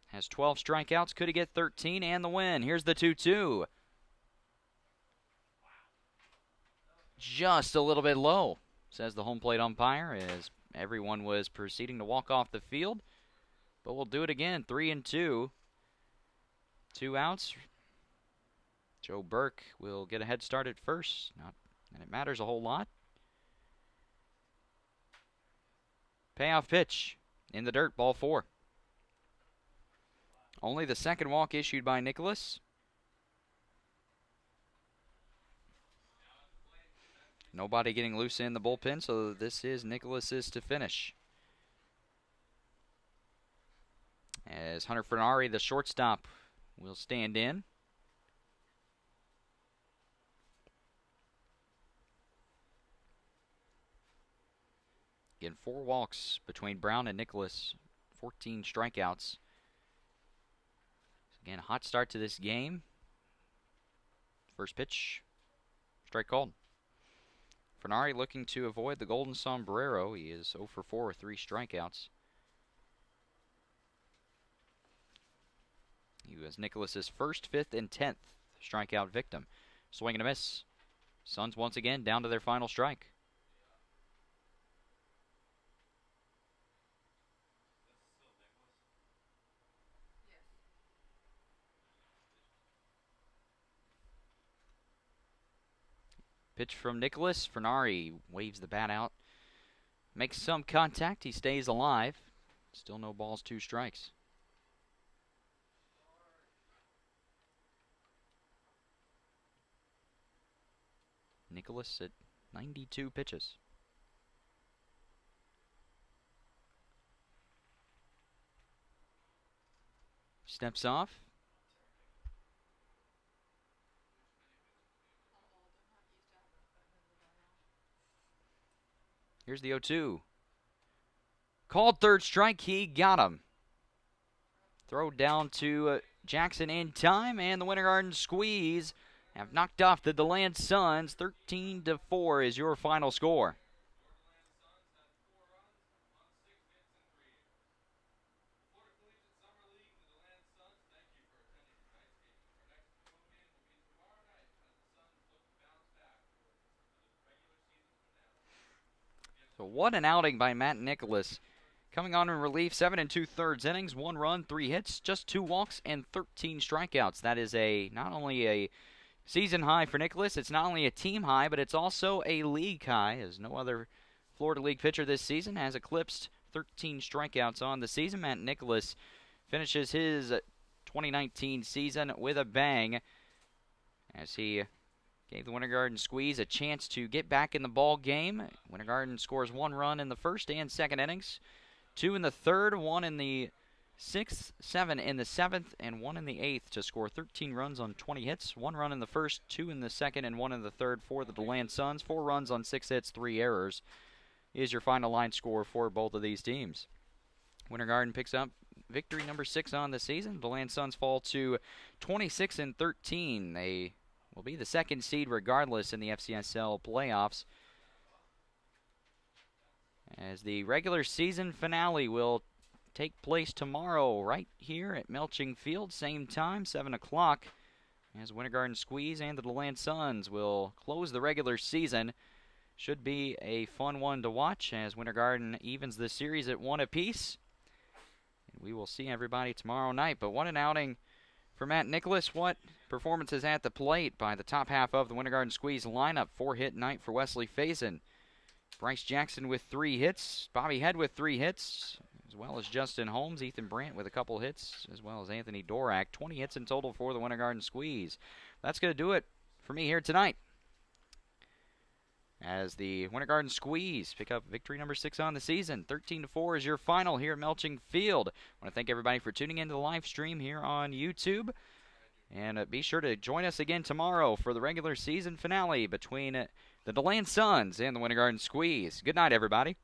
Has 12 strikeouts. Could he get 13 and the win? Here's the 2-2. Just a little bit low, says the home plate umpire, as everyone was proceeding to walk off the field. But we'll do it again. 3-2. 2 outs. Joe Burke will get a head start at first. And it matters a whole lot. Payoff pitch in the dirt, ball 4. Only the second walk issued by Nicholas. Nobody getting loose in the bullpen, so this is Nicholas's to finish. As Hunter Fernari, the shortstop, will stand in. Again, 4 walks between Brown and Nicholas, 14 strikeouts. Again, hot start to this game. First pitch, strike called. Fernari looking to avoid the golden sombrero. He is 0 for 4 with 3 strikeouts. He was Nicholas's first, 5th, and 10th strikeout victim. Swing and a miss. Suns once again down to their final strike. Pitch from Nicholas. Fernari waves the bat out. Makes some contact. He stays alive. Still no balls, 2 strikes. Nicholas at 92 pitches. Steps off. Here's the 0-2. Called third strike. He got him. Throw down to Jackson in time, and the Winter Garden Squeeze have knocked off the DeLand Suns. 13-4 is your final score. So what an outing by Matt Nicholas. Coming on in relief, 7 2/3 innings, 1 run, 3 hits, just 2 walks, and 13 strikeouts. That is not only a season high for Nicholas, it's not only a team high, but it's also a league high, as no other Florida League pitcher this season has eclipsed 13 strikeouts on the season. Matt Nicholas finishes his 2019 season with a bang, as he gave the Winter Garden Squeeze a chance to get back in the ball game. Winter Garden scores 1 run in the first and second innings, 2 in the third, 1 in the 6th, 7 in the 7th, and 1 in the 8th to score 13 runs on 20 hits. 1 run in the first, 2 in the second, and 1 in the third for the DeLand Suns. 4 runs on 6 hits, 3 errors is your final line score for both of these teams. Winter Garden picks up victory number 6 on the season. DeLand Suns fall to 26-13. They will be the 2nd seed regardless in the FCSL playoffs, as the regular season finale will take place tomorrow right here at Melching Field, same time, 7 o'clock, as Winter Garden Squeeze and the DeLand Suns will close the regular season. Should be a fun one to watch as Winter Garden evens the series at 1 apiece. And we will see everybody tomorrow night. But what an outing for Matt Nicholas. What performances at the plate by the top half of the Winter Garden Squeeze lineup. 4-hit night for Wesley Faison. Bryce Jackson with 3 hits. Bobby Head with 3 hits, as well as Justin Holmes. Ethan Brandt with a couple hits, as well as Anthony Dorak. 20 hits in total for the Winter Garden Squeeze. That's going to do it for me here tonight, as the Winter Garden Squeeze pick up victory number 6 on the season. 13-4 is your final here at Melching Field. I want to thank everybody for tuning into the live stream here on YouTube. And be sure to join us again tomorrow for the regular season finale between the DeLand Suns and the Winter Garden Squeeze. Good night, everybody.